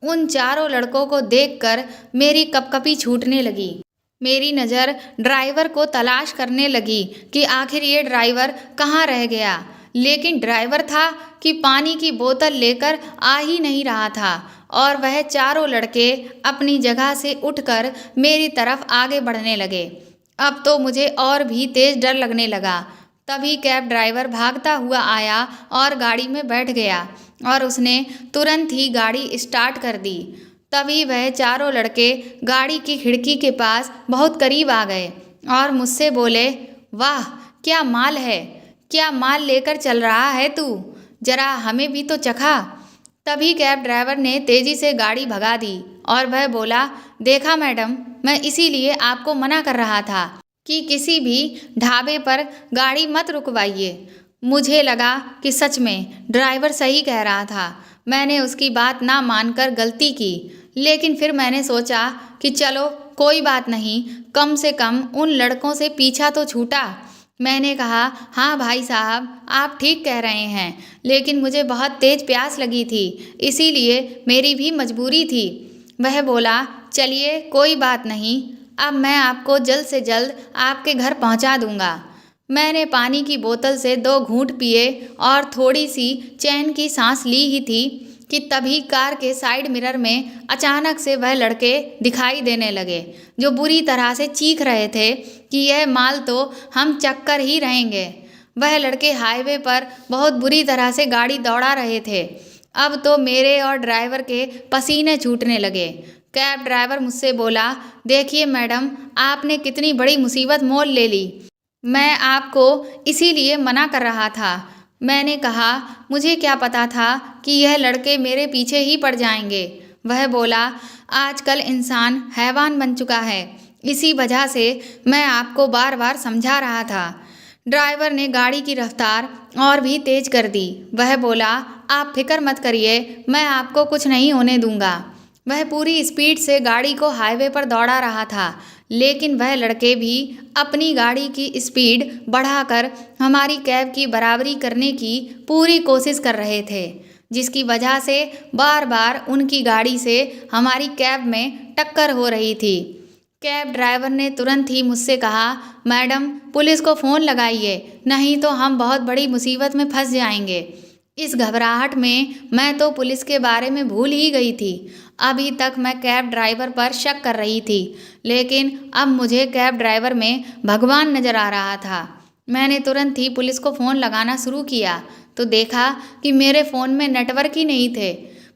A: उन चारों लड़कों को देखकर मेरी कपकपी छूटने लगी। मेरी नज़र ड्राइवर को तलाश करने लगी कि आखिर ये ड्राइवर कहाँ रह गया, लेकिन ड्राइवर था कि पानी की बोतल लेकर आ ही नहीं रहा था और वह चारों लड़के अपनी जगह से उठकर मेरी तरफ आगे बढ़ने लगे। अब तो मुझे और भी तेज डर लगने लगा। तभी कैब ड्राइवर भागता हुआ आया और गाड़ी में बैठ गया और उसने तुरंत ही गाड़ी स्टार्ट कर दी। तभी वह चारों लड़के गाड़ी की खिड़की के पास बहुत करीब आ गए और मुझसे बोले, वाह, क्या माल है, क्या माल लेकर चल रहा है तू, जरा हमें भी तो चखा। तभी कैब ड्राइवर ने तेजी से गाड़ी भगा दी और वह बोला, देखा मैडम, मैं इसीलिए आपको मना कर रहा था कि किसी भी ढाबे पर गाड़ी मत रुकवाइए। मुझे लगा कि सच में ड्राइवर सही कह रहा था। मैंने उसकी बात ना मानकर गलती की, लेकिन फिर मैंने सोचा कि चलो कोई बात नहीं, कम से कम उन लड़कों से पीछा तो छूटा। मैंने कहा, हाँ भाई साहब, आप ठीक कह रहे हैं, लेकिन मुझे बहुत तेज प्यास लगी थी, इसीलिए मेरी भी मजबूरी थी। वह बोला, चलिए कोई बात नहीं, अब मैं आपको जल्द से जल्द आपके घर पहुंचा दूंगा। मैंने पानी की बोतल से 2 घूंट पिए और थोड़ी सी चैन की सांस ली ही थी कि तभी कार के साइड मिरर में अचानक से वह लड़के दिखाई देने लगे जो बुरी तरह से चीख रहे थे कि यह माल तो हम चक्कर ही रहेंगे। वह लड़के हाईवे पर बहुत बुरी तरह से गाड़ी दौड़ा रहे थे। अब तो मेरे और ड्राइवर के पसीने छूटने लगे। कैब ड्राइवर मुझसे बोला, देखिए मैडम, आपने कितनी बड़ी मुसीबत मोल ले ली। मैं आपको इसीलिए मना कर रहा था। मैंने कहा, मुझे क्या पता था कि यह लड़के मेरे पीछे ही पड़ जाएंगे। वह बोला, आजकल इंसान हैवान बन चुका है, इसी वजह से मैं आपको बार बार समझा रहा था। ड्राइवर ने गाड़ी की रफ्तार और भी तेज कर दी। वह बोला, आप फिक्र मत करिए, मैं आपको कुछ नहीं होने दूंगा। वह पूरी स्पीड से गाड़ी को हाईवे पर दौड़ा रहा था, लेकिन वह लड़के भी अपनी गाड़ी की स्पीड बढ़ाकर हमारी कैब की बराबरी करने की पूरी कोशिश कर रहे थे, जिसकी वजह से बार बार उनकी गाड़ी से हमारी कैब में टक्कर हो रही थी। कैब ड्राइवर ने तुरंत ही मुझसे कहा, मैडम, पुलिस को फ़ोन लगाइए, नहीं तो हम बहुत बड़ी मुसीबत में फंस जाएंगे। इस घबराहट में मैं तो पुलिस के बारे में भूल ही गई थी। अभी तक मैं कैब ड्राइवर पर शक कर रही थी, लेकिन अब मुझे कैब ड्राइवर में भगवान नज़र आ रहा था। मैंने तुरंत ही पुलिस को फ़ोन लगाना शुरू किया तो देखा कि मेरे फ़ोन में नेटवर्क ही नहीं थे।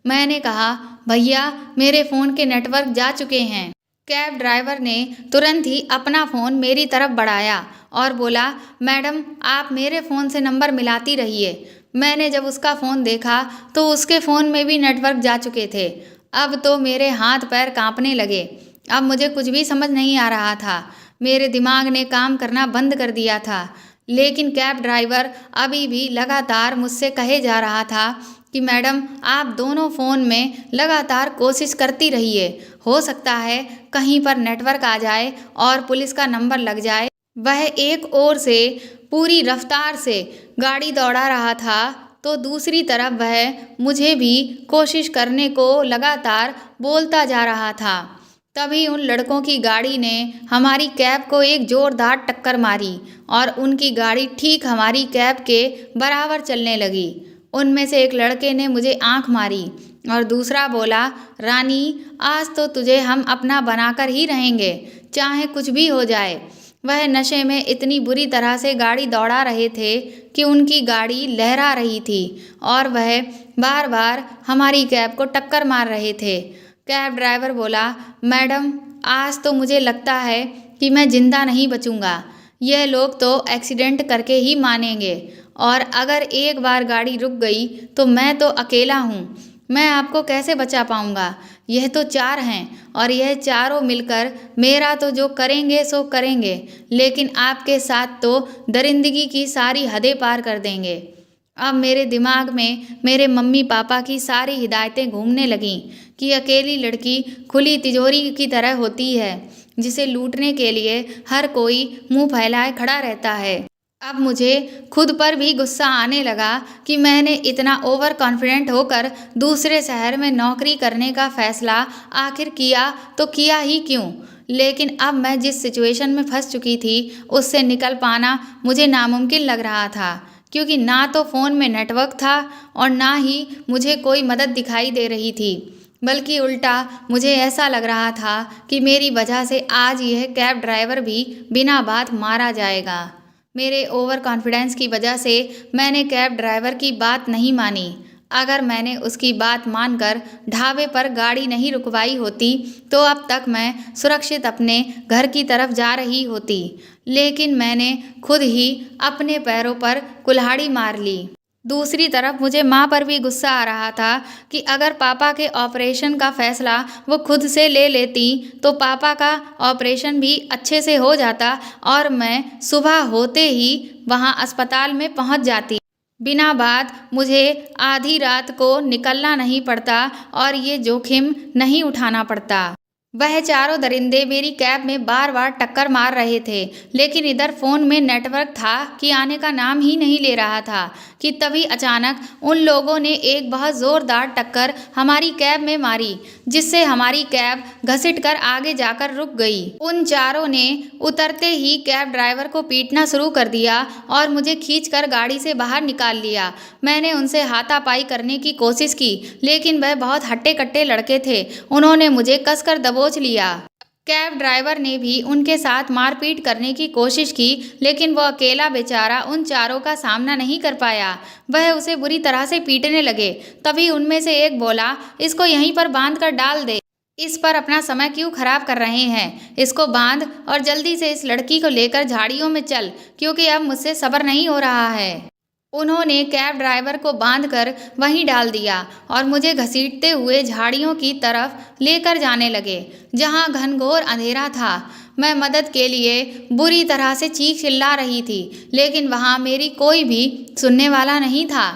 A: मैंने कहा, भैया, मेरे फ़ोन के नेटवर्क जा चुके हैं। कैब ड्राइवर ने तुरंत ही अपना फ़ोन मेरी तरफ बढ़ाया और बोला, मैडम, आप मेरे फ़ोन से नंबर मिलाती रहिए। मैंने जब उसका फ़ोन देखा तो उसके फ़ोन में भी नेटवर्क जा चुके थे। अब तो मेरे हाथ पैर कांपने लगे। अब मुझे कुछ भी समझ नहीं आ रहा था। मेरे दिमाग ने काम करना बंद कर दिया था। लेकिन कैब ड्राइवर अभी भी लगातार मुझसे कहे जा रहा था कि मैडम, आप दोनों फ़ोन में लगातार कोशिश करती रहिए, हो सकता है कहीं पर नेटवर्क आ जाए और पुलिस का नंबर लग जाए। वह एक ओर से पूरी रफ्तार से गाड़ी दौड़ा रहा था तो दूसरी तरफ वह मुझे भी कोशिश करने को लगातार बोलता जा रहा था। तभी उन लड़कों की गाड़ी ने हमारी कैब को एक जोरदार टक्कर मारी और उनकी गाड़ी ठीक हमारी कैब के बराबर चलने लगी। उनमें से एक लड़के ने मुझे आंख मारी और दूसरा बोला, रानी, आज तो तुझे हम अपना बनाकर ही रहेंगे, चाहे कुछ भी हो जाए। वह नशे में इतनी बुरी तरह से गाड़ी दौड़ा रहे थे कि उनकी गाड़ी लहरा रही थी और वह बार बार हमारी कैब को टक्कर मार रहे थे। कैब ड्राइवर बोला, मैडम, आज तो मुझे लगता है कि मैं जिंदा नहीं बचूंगा। यह लोग तो एक्सीडेंट करके ही मानेंगे और अगर एक बार गाड़ी रुक गई तो मैं तो अकेला हूँ। मैं आपको कैसे बचा पाऊँगा? यह तो चार हैं और यह चारों मिलकर मेरा तो जो करेंगे सो करेंगे, लेकिन आपके साथ तो दरिंदगी की सारी हदें पार कर देंगे। अब मेरे दिमाग में मेरे मम्मी पापा की सारी हिदायतें घूमने लगीं कि अकेली लड़की खुली तिजोरी की तरह होती है, जिसे लूटने के लिए हर कोई मुंह फैलाए खड़ा रहता है। अब मुझे खुद पर भी गुस्सा आने लगा कि मैंने इतना ओवर कॉन्फिडेंट होकर दूसरे शहर में नौकरी करने का फैसला आखिर किया तो किया ही क्यों। लेकिन अब मैं जिस सिचुएशन में फंस चुकी थी उससे निकल पाना मुझे नामुमकिन लग रहा था, क्योंकि ना तो फ़ोन में नेटवर्क था और ना ही मुझे कोई मदद दिखाई दे रही थी, बल्कि उल्टा मुझे ऐसा लग रहा था कि मेरी वजह से आज यह कैब ड्राइवर भी बिना बात मारा जाएगा। मेरे ओवर कॉन्फिडेंस की वजह से मैंने कैब ड्राइवर की बात नहीं मानी। अगर मैंने उसकी बात मानकर ढाबे पर गाड़ी नहीं रुकवाई होती तो अब तक मैं सुरक्षित अपने घर की तरफ जा रही होती, लेकिन मैंने खुद ही अपने पैरों पर कुल्हाड़ी मार ली। दूसरी तरफ मुझे माँ पर भी गुस्सा आ रहा था कि अगर पापा के ऑपरेशन का फैसला वो खुद से ले लेती तो पापा का ऑपरेशन भी अच्छे से हो जाता और मैं सुबह होते ही वहाँ अस्पताल में पहुँच जाती। बिना बात मुझे आधी रात को निकलना नहीं पड़ता और ये जोखिम नहीं उठाना पड़ता। वह चारों दरिंदे मेरी कैब में बार बार टक्कर मार रहे थे, लेकिन इधर फ़ोन में नेटवर्क था कि आने का नाम ही नहीं ले रहा था कि तभी अचानक उन लोगों ने एक बहुत ज़ोरदार टक्कर हमारी कैब में मारी, जिससे हमारी कैब घसीट कर आगे जाकर रुक गई। उन चारों ने उतरते ही कैब ड्राइवर को पीटना शुरू कर दिया और मुझे खींचकर गाड़ी से बाहर निकाल लिया। मैंने उनसे हाथापाई करने की कोशिश की, लेकिन वह बहुत हट्टे कट्टे लड़के थे। उन्होंने मुझे कसकर दबोच लिया। कैब ड्राइवर ने भी उनके साथ मारपीट करने की कोशिश की, लेकिन वो अकेला बेचारा उन चारों का सामना नहीं कर पाया। वह उसे बुरी तरह से पीटने लगे। तभी उनमें से एक बोला, इसको यहीं पर बांध कर डाल दे। इस पर अपना समय क्यों खराब कर रहे हैं? इसको बांध और जल्दी से इस लड़की को लेकर झाड़ियों में चल, क्योंकि अब मुझसे सब्र नहीं हो रहा है। उन्होंने कैब ड्राइवर को बांधकर वहीं डाल दिया और मुझे घसीटते हुए झाड़ियों की तरफ लेकर जाने लगे, जहां घनघोर अंधेरा था। मैं मदद के लिए बुरी तरह से चीख चिल्ला रही थी, लेकिन वहां मेरी कोई भी सुनने वाला नहीं था।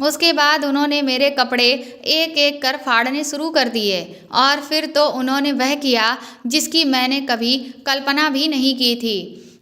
A: उसके बाद उन्होंने मेरे कपड़े एक एक कर फाड़ने शुरू कर दिए और फिर तो उन्होंने वह किया जिसकी मैंने कभी कल्पना भी नहीं की थी।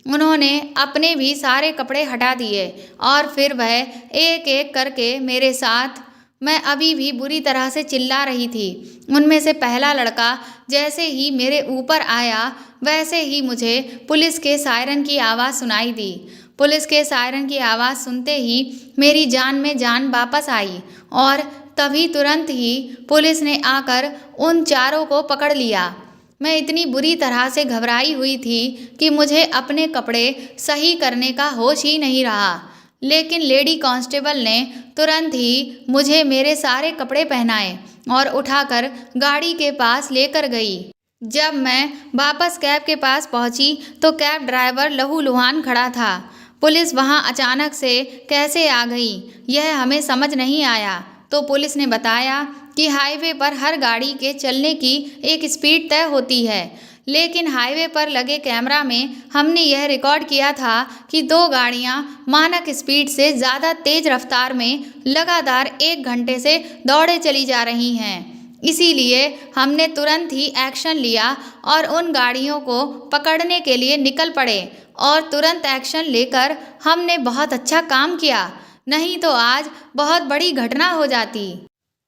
A: उन्होंने अपने भी सारे कपड़े हटा दिए और फिर वह एक एक करके मेरे साथ। मैं अभी भी बुरी तरह से चिल्ला रही थी। उनमें से पहला लड़का जैसे ही मेरे ऊपर आया, वैसे ही मुझे पुलिस के सायरन की आवाज़ सुनाई दी। पुलिस के सायरन की आवाज़ सुनते ही मेरी जान में जान वापस आई और तभी तुरंत ही पुलिस ने आकर उन चारों को पकड़ लिया। मैं इतनी बुरी तरह से घबराई हुई थी कि मुझे अपने कपड़े सही करने का होश ही नहीं रहा। लेकिन लेडी कांस्टेबल ने तुरंत ही मुझे मेरे सारे कपड़े पहनाए और उठाकर गाड़ी के पास लेकर गई। जब मैं वापस कैब के पास पहुंची तो कैब ड्राइवर लहूलुहान खड़ा था। पुलिस वहां अचानक से कैसे आ गई, यह हमें समझ नहीं आया। तो पुलिस ने बताया कि हाईवे पर हर गाड़ी के चलने की एक स्पीड तय होती है, लेकिन हाईवे पर लगे कैमरा में हमने यह रिकॉर्ड किया था कि 2 गाड़ियां मानक स्पीड से ज़्यादा तेज रफ्तार में लगातार 1 घंटे से दौड़े चली जा रही हैं। इसीलिए हमने तुरंत ही एक्शन लिया और उन गाड़ियों को पकड़ने के लिए निकल पड़े और तुरंत एक्शन लेकर हमने बहुत अच्छा काम किया, नहीं तो आज बहुत बड़ी घटना हो जाती।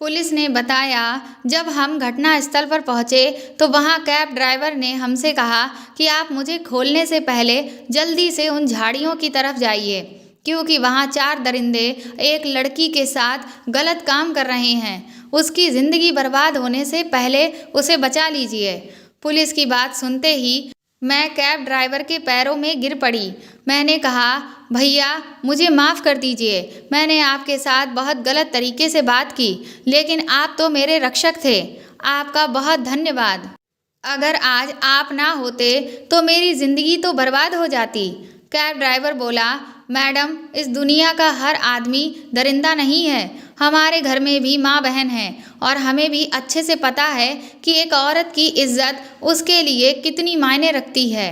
A: पुलिस ने बताया, जब हम घटना स्थल पर पहुंचे तो वहां कैब ड्राइवर ने हमसे कहा कि आप मुझे खोलने से पहले जल्दी से उन झाड़ियों की तरफ जाइए, क्योंकि वहां 4 दरिंदे एक लड़की के साथ गलत काम कर रहे हैं। उसकी ज़िंदगी बर्बाद होने से पहले उसे बचा लीजिए। पुलिस की बात सुनते ही मैं कैब ड्राइवर के पैरों में गिर पड़ी। मैंने कहा, भैया मुझे माफ़ कर दीजिए, मैंने आपके साथ बहुत गलत तरीके से बात की, लेकिन आप तो मेरे रक्षक थे। आपका बहुत धन्यवाद। अगर आज आप ना होते तो मेरी ज़िंदगी तो बर्बाद हो जाती। कैब ड्राइवर बोला, मैडम इस दुनिया का हर आदमी दरिंदा नहीं है। हमारे घर में भी माँ बहन हैं और हमें भी अच्छे से पता है कि एक औरत की इज्जत उसके लिए कितनी मायने रखती है।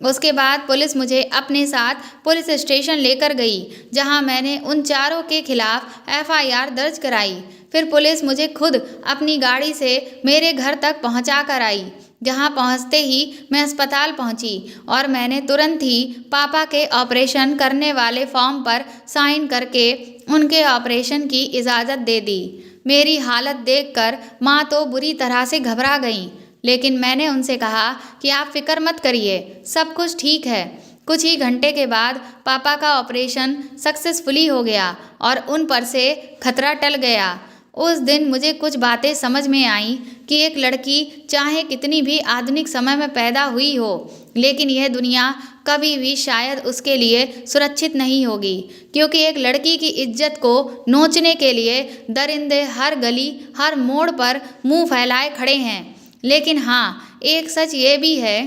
A: उसके बाद पुलिस मुझे अपने साथ पुलिस स्टेशन लेकर गई, जहां मैंने उन चारों के खिलाफ FIR दर्ज कराई। फिर पुलिस मुझे खुद अपनी गाड़ी से मेरे घर तक पहुंचा कर आई, जहां पहुंचते ही मैं अस्पताल पहुंची और मैंने तुरंत ही पापा के ऑपरेशन करने वाले फॉर्म पर साइन करके उनके ऑपरेशन की इजाज़त दे दी। मेरी हालत देखकर माँ तो बुरी तरह से घबरा गईं, लेकिन मैंने उनसे कहा कि आप फिक्र मत करिए, सब कुछ ठीक है। कुछ ही घंटे के बाद पापा का ऑपरेशन सक्सेसफुली हो गया और उन पर से खतरा टल गया। उस दिन मुझे कुछ बातें समझ में आईं कि एक लड़की चाहे कितनी भी आधुनिक समय में पैदा हुई हो, लेकिन यह दुनिया कभी भी शायद उसके लिए सुरक्षित नहीं होगी, क्योंकि एक लड़की की इज्जत को नोचने के लिए दरिंदे हर गली हर मोड़ पर मुंह फैलाए खड़े हैं। लेकिन हाँ, एक सच ये भी है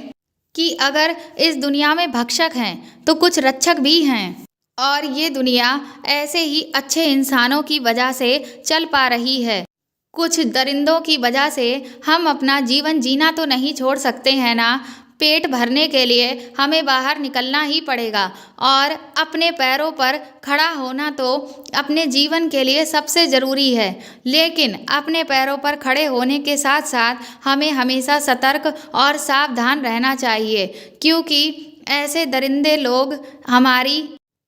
A: कि अगर इस दुनिया में भक्षक हैं तो कुछ रक्षक भी हैं, और ये दुनिया ऐसे ही अच्छे इंसानों की वजह से चल पा रही है। कुछ दरिंदों की वजह से हम अपना जीवन जीना तो नहीं छोड़ सकते हैं ना। पेट भरने के लिए हमें बाहर निकलना ही पड़ेगा और अपने पैरों पर खड़ा होना तो अपने जीवन के लिए सबसे ज़रूरी है। लेकिन अपने पैरों पर खड़े होने के साथ साथ हमें हमेशा सतर्क और सावधान रहना चाहिए, क्योंकि ऐसे दरिंदे लोग हमारी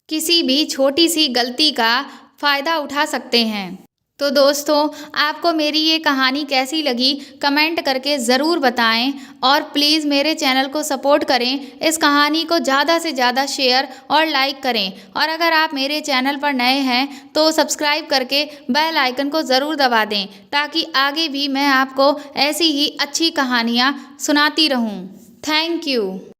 A: किसी भी छोटी सी गलती का फ़ायदा उठा सकते हैं। तो दोस्तों, आपको मेरी ये कहानी कैसी लगी कमेंट करके ज़रूर बताएं और प्लीज़ मेरे चैनल को सपोर्ट करें। इस कहानी को ज़्यादा से ज़्यादा शेयर और लाइक करें, और अगर आप मेरे चैनल पर नए हैं तो सब्सक्राइब करके बेल आइकन को ज़रूर दबा दें, ताकि आगे भी मैं आपको ऐसी ही अच्छी कहानियाँ सुनाती रहूँ। Thank you.